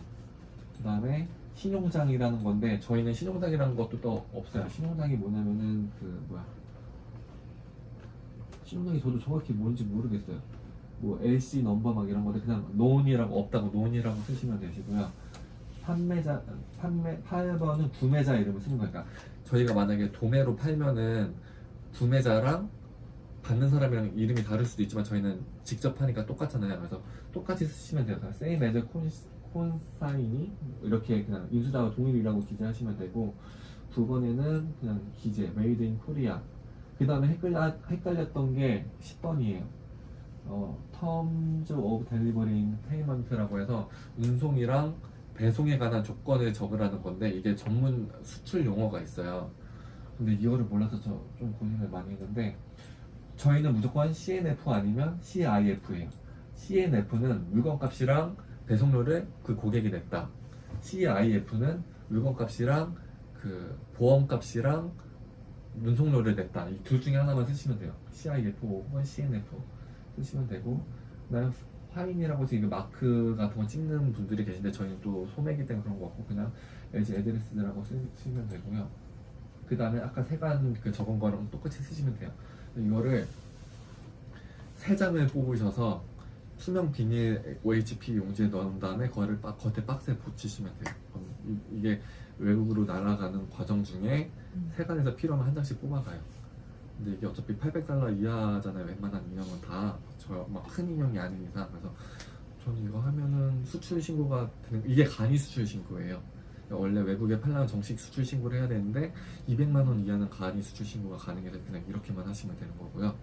그 다음에 신용장이라는 건데 저희는 신용장이라는 것도 또 없어요. 신용장이 뭐냐면은 신용장이 저도 정확히 뭔지 모르겠어요. 뭐 LC 넘버 막 이런 건데 그냥 논이라고 없다고 논이라고 쓰시면 되시고요. 8번은 구매자 이름을 쓰는 거니까 저희가 만약에 도매로 팔면은 구매자랑 받는 사람이랑 이름이 다를 수도 있지만 저희는 직접 하니까 똑같잖아요. 그래서 똑같이 쓰시면 돼요. same as consignee 이렇게 그냥 인수자와 동일이라고 기재하시면 되고 9번에는 그냥 기재 made in Korea. 그 다음에 헷갈렸던 게 10번이에요. terms of delivery payment라고 해서 운송이랑 배송에 관한 조건을 적으라는 건데 이게 전문 수출 용어가 있어요. 근데 이거를 몰라서 저 좀 고민을 많이 했는데 저희는 무조건 CNF 아니면 CIF예요. CNF는 물건값이랑 배송료를 그 고객이 냈다. CIF는 물건값이랑 그 보험값이랑 운송료를 냈다. 이 둘 중에 하나만 쓰시면 돼요. CIF 혹은 CNF 쓰시면 되고 그다음에 화인이라고 해서 이거 마크 같은 거 찍는 분들이 계신데 저희는 또 소매기 때문에 그런 거 없고 그냥 LG 애드레스라고 쓰시면 되고요. 그 다음에 아까 세관 그 적은 거랑 똑같이 쓰시면 돼요. 이거를 3장을 뽑으셔서 투명 비닐 OHP 용지에 넣은 다음에 그거를 겉에 박스에 붙이시면 돼요. 그럼 이게 외국으로 날아가는 과정 중에 세관에서 필요하면 한 장씩 뽑아가요. 근데 이게 어차피 $800 이하잖아요. 웬만한 인형은 다 저 막 큰 인형이 아닌 이상. 그래서 저는 이거 하면은 수출 신고가 되는 이게 간이 수출 신고예요. 원래 외국에 팔려면 정식 수출 신고를 해야 되는데 200만 원 이하는 간이 수출 신고가 가능해서 그냥 이렇게만 하시면 되는 거고요.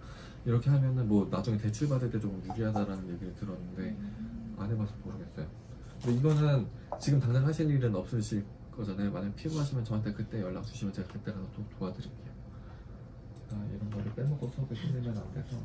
이렇게 하면은 뭐 나중에 대출 받을 때 조금 유리하다라는 얘기를 들었는데 안 해봐서 모르겠어요. 근데 이거는 지금 당장 하실 일은 없으실 거잖아요. 만약 필요하시면 저한테 그때 연락 주시면 제가 그때 가서 또 도와드릴게요. 이런 거를 빼먹고 수업을 끝내면 안 돼서